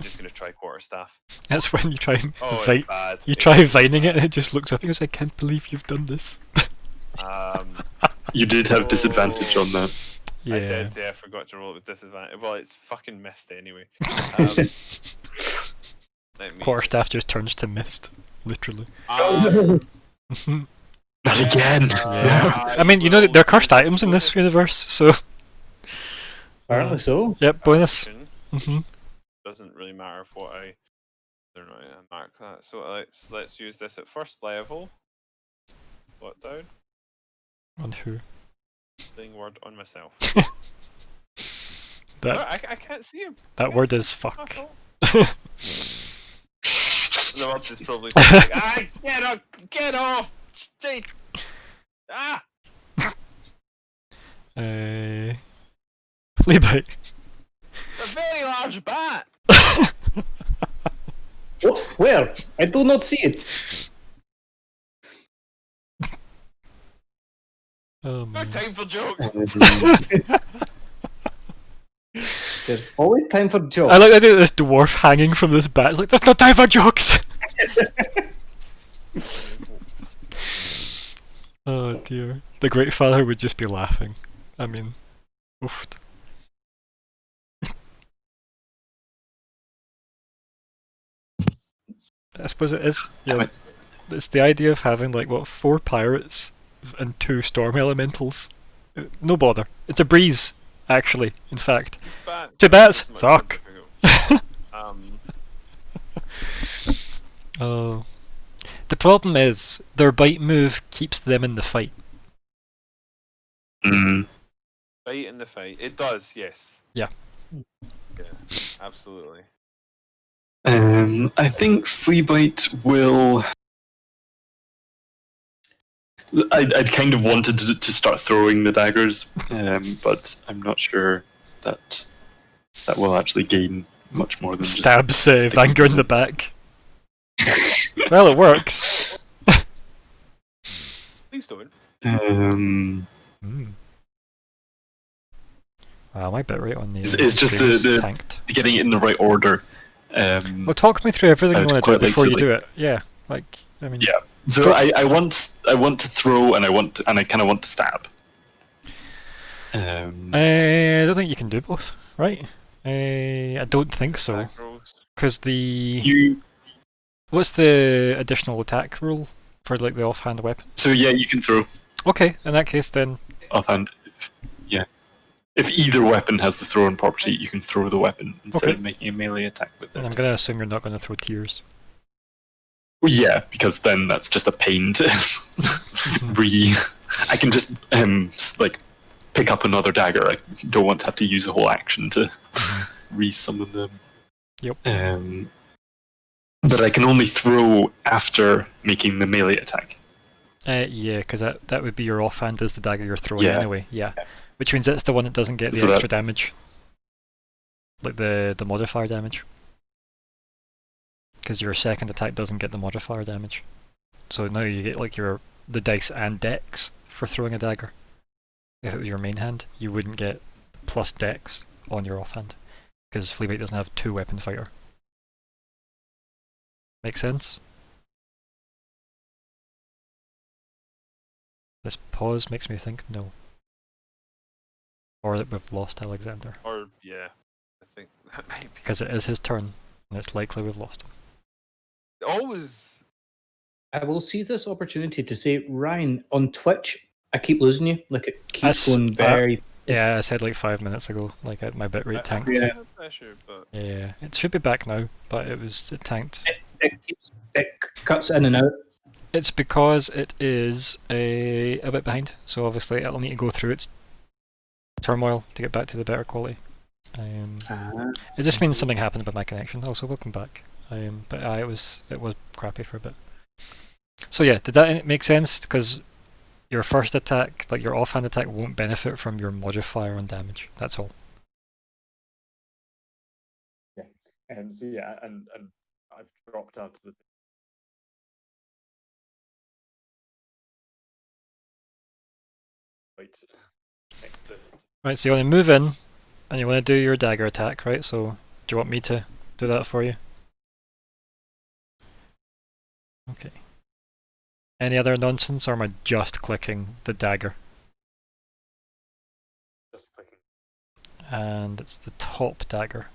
just gonna try quarterstaff. That's when you try and Oh, vine. it's bad. You It's try bad. vining it and it just looks up and goes, "I can't believe you've done this." You did have disadvantage on that. Yeah. I did. Yeah, I forgot to roll it with disadvantage. Well, it's fucking missed anyway. Let me- Quarterstaff just turns to mist, literally. Um, Not again! I mean, you know that they're cursed items in this universe, so Apparently so. yep, bonus. action. Mhm. Doesn't really matter what I don't know. I mark that. So let's use this at first level. What down? On who? Saying word on myself. That No, I can't see him. that word is fuck. Asshole. The word is probably saying, ah, get off! Gee. Ah! Fleabite. It's a very large bat! What? Where? I do not see it. Oh No man. time for jokes! There's always time for jokes. I like the idea of this dwarf hanging from this bat. It's like, there's no time for jokes! Oh dear. The Great Father would just be laughing. I mean, oofed. I suppose it is. Yeah, it's the idea of having like what 4 pirates and 2 storm elementals. No bother. It's a breeze, actually. In fact, These bats 2 bats. are much more Fuck. difficult. Oh. The problem is their bite move keeps them in the fight. Mm. Fight in the fight. It does, yes. Yeah. Yeah, absolutely. I think Fleabite will. I'd kind of wanted to start throwing the daggers, but I'm not sure that will actually gain much more than just Stabs sticking Vanguard in the back. Well, it works. Please don't. Mm. Wow, my bit right on the. It's just the tanked. getting it in the right order. Well, talk me through everything you I'd want to do quite like before to, you like- do it. Yeah, like I mean. Yeah. So I want to throw and I kind of want to stab. I don't think you can do both, right? I don't think so, Attack rolls. because the You what's the additional attack rule for like the offhand weapon? so yeah, you can throw Okay, in that case then. offhand. If either weapon has the throw-in property, you can throw the weapon instead Okay. of making a melee attack with And it. I'm gonna assume you're not gonna throw tears. Well, yeah, because then that's just a pain to I can just like pick up another dagger. I don't want to have to use a whole action to re-summon them. Yep. But I can only throw after making the melee attack. Yeah, because that would be your offhand as the dagger you're throwing Yeah. anyway. Yeah, which means it's the one that doesn't get the So extra that's- damage, like the modifier damage. Because your second attack doesn't get the modifier damage. So now you get like the dice and dex for throwing a dagger. If it was your main hand, you wouldn't get plus dex on your offhand. Because Fleabite doesn't have 2 weapon fighter. Make sense? This pause makes me think no. Or that we've lost Alexander. Or, yeah, I think that might be. Because it is his turn, and it's likely we've lost him. Always. I will seize this opportunity to say, Ryan, on Twitch, I keep losing you. Like it keeps That's- going very. Yeah, I said like 5 minutes ago, like my bitrate tanked. Yeah. Pressure, but Yeah, it should be back now, but it tanked. It cuts in and out. It's because it is a bit behind, so obviously it'll need to go through its turmoil to get back to the better quality. It just means something happened with my connection. Also, welcome back. But it was crappy for a bit. So yeah, did that make sense? Because your first attack, like your offhand attack, won't benefit from your modifier on damage. That's all. So yeah, and I've dropped out of the. Wait, next to. Right, so you want to move in, and you want to do your dagger attack, right? So do you want me to do that for you? Okay. Any other nonsense, or am I just clicking the dagger? Just clicking. And it's the top dagger.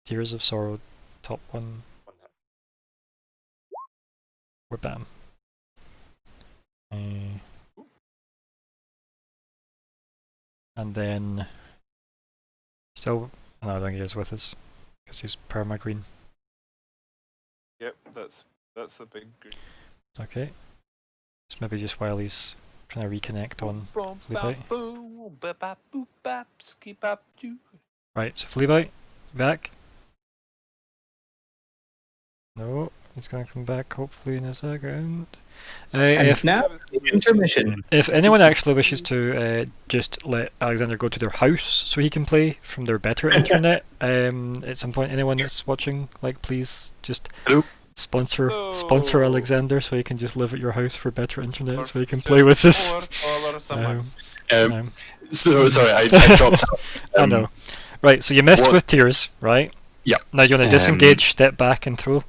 Tears of Sorrow, top one. Or bam. And then still, no, I don't think he is with us. because he's perma green. Yep, that's a big. Okay. It's maybe just while he's trying to reconnect on Fleabite. Right, so Fleabite, back. No, he's going to come back hopefully in a second. And If now, intermission. if anyone actually wishes to just let Alexander go to their house so he can play from their better internet, at some point, anyone that's watching, like, please just Hello? sponsor Hello. Alexander so he can just live at your house for better internet so he can play with us. Um, So sorry, I dropped out. I know. Right, so you missed what- with tears, right? Yeah. Now you want to disengage, step back, and throw.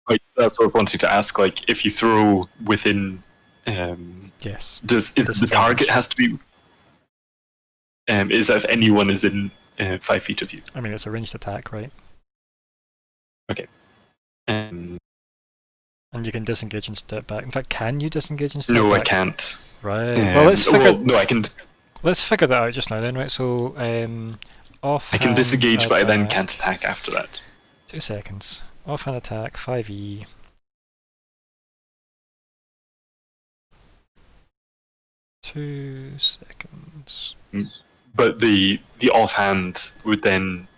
Right, that's what I wanted to ask. Like, if you throw within, Yes. is the Disadvantage. target has to be? Is that if anyone is in 5 feet of you? I mean, it's a ranged attack, right? Um, And you can disengage and step back. In fact, can you disengage and step no, back? I can't. Right. Well, let's figure. no, I can. Let's figure that out just now, then. Right. So, off. I can disengage, but I then can't attack after that. 2 seconds. Offhand attack. 5e. Two seconds. But the offhand would then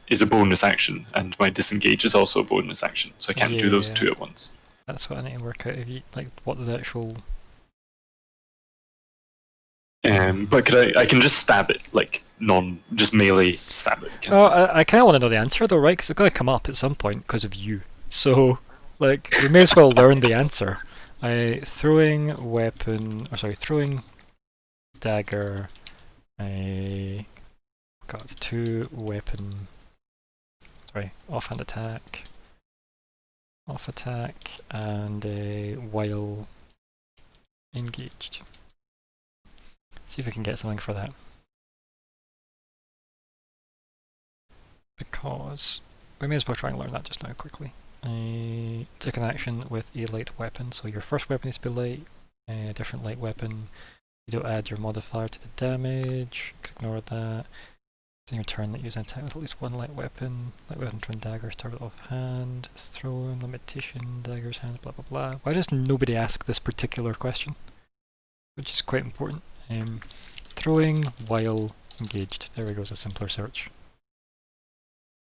is a bonus action, and my disengage is also a bonus action, so I can't do those Yeah. two at once. That's what I need to work out. If you like, what the actual. But I can just stab it, like just melee stab it. can't Oh, I? I kind of want to know the answer though, right? Because it's going to come up at some point because of you. So, like, we may as well learn the answer. Throwing dagger. I got 2 weapon. Sorry, offhand attack. Off attack and while engaged. See if we can get something for that. Because we may as well try and learn that just now quickly. Take an action with a light weapon. So your first weapon needs to be light. A different light weapon. You don't add your modifier to the damage. Ignore that. In your turn, that use an attack with at least 1 light weapon. Light weapon, twin daggers, target offhand. Thrown, limitation, daggers, hands, blah blah blah. Why does nobody ask this particular question? Which is quite important. Throwing while engaged. There we go, a simpler search.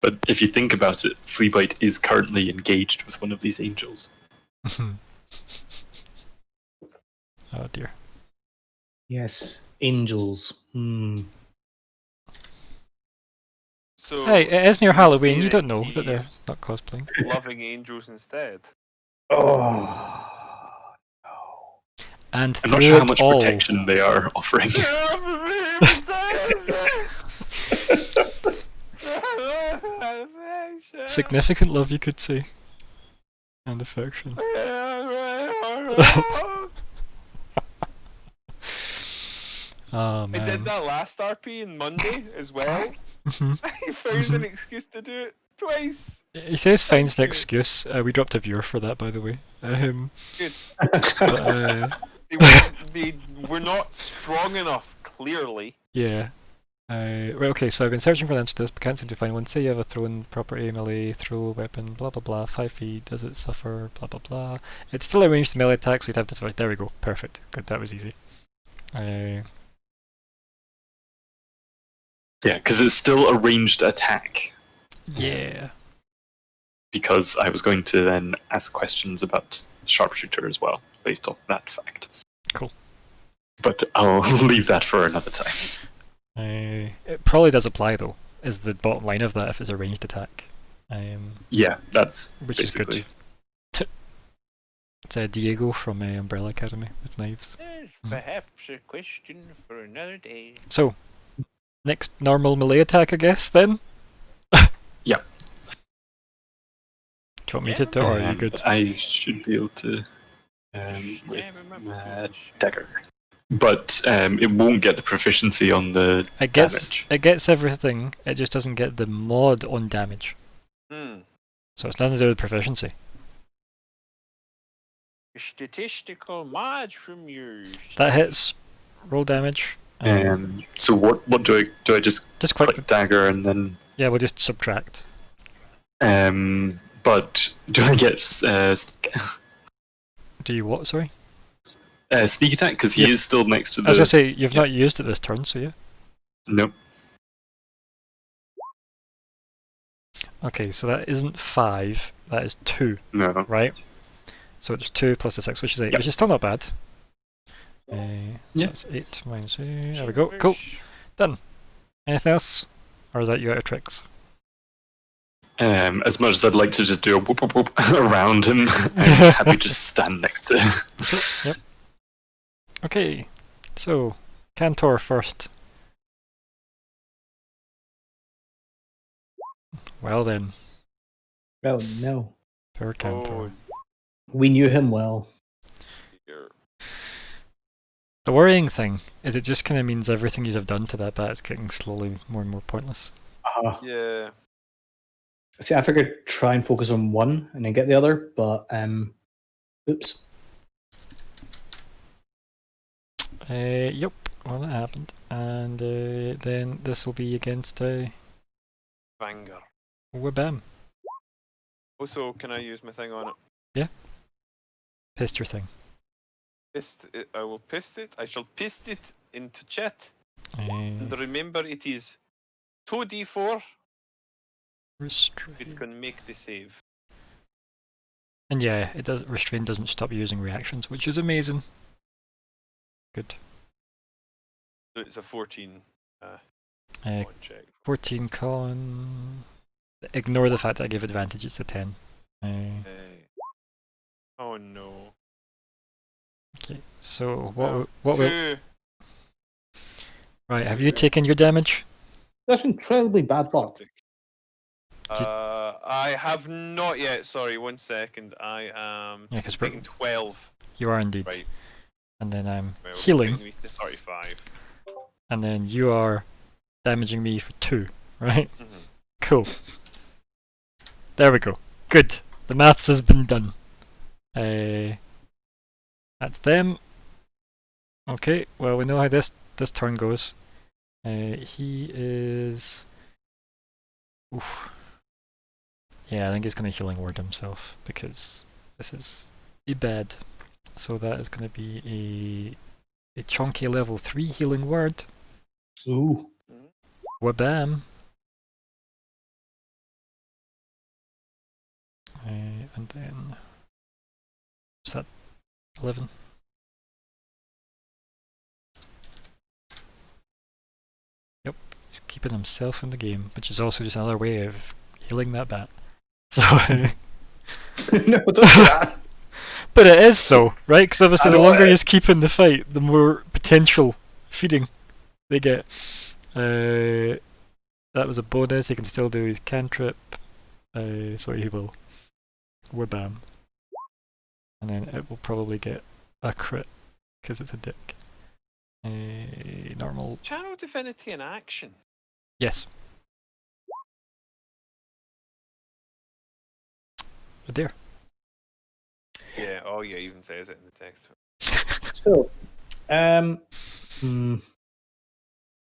But if you think about it, Fleabite is currently engaged with one of these angels. Oh dear. Yes, angels. So Hey, it is near you would Halloween, say you don't know he that they're is not cosplaying. loving angels instead. Oh no. And I'm not through sure how it much all, protection they are offering. significant love you could say. And affection. Oh I man. did that last RP on Monday as well. Mhm. I found an excuse to do it twice. He says finds an Thank you. excuse. We dropped a viewer for that, by the way. Good. But, They were not strong enough, clearly. yeah. Right, okay, so I've been searching for the answer to this, but can't seem to find one. Say you have a thrown property, melee, throw weapon, blah blah blah, 5 feet, does it suffer, blah blah blah. It's still a ranged melee attack, so you'd have to survive. There we go, perfect. Good, that was easy. Yeah, because it's still a ranged attack. Yeah. Because I was going to then ask questions about sharpshooter as well, based off that fact. Cool. But I'll leave that for another time. It probably does apply though, is the bottom line of that if it's a ranged attack. Yeah, that's Which is good. basically. It's Diego from Umbrella Academy with knives. There's perhaps a question for another day. So, next normal melee attack, I guess, then? Yeah. Do you want me to do it, or are you And good? I should be able to with dagger. But it won't get the proficiency on the It gets damage. it gets everything, it just doesn't get the mod on damage. So it's nothing to do with proficiency. Statistical mods from yours. That hits, roll damage. So what do I just Just click click dagger and then Yeah, we'll just subtract. But do I get Do you what? Sorry. sneak attack? Because he Yep. is still next to the. I was gonna say you've not used it this turn, so yeah. Nope. Okay, so that isn't 5. That is 2, No. right? So it's 2 plus the 6, which is 8, Yep. which is still not bad. So Yeah. that's 8 minus 8. There we go. Cool. Done. Anything else? Or is that you out of tricks? As much as I'd like to just do a whoop whoop whoop around him, I'm happy to just stand next to him. Yep. Okay, so Cantor first. Well then, Oh no, poor Cantor. Oh, we knew him well. dear. The worrying thing is it just kind of means everything you have done to that bat is getting slowly more and more pointless. Yeah. See, I figured try and focus on one and then get the other, but oops. Yep, well that happened. And then this will be against Banger. Wabam. Also, can I use my thing on it? Pester thing. Pist it. I will pist it. I shall pist it into chat. Uh, And remember, it is 2d4. restrain. It can make the save. And yeah, it does. Restrain doesn't stop using reactions, which is amazing. Good. So it's a 14 Uh, on check. 14 con. Ignore the fact that I gave advantage. It's a 10. Oh no. Okay. So Oh, what will? 2. Right. Have you taken your damage? That's incredibly bad luck. I have not yet. Sorry, 1 second. I am Yeah, 'cause taking 12. you are indeed. Right. And then I'm Well, healing, bring me to 35. and then you are damaging me for 2. Right. Mhm. Cool. There we go. Good. The maths has been done. That's them. Okay. Well, we know how this turn goes. He is. Oof. Yeah, I think he's going to healing word himself because this is bad. So that is going to be a chunky level 3 healing word. Ooh. Wabam. And then. Is that 11? Yep, he's keeping himself in the game, which is also just another way of healing that bat. So. No, don't do that. But it is though, right? Because obviously I the know longer it you is. keep in the fight, the more potential feeding they get. That was a bonus. He can still do his cantrip. So he will wabam. And then it will probably get a crit because it's a dick. Normal. Channel Divinity in action. Yes. Oh dear. Yeah. Oh yeah. Even says it in the text. So, I'm On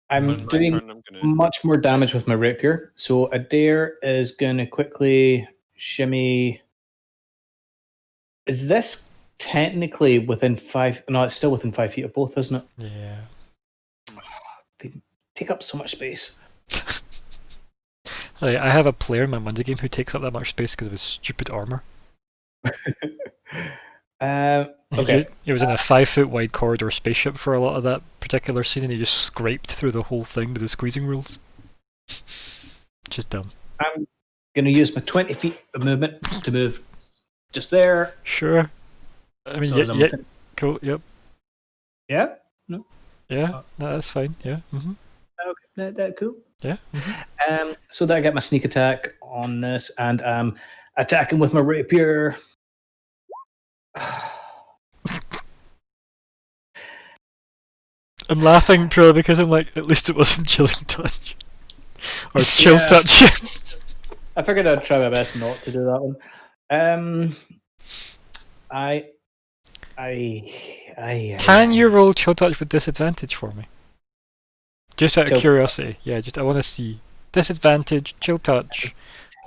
my doing turn, I'm gonna. much more damage with my rapier. So Adair is going to quickly shimmy. Is this technically within 5? No, it's still within 5 feet of both, isn't it? Yeah. They take up so much space. I have a player in my Monday game who takes up that much space because of his stupid armor. Okay. He was in a 5-foot wide corridor spaceship for a lot of that particular scene, and he just scraped through the whole thing with the squeezing rules. Just dumb. I'm going to use my 20 feet of movement to move just there. Sure. I mean, So yeah, as I'm yeah, looking- cool. Yep. Yeah? Yeah. No, that's fine. Yeah. Mm-hmm. Okay, that cool. Yeah. Mm-hmm. So that I get my sneak attack on this, and I'm attacking with my rapier. I'm laughing purely because I'm like, at least it wasn't chilling touch or chill Yeah. touch. I figured I'd try my best not to do that one. Can you roll chill touch with disadvantage for me? Just out of Chill- curiosity. Yeah. Just I want to see. disadvantage, chill touch.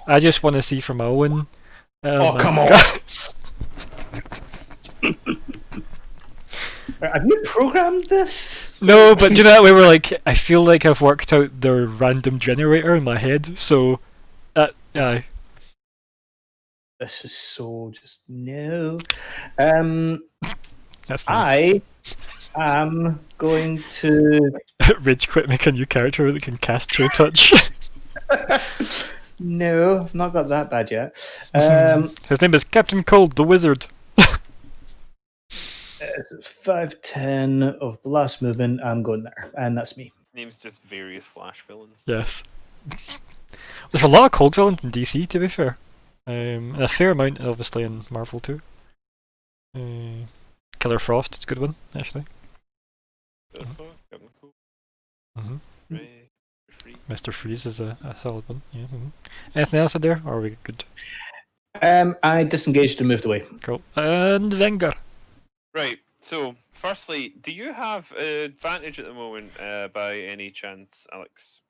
I just want to see from Owen. Oh, my come on. God. Have you programmed this? No, but do you know that way where like I feel like I've worked out the random generator in my head, so aye. This is so just no. That's nice. I am going to. Rage quit, make a new character that can cast chill touch. No, I've not got that bad yet. His name is Captain Cold, the Wizard. 5'10" of blast movement. I'm going there, and that's me. His name's just various Flash villains. Yes. There's a lot of cold villains in DC, to be fair. And a fair amount, obviously, in Marvel too. Killer Frost, it's a good one, actually. Mhm. Ray, Free. Mr. Freeze is a solid one. Yeah. Anything else in there? Or are we good? I disengaged and moved away. Cool. And Wenger. Right. So, firstly, do you have advantage at the moment by any chance, Alex?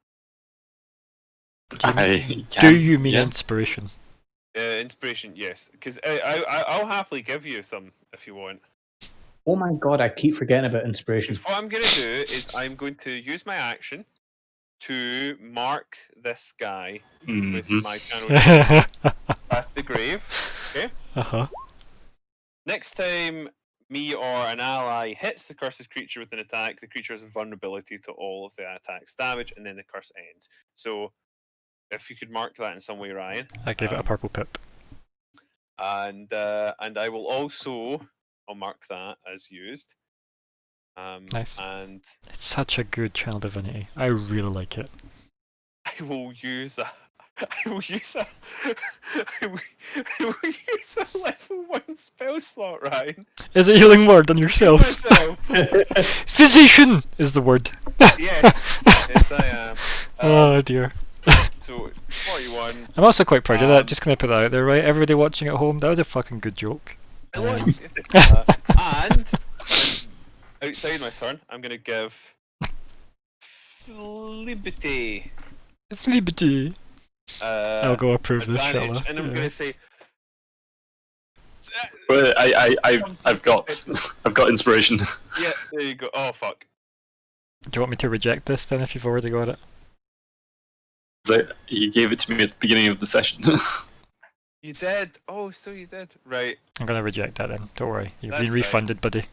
I Do can, you mean yeah. inspiration? Inspiration, yes. Because I'll happily give you some if you want. Oh my god, I keep forgetting about inspiration. 'Cause what I'm going to do is I'm going to use my action to mark this guy with Mhm. my channel at the grave. Okay. Uh-huh. Next time me or an ally hits the cursed creature with an attack, the creature has a vulnerability to all of the attack's damage, and then the curse ends. So, if you could mark that in some way, Ryan. I gave it a purple pip. And I will also I'll mark that as used. Nice. And It's such a good child divinity. I really like it. I will use a I will use a I will use a level 1 spell slot, Ryan. Is it healing word on yourself? Myself. Physician is the word. Yes. Yes, I am. Oh dear. So 41. I'm also quite proud of that. Just gonna put that out there, right? Everybody watching at home, that was a fucking good joke. It was. And outside my turn, I'm gonna give Liberty. It's liberty. I'll go approve this advantage, fella. and I'm Yeah. gonna say. Well, I've got inspiration. Yeah, there you go. Oh fuck. Do you want me to reject this then if you've already got it? So he gave it to me at the beginning of the session. You did. Oh, so you did. Right. I'm gonna reject that then. Don't worry. You've That's been fine. refunded, buddy.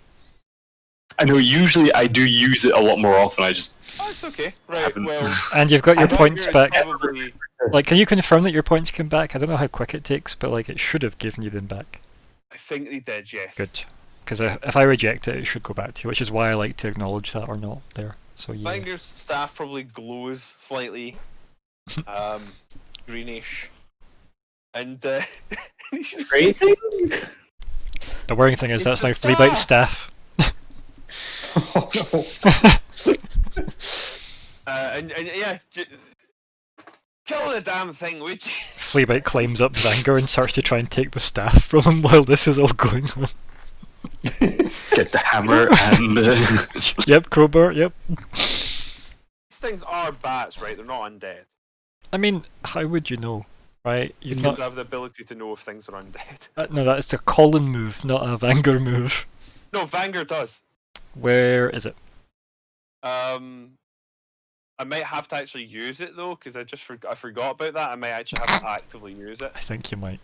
I know usually I do use it a lot more often. I just Oh, it's okay. Right. haven't. Well, And you've got your I points figure back. it's probably- Like, can you confirm that your points came back? I don't know how quick it takes, but like, it should have given you them back. I think they did. Yes. Good. Because if I reject it, it should go back to you, which is why I like to acknowledge that or not there. So I yeah. think your staff probably glows slightly, greenish, and you should see- Crazy? The worrying thing is It's that's now the Fleabite's staff. Oh, no. and yeah, kill the damn thing, would you? Fleabite climbs up Vanguard and starts to try and take the staff from him while this is all going on. Get the hammer and Yep, crowbar, yep. These things are bats, right? They're not undead. I mean, how would you know, right? You've Because not. I have the ability to know if things are undead. No, that's a Colin move, not a Vanguard move. No, Vanguard does. Where is it? I might have to actually use it though, because I forgot about that. I might actually have to actively use it. I think you might.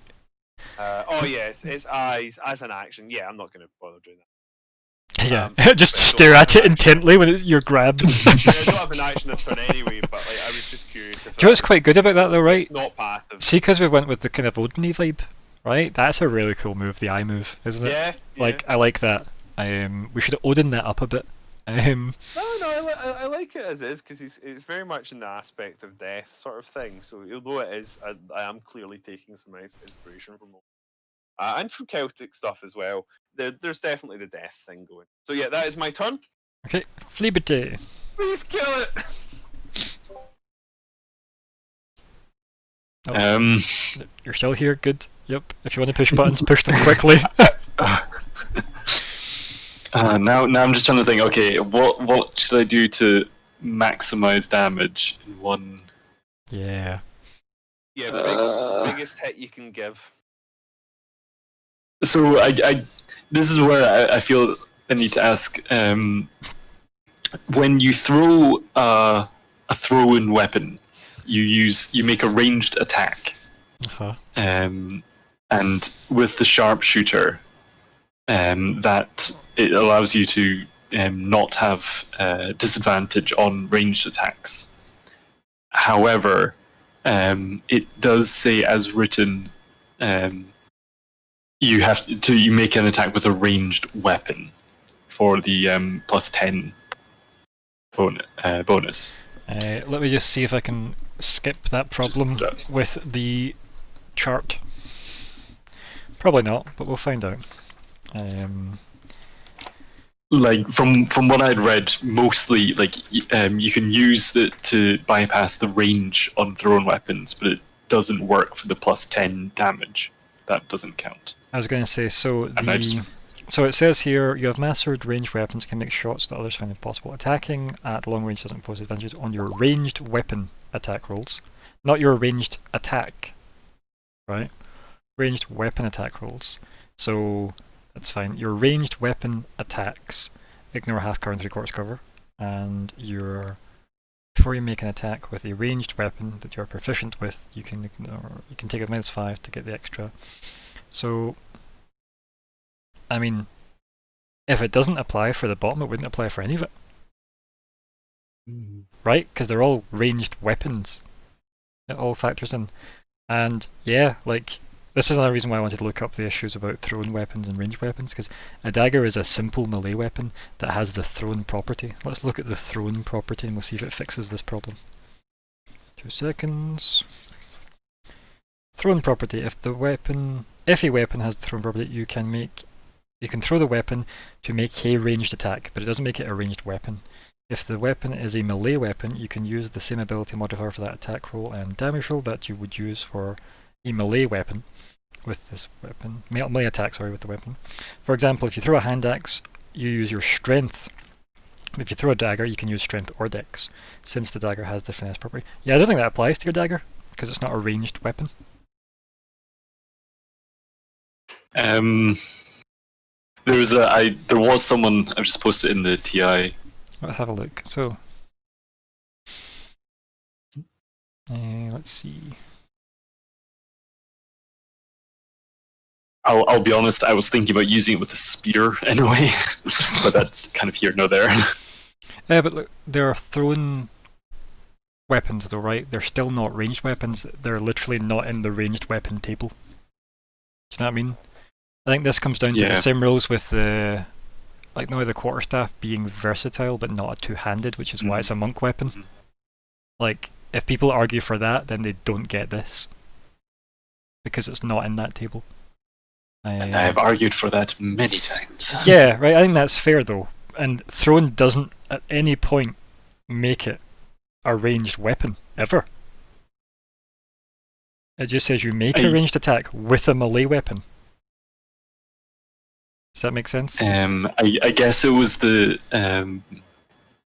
Oh yes, it's eyes as an action. Yeah, I'm not going to bother doing that. Yeah, but just don't stare at it have intently when you're grabbed. Yeah, I don't have an action this turn anyway, but like, I was just curious if Do you know what's quite good about that though, right? not passive. See, because we went with the kind of Odin-y vibe, right? That's a really cool move, the eye move, isn't it? Yeah, Like, I like that. We should Odin that up a bit. no, I like it as is because it's very much in the aspect of death sort of thing. So although it is, I am clearly taking some nice inspiration from and from Celtic stuff as well. There's definitely the death thing going. So yeah, that is my turn. Okay, Fleabity. Please kill it. You're still here, good. Yep. If you want to push buttons, push them quickly. now I'm just trying to think. Okay, what should I do to maximize damage in one? Yeah. Yeah, biggest hit you can give. So this is where I feel I need to ask. When you throw a throw-in weapon, you make a ranged attack, Uh-huh. and with the sharpshooter, that it allows you to not have disadvantage on ranged attacks. However, it does say as written, you have to you make an attack with a ranged weapon for the +10 bonus. Let me just see if I can skip that problem with the chart. Probably not, but we'll find out. Like from what I'd read, mostly like you can use it to bypass the range on thrown weapons, but it doesn't work for the +10 damage. That doesn't count. I was going to say, so just- so it says here, you have mastered ranged weapons, can make shots that others find impossible. Attacking at long range doesn't impose advantages on your ranged weapon attack rolls. Not your ranged attack, right? Ranged weapon attack rolls. So that's fine. Your ranged weapon attacks ignore half cover and 3/4 cover, and before you make an attack with a ranged weapon that you're proficient with, you can take a -5 to get the extra. So, I mean, if it doesn't apply for the bottom, it wouldn't apply for any of it, right? Because they're all ranged weapons. It all factors in. And yeah, like, this is another reason why I wanted to look up the issues about thrown weapons and ranged weapons, because a dagger is a simple melee weapon that has the thrown property. Let's look at the thrown property and we'll see if it fixes this problem. 2 seconds. Thrown property. If a weapon has the thrown property, you can throw the weapon to make a ranged attack, but it doesn't make it a ranged weapon. If the weapon is a melee weapon, you can use the same ability modifier for that attack roll and damage roll that you would use for a melee weapon with this weapon. Melee attack, sorry, with the weapon. For example, if you throw a hand axe, you use your strength. If you throw a dagger, you can use strength or dex, since the dagger has the finesse property. Yeah, I don't think that applies to your dagger, because it's not a ranged weapon. There was someone, I've just posted in the TI. Let's have a look. So, let's see. I'll be honest, I was thinking about using it with a spear anyway, but that's kind of here nor there. Yeah, but look, there are thrown weapons though, right? They're still not ranged weapons. They're literally not in the ranged weapon table. Do you know what I mean? I think this comes down to the same rules with the quarterstaff being versatile but not a two-handed, which is why it's a monk weapon. Like, if people argue for that, then they don't get this, because it's not in that table. And I've argued for that many times. Yeah, right. I think that's fair though. And thrown doesn't at any point make it a ranged weapon ever. It just says you make a ranged attack with a melee weapon. Does that make sense? I guess it was the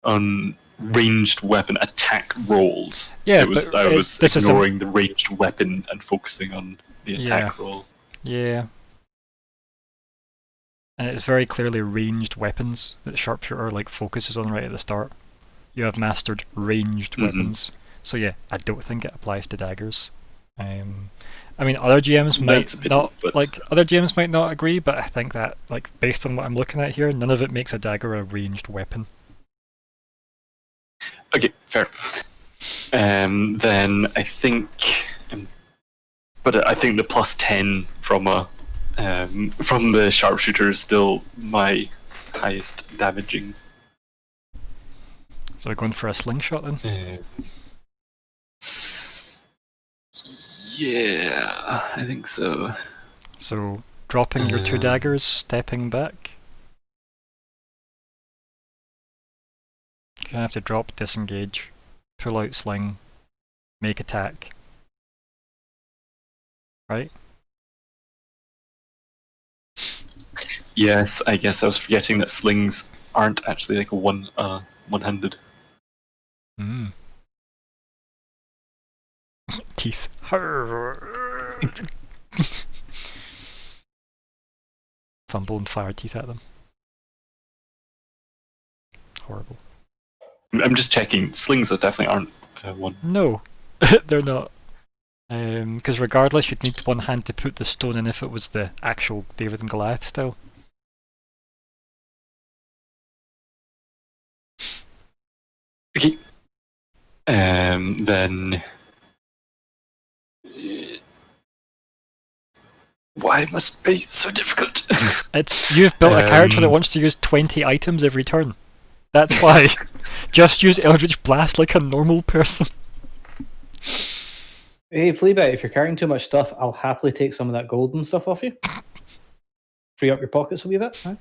on ranged weapon attack rolls. Yeah, I was ignoring the ranged weapon and focusing on the attack roll. Yeah. And it's very clearly ranged weapons that Sharpshooter focuses on right at the start. You have mastered ranged weapons. So yeah, I don't think it applies to daggers. I mean, other GMs might not agree, but I think that, based on what I'm looking at here, none of it makes a dagger a ranged weapon. Okay, fair. Then I think, but I think the +10 from the sharpshooter is still my highest damaging. So we're going for a slingshot then? Yeah, I think so. So, dropping your 2 daggers, stepping back. You're gonna have to drop, disengage, pull out sling, make attack. Right? Yes, I guess I was forgetting that slings aren't actually one-handed. teeth. Fumble and fire teeth at them. Horrible. I'm just checking. Slings definitely aren't one. No, they're not. Because regardless, you'd need one hand to put the stone in if it was the actual David and Goliath style. Okay. Then. Why must it be so difficult? You've built a character that wants to use 20 items every turn. That's why. Just use Eldritch Blast like a normal person. Hey, Fleabag, if you're carrying too much stuff, I'll happily take some of that golden stuff off you. Free up your pockets a wee bit. Huh?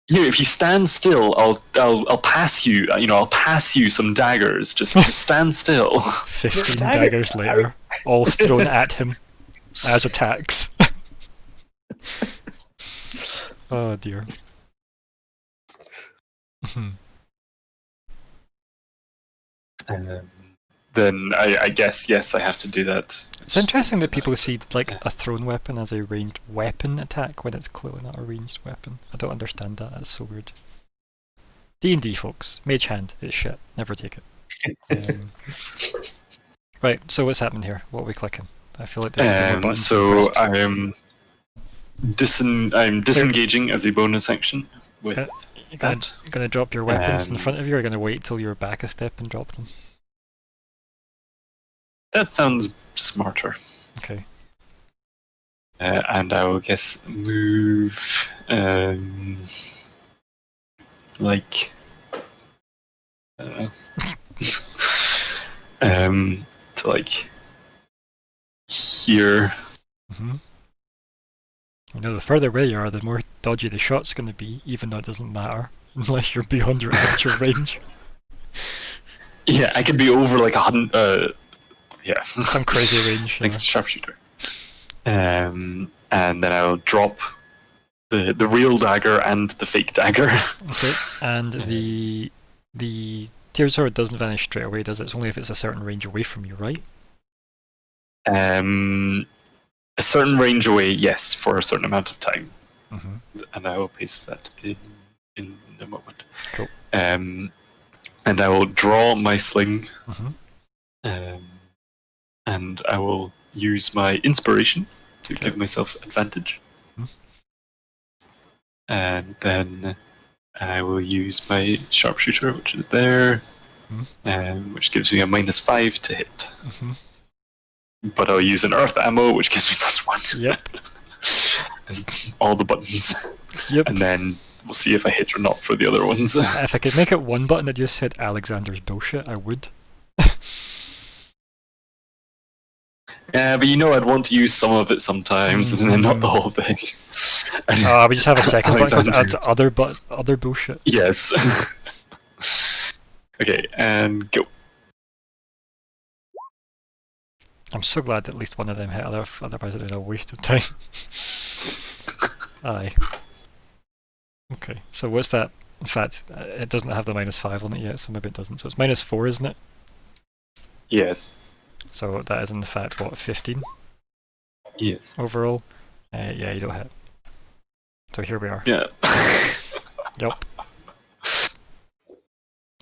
Here, if you stand still, I'll pass you. I'll pass you some daggers. Just stand still. 15 daggers later, all thrown at him as attacks. Oh dear. Then I guess yes, I have to do that. It's interesting that people see like a thrown weapon as a ranged weapon attack when it's clearly not a ranged weapon. I don't understand that. That's so weird. D&D, folks. Mage hand. It's shit. Never take it. Right. So what's happened here? What are we clicking? I feel like there's more buttons. So I'm disengaging as a bonus action with You're gonna drop your weapons in front of you, or are you gonna wait till you're back a step and drop them? That sounds smarter. Okay. And I will guess move like to like here. Mm-hmm. You know, the further away you are, the more dodgy the shot's going to be, even though it doesn't matter unless you're beyond your actual range. Yeah, I could be over like 100. Yeah, some crazy range. Thanks to sharpshooter. And then I'll drop the real dagger and the fake dagger. Okay, and the Tear Sword doesn't vanish straight away, does it? It's only if it's a certain range away from you, right? A certain range away, yes, for a certain amount of time. Mm-hmm. And I will paste that in a moment. Cool. And I will draw my sling. Mm-hmm. And I will use my inspiration to give myself advantage. Mm-hmm. And then I will use my sharpshooter, which is there, which gives me a -5 to hit. Mm-hmm. But I'll use an earth ammo, which gives me +1. Yep. All the buttons. Yep. And then we'll see if I hit or not for the other ones. If I could make it one button that just said Alexander's bullshit, I would. Yeah, but I'd want to use some of it sometimes, and then not the whole thing. We just have a second button to add to other bullshit. Yes. Okay, and go. I'm so glad at least one of them hit, otherwise it was a waste of time. Aye. Okay, so what's that? In fact, it doesn't have the -5 on it yet, so maybe it doesn't. So it's -4, isn't it? Yes. So that is in fact, what, 15? Yes. Overall? Yeah, you don't hit. So here we are. Yeah. Yep.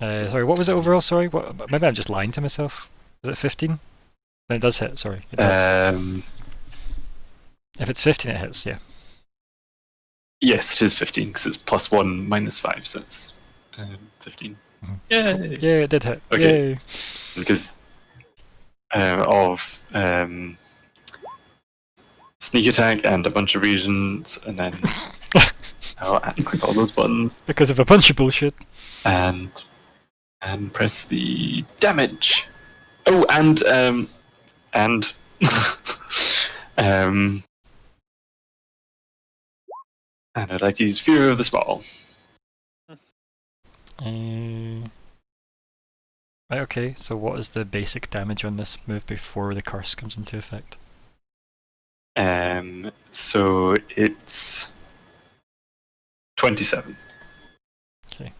Sorry, what was it overall? Sorry, maybe I'm just lying to myself. Is it 15? Then it does hit, sorry. It does. If it's 15, it hits, yeah. Yes, it is 15, because it's +1, -5, so that's 15. Mm-hmm. Yay! Yeah, it did hit. Okay. Yay! Because of sneak attack and a bunch of regions, and then I'll click all those buttons. Because of a bunch of bullshit. And press the damage. Oh, and and I'd like to use Fear of the Small. Right, okay, so what is the basic damage on this move before the curse comes into effect? So it's 27. Okay.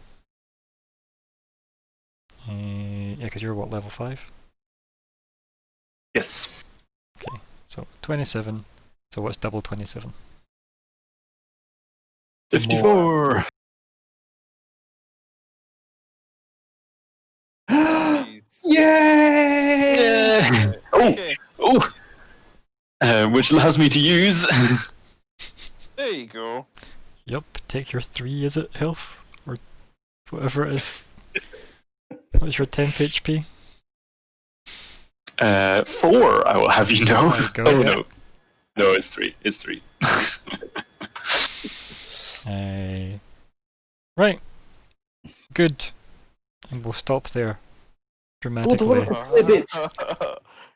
Yeah, because you're what, level 5? Yes. So 27. So what's double 27? 54. Jeez. Yay! Oh, Okay, oh. Which allows me to use. there you go. Yup, take your 3, is it, health? Or whatever it is. What's your temp HP? 4, I will have you know. There you go, Oh yeah. no. No, it's 3. It's 3. Right. Good. And we'll stop there. Dramatically.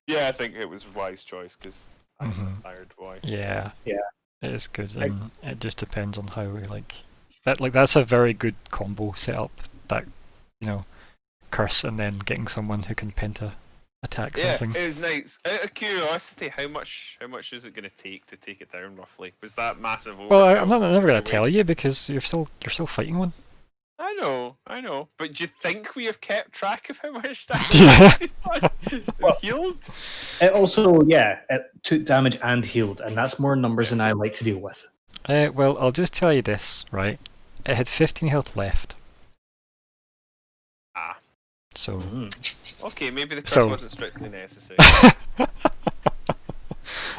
Yeah, I think it was a wise choice because I'm Mhm. a tired boy. Yeah. Yeah. It is good, and it just depends on how we like that. Like that's a very good combo setup. That curse and then getting someone who can penta attack Yeah, something. it was nice. Out of curiosity, how much is it going to take it down roughly? Was that massive? Well, I'm overkill? never gonna Waste- tell you because you're still fighting one. I know. But do you think we have kept track of how much damage we healed? It also, it took damage and healed, and that's more numbers than I like to deal with. Well, I'll just tell you this, right? It had 15 health left, Ah, so okay. Maybe the curse So- wasn't strictly necessary.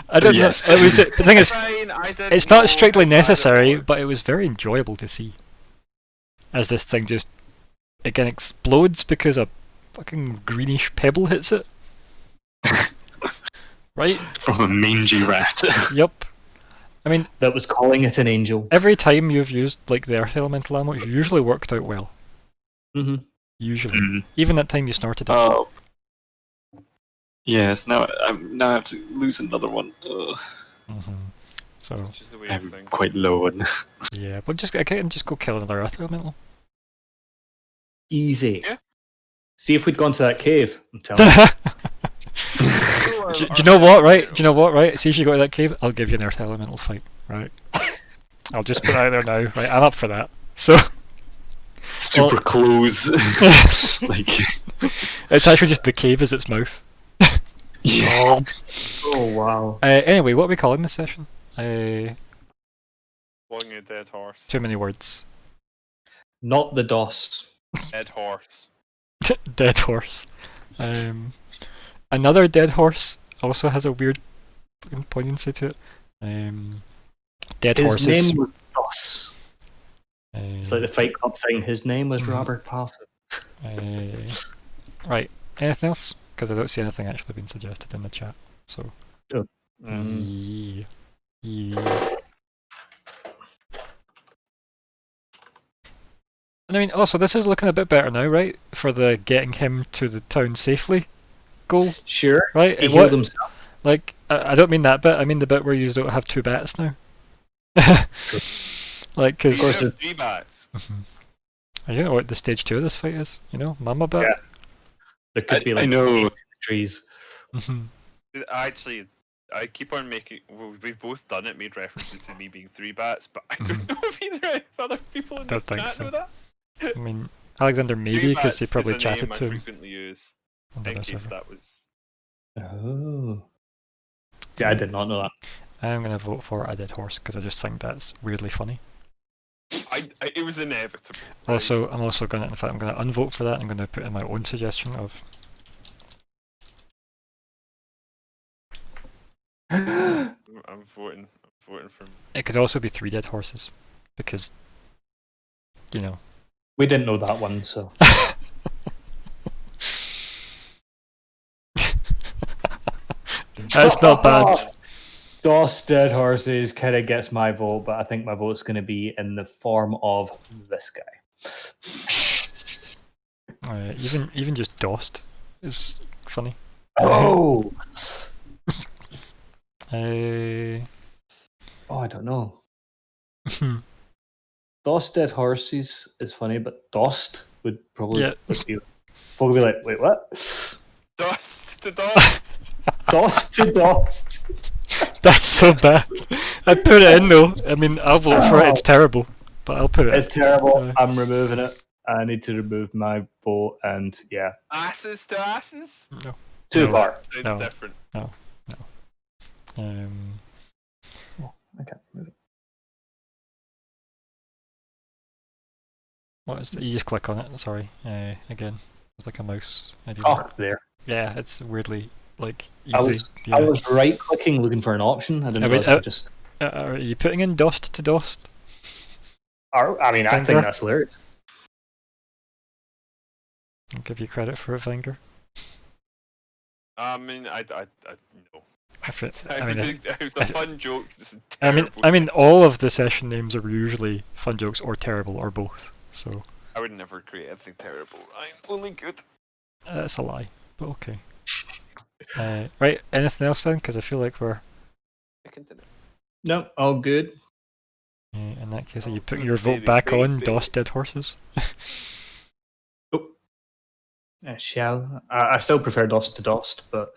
I don't Yes. know. It was the thing is, Fine, I didn't it's know not strictly how bad it necessary, was. but it was very enjoyable to see. As this thing just again explodes because a fucking greenish pebble hits it. Right? From a mangy rat. Yep. I mean, That was calling it an angel. every time you've used like the earth elemental ammo, it's usually worked out well. Mm-hmm. Usually, Mm. even that time you snorted it. Oh. Yes, now I have to lose another one. Ugh. So Which is the weird I'm thing. quite low on. yeah, but I can just go kill another earth elemental. Easy. Yeah. See if we'd gone to that cave. I'm telling you. Do you know what, right? Do you know what, right? See if you go to that cave, I'll give you an earth elemental fight, right? I'll just put it out there now, right? I'm up for that. So Super close. Like, it's actually just the cave as its mouth. yeah. Oh, wow. Anyway, what are we calling this session? Flogging a dead horse. Too many words. Not the DOS. Dead horse. Dead horse. Another dead horse also has a weird fucking poignancy to it. Dead His horses. name was DOS. It's like the Uh, Fight Club thing. His name was Mhm. Robert Paulson. right. Anything else? Because I don't see anything actually being suggested in the chat. So Mm. yeah. And I mean, also this is looking a bit better now, right? For the getting him to the town safely goal, Sure. right? He And healed what, himself. like, I don't mean that bit. I mean the bit where you don't have 2 bats now. Like, You because have 3 bats. I don't know what the stage 2 of this fight is. You know, Mama bat. Yeah. There could be I like know. trees. Mhm. Actually, I keep on making. Well, we've both done it. Made references to me being 3 bats, but I don't Mhm. know if either other people in Don't this think chat so. know that. I mean, Alexander maybe 3 because he bats probably is a chatted name to I him frequently use on in the case server. that was. Oh. See, I did not know that. I'm gonna vote for a dead horse because I just think that's weirdly funny. It was inevitable. right? Also, I'm also gonna, in fact, I'm gonna unvote for that. I'm gonna put in my own suggestion of I'm voting. I'm voting for. it could also be 3 dead horses because, you know. We didn't know that one, so. That's not bad. DOS Dead Horses kind of gets my vote, but I think my vote's going to be in the form of this guy. Even just Dost is funny. Oh! Uh, Oh, I don't know. DOS Dead Horses is funny, but Dost would probably Yeah. be. Folk would be like, wait, what? Dust to dust. DOS to Dost. that's so bad. I'd put it in though. I mean, I'll vote for it. It's terrible, but I'll put it. It's terrible. Uh, I'm removing it. I need to remove my vote, and yeah. Asses to asses. Too No. far. Sounds No. different. Okay. What is that? You just click on it. Sorry. Again, it's like a mouse. Oh, there. Yeah, it's weirdly like I easy. was, Yeah. I was right clicking looking for an option. I didn't I mean, realize I just. Are you putting in DOST to DOST? I mean, I Finger? think that's hilarious. I'll give you credit for it, Finger. I mean, I no. It was a fun joke. This is I terrible. mean, all of the session names are usually fun jokes or terrible or both. So I would never create anything terrible. I'm only good. that's a lie, but okay. Right, anything else then? Because I feel like we're I continue. No, all good. in that case. Are you Oh, putting your vote baby, back baby, on baby. DOS Dead Horses? Shall I still prefer DOS to DOST, but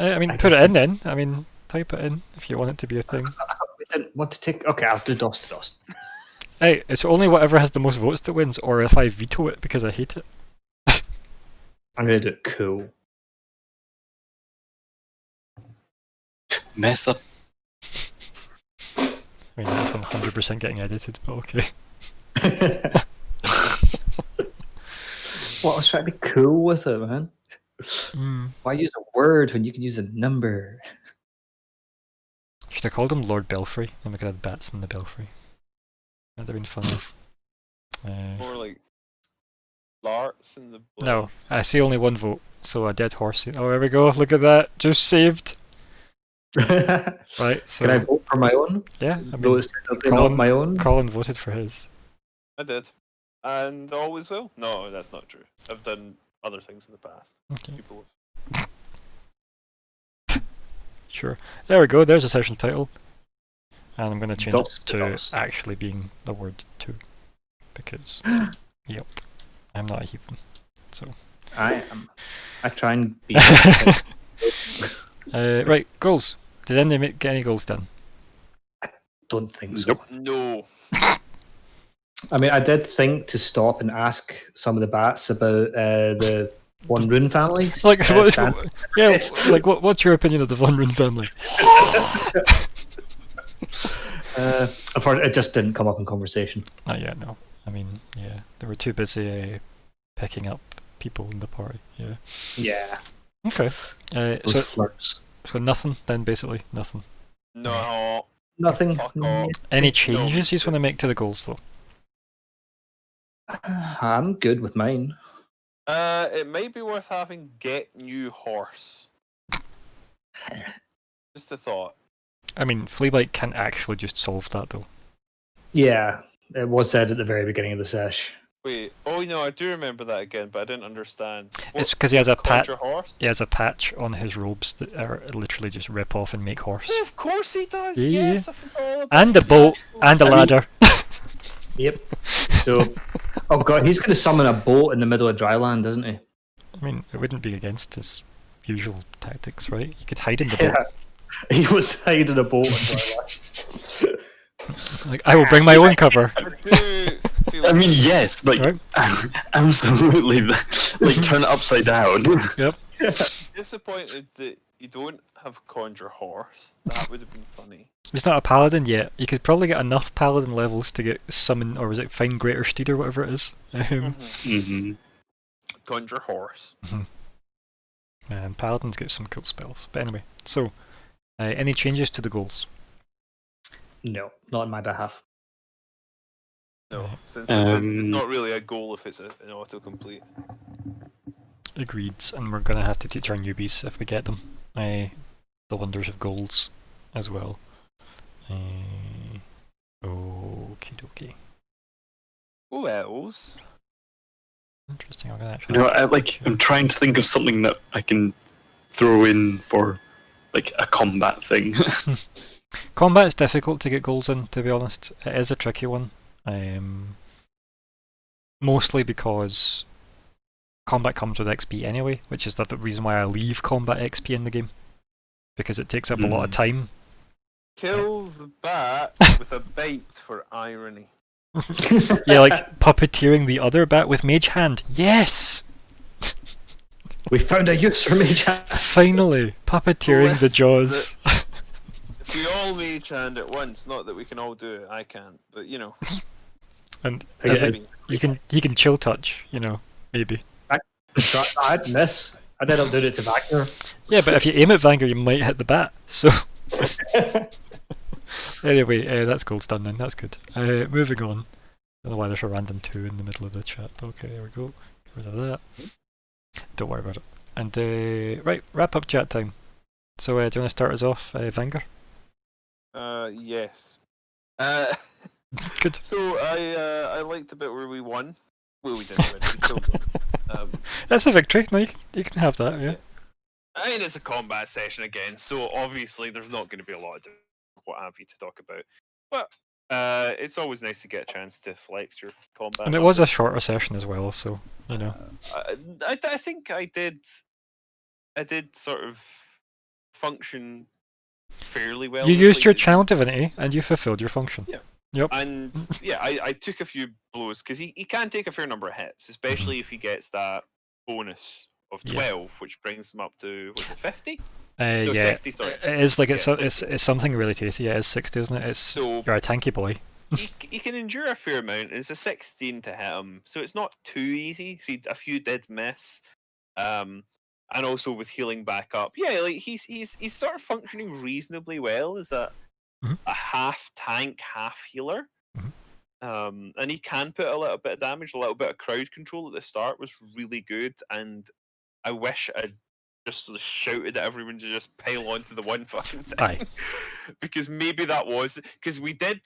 I mean, I put guess it in then. I mean, type it in if you want it to be a thing. we didn't want to take. Okay, I'll do DOS to DOST. Hey, it's only whatever has the most votes that wins, or if I veto it because I hate it. I'm gonna do it cool. Mess up. I mean, that's 100% getting edited, but okay. Well, I was trying to be cool with it, man. Mm. Why use a word when you can use a number? Should have called him Lord Belfry, and we could have bats in the belfry. That'd have been funny. More like Larts in the. No, I see only one vote, so a dead horse. Oh, there we go. Look at that, just saved. Can Right, so I vote for my own? yeah, I mean, Those not my own. Colin voted for his. I did, and always will. No, that's not true. I've done other things in the past. Okay, People sure. There we go. There's a session title, and I'm going to change DOS it to to DOS. actually being the word "to," because yep, I'm not a heathen. So I am. I try and be. right, goals. Did anybody get any goals done? Don't think so. Nope. no. I mean, I did think to stop and ask some of the bats about the One Rune family. Like, what is, Stan- yeah, It's- like what's your opinion of the Von Rune family? I've heard it just didn't come up in conversation. Not yet, no. I mean, yeah, they were too busy picking up people in the party. Yeah. Yeah, Okay. those So flirts. nothing then, basically nothing. No. Nothing. Fuck off. Any changes you want to make to the goals though? I'm good with mine. It may be worth having get new horse. Just a thought. I mean, Fleabite can't actually just solve that though. Yeah, it was said at the very beginning of the sesh. Wait. Oh no, I do remember that again, but I didn't understand. It's because he has a patch. Conjure horse. He has a patch on his robes that are literally just rip off and make horse, Yeah, of course he does. Yeah. Yes, I forgot all about and a that. boat and a I mean- ladder. Yep. So, oh god, he's going to summon a boat in the middle of dry land, isn't he? I mean, it wouldn't be against his usual tactics, right? He could hide in the boat. Yeah. He was hiding a boat in dry land. Like, I will bring my own cover. I do feel I mean, yes, like Right. absolutely. Like turn it upside down. disappointed that you don't have conjure horse. That would have been funny. He's not a paladin yet. You could probably get enough paladin levels to get summon, or was it find greater steed or whatever it is. Mm-hmm. Conjure horse. Man, paladins get some cool spells. But anyway, so any changes to the goals? No, not on my behalf. No, since it's not really a goal if it's an autocomplete. Agreed, and we're gonna have to teach our newbies if we get them the wonders of goals as well. Okie dokie. Who else? Interesting. I'm gonna You actually. know, I'm trying to think of something that I can throw in for like a combat thing. Combat is difficult to get goals in, to be honest. It is a tricky one. Mostly because combat comes with XP anyway, which is the reason why I leave combat XP in the game. Because it takes up a lot of time. Kill the bat with a bait for irony. Yeah, like puppeteering the other bat with Mage Hand. Yes! We found a use for Mage Hand. Finally! Puppeteering the Lift jaws. We all mage hand at once. Not that we can all do it. I can't, but you know. And I I get think you can chill touch, maybe. I'd miss. I did not do it to Wagner. Yeah, but if you aim at Vanguard, you might hit the bat. So anyway, that's gold stun then. That's good. Moving on. I don't know why there's a random 2 in the middle of the chat. Okay, there we go. Get rid of that. Don't worry about it. And right, wrap up chat time. So do you want to start us off, Vanguard? Yes. Good. So I liked the bit where we won. Well, we didn't win. We killed them. That's a victory. No, you can have that. Yeah. I mean, it's a combat session again, so obviously there's not going to be a lot of what have you to talk about. But it's always nice to get a chance to flex your combat. And it was a shorter session as well, so I think I did sort of function fairly well. You this used your week. channel divinity and you fulfilled your function. Yeah. Yep. And yeah, I took a few blows because he can take a fair number of hits, especially if he gets that bonus of Yeah. 12, which brings him up to, was it 50? Yeah. 60, sorry. It is like Yeah, it's something really tasty. Yeah, it's 60, isn't it? It's So you're a tanky boy. he can endure a fair amount. And it's a 16 to hit him, so it's not too easy. See, a few did miss. And also with healing back up, yeah, like he's sort of functioning reasonably well as a half tank, half healer. And he can put a little bit of damage. A little bit of crowd control at the start was really good, and I wish I'd just sort of shouted at everyone to just pile onto the one fucking thing. Aye. Because maybe that was because we did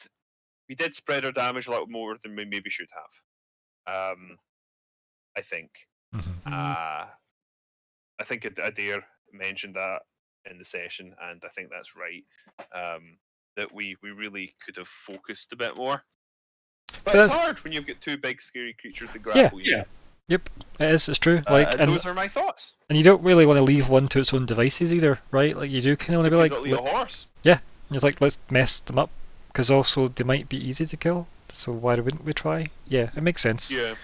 spread our damage a little more than we maybe should have. I think. I think Adair mentioned that in the session, and I think that's right. That we really could have focused a bit more. But it's hard when you've got 2 big scary creatures that grapple you. Yeah. Yep, it is. It's true. Like, and those are my thoughts. you don't really want to leave one to its own devices either, right? Like you do kind of want to be like, Is it a horse? it's like let's mess them up because also they might be easy to kill. So why wouldn't we try? Yeah, it makes sense. Yeah.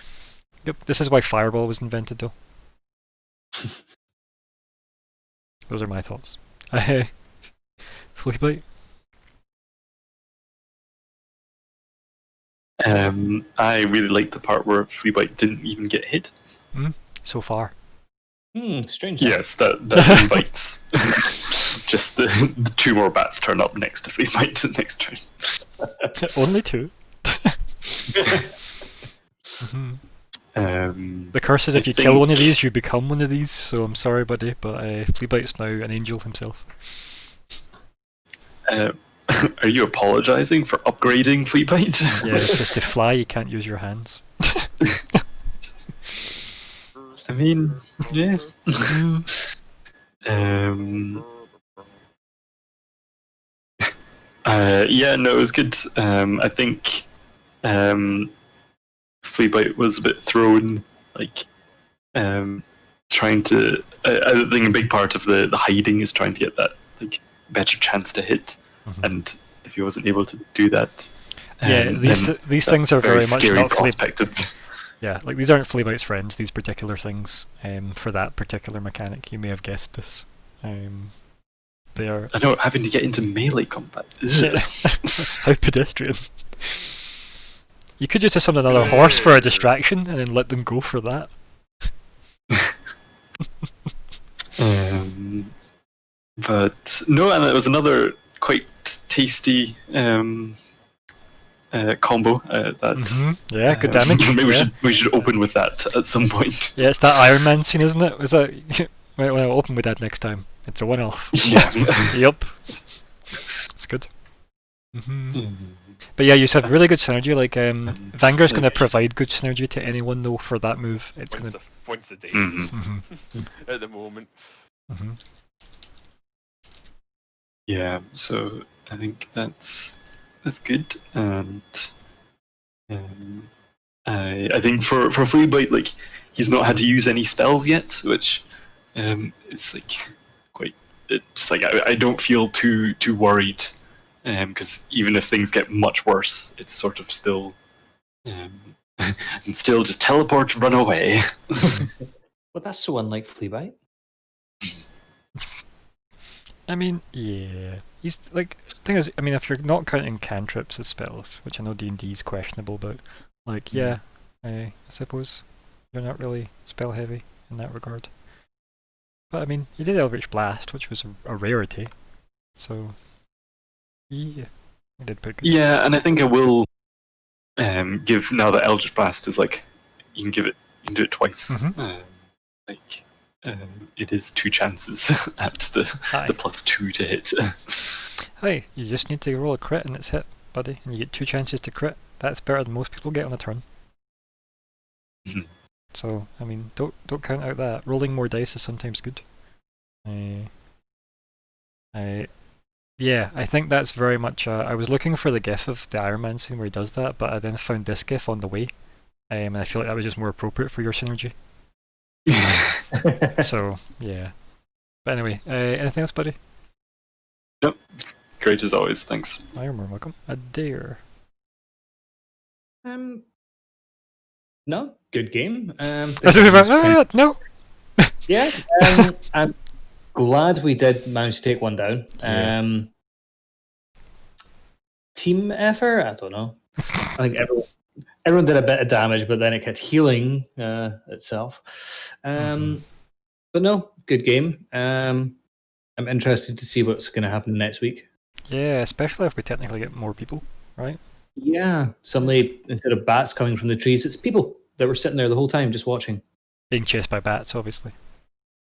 Yep. This is why Fireball was invented, though. Those are my thoughts. Fleabite. I really liked the part where Fleabite didn't even get hit. So far. Strange. Yes, that invites just the 2 more bats turn up next to Fleabite next turn. Only 2. The curse is if you kill one of these, you become one of these. So I'm sorry, buddy, but Fleabite's now an angel himself. Are you apologizing for upgrading Fleabite? Yeah, because to fly, you can't use your hands. I mean, yeah. Yeah, no, it was good. I think Fleabite was a bit thrown, like trying to. I think a big part of the hiding is trying to get that like better chance to hit, and if he wasn't able to do that, yeah, these things are very much scary not prospect of. Yeah, like these aren't Fleabite's friends. These particular things, for that particular mechanic, you may have guessed this. They are. I know, having to get into melee combat. How pedestrian. You could just have summoned another horse for a distraction and then let them go for that. But no, and it was another quite tasty combo. Yeah, good damage. Maybe we should open with that at some point. Yeah, it's that Iron Man scene, isn't it? Is that when I open with that next time? It's a one-off. Yeah. Yep. It's good. But yeah, you have really good synergy. Like Vanguard's going to provide good synergy to anyone though for that move. It's going to once a day at the moment. Yeah, so I think that's good, and I think for Fleabite, like he's not had to use any spells yet, which is like quite. It's like I don't feel too worried, because even if things get much worse, it's sort of still and still just teleport, run away. Well, that's so unlike Fleabite. I mean, yeah. He's like, thing is, I mean, if you're not counting cantrips as spells, which I know D&D is questionable, but like, yeah, I suppose you're not really spell heavy in that regard. But I mean, he did Eldritch Blast, which was a rarity, so yeah, he did pretty good. Yeah, and I think I will give now that Eldritch Blast is like you can do it twice. Mhm. Like it is 2 chances at the Aye. +2 to hit. Hey, you just need to roll a crit and it's hit, buddy, and you get 2 chances to crit. That's better than most people get on a turn. Mhm. So, I mean, don't count out that. Rolling more dice is sometimes good. Yeah, I think that's very much. I was looking for the gif of the Iron Man scene where he does that, but I then found this gif on the way, and I feel like that was just more appropriate for your synergy. So, yeah. But anyway, anything else, buddy? Great as always, thanks. You're more welcome. Adair. No, good game. No. Yeah, I'm glad we did manage to take one down. Yeah. Team effort? I don't know. I think everyone did a bit of damage, but then it kept healing itself. But no, good game. I'm interested to see what's going to happen next week. Yeah, especially if we technically get more people, right? Yeah, suddenly instead of bats coming from the trees, it's people that were sitting there the whole time just watching. Being chased by bats, obviously.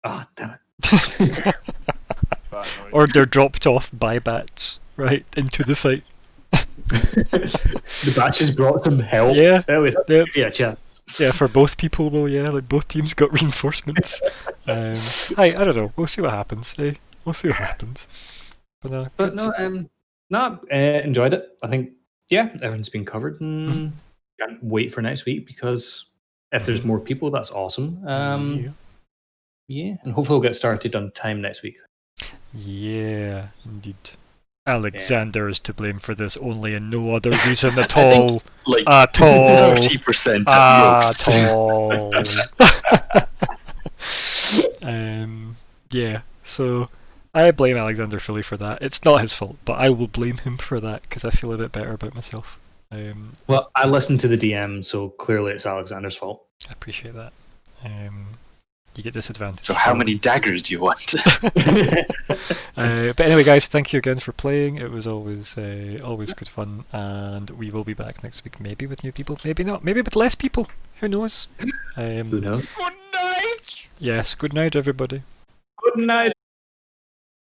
Ah, damn Bad noise. Or they're dropped off by bats, right, into the fight. it. The bats just brought some help. Yeah, Yeah, yeah, chance. yeah, for both people though, yeah, like both teams got reinforcements. I don't know, we'll see what happens, eh? We'll see what happens. But enjoyed it. I think, yeah, everything's been covered and can't wait for next week because if there's more people, that's awesome. Yeah, and hopefully we'll get started on time next week. Yeah, indeed. Alexander is to blame for this only and no other reason at all. Like At all. 30% at most. Yeah, so I blame Alexander fully for that. It's not his fault, but I will blame him for that because I feel a bit better about myself. Well, I listened to the DM, so clearly it's Alexander's fault. I appreciate that. You get disadvantage. So how many daggers do you want? But anyway, guys, thank you again for playing. It was always good fun, and we will be back next week. Maybe with new people, maybe not. Maybe with less people. Who knows? Who knows? Good night. Yes. Good night, everybody. Good night.